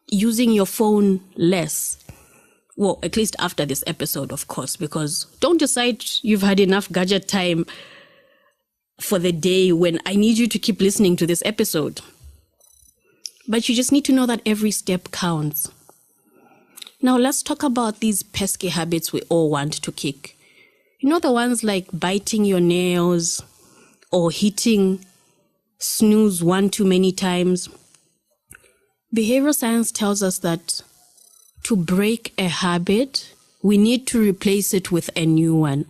using your phone less, well, at least after this episode, of course, because don't decide you've had enough gadget time for the day when I need you to keep listening to this episode. But you just need to know that every step counts. Now, let's talk about these pesky habits we all want to kick. You know, the ones like biting your nails or hitting snooze 1 too many times. Behavioral science tells us that to break a habit, we need to replace it with a new one.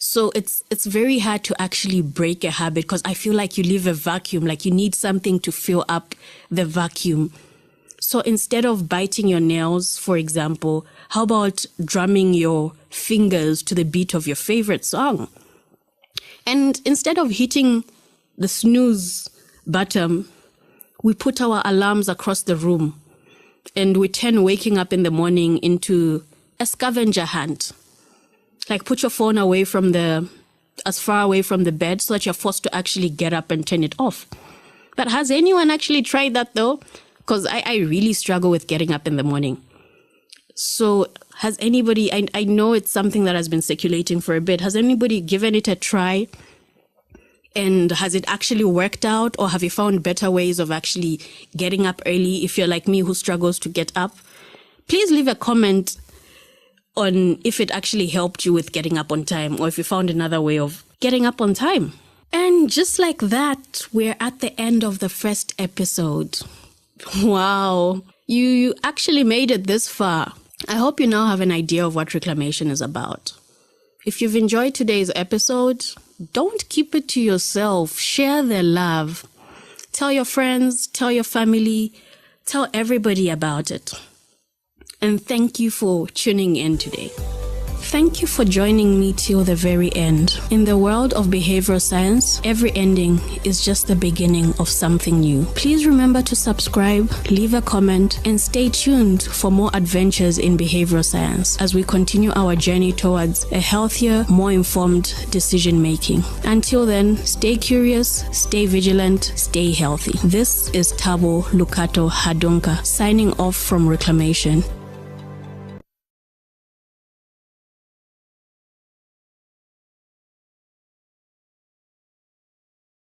So it's very hard to actually break a habit because I feel like you leave a vacuum, like you need something to fill up the vacuum. So instead of biting your nails, for example, how about drumming your fingers to the beat of your favorite song? And instead of hitting the snooze button, we put our alarms across the room. And we turn waking up in the morning into a scavenger hunt. Like put your phone as far away from the bed so that you're forced to actually get up and turn it off. But has anyone actually tried that though? Because I really struggle with getting up in the morning. So has anybody, I know it's something that has been circulating for a bit. Has anybody given it a try? And has it actually worked out? Or have you found better ways of actually getting up early if you're like me who struggles to get up? Please leave a comment on if it actually helped you with getting up on time or if you found another way of getting up on time. And just like that, we're at the end of the first episode. Wow. You actually made it this far. I hope you now have an idea of what reclamation is about. If you've enjoyed today's episode, don't keep it to yourself. Share the love. Tell your friends, tell your family, tell everybody about it. And thank you for tuning in today. Thank you for joining me till the very end. In the world of behavioral science, every ending is just the beginning of something new. Please remember to subscribe, leave a comment, and stay tuned for more adventures in behavioral science as we continue our journey towards a healthier, more informed decision making. Until then, stay curious, stay vigilant, stay healthy. This is Tabo Lukato Hadunka signing off from Reclamation.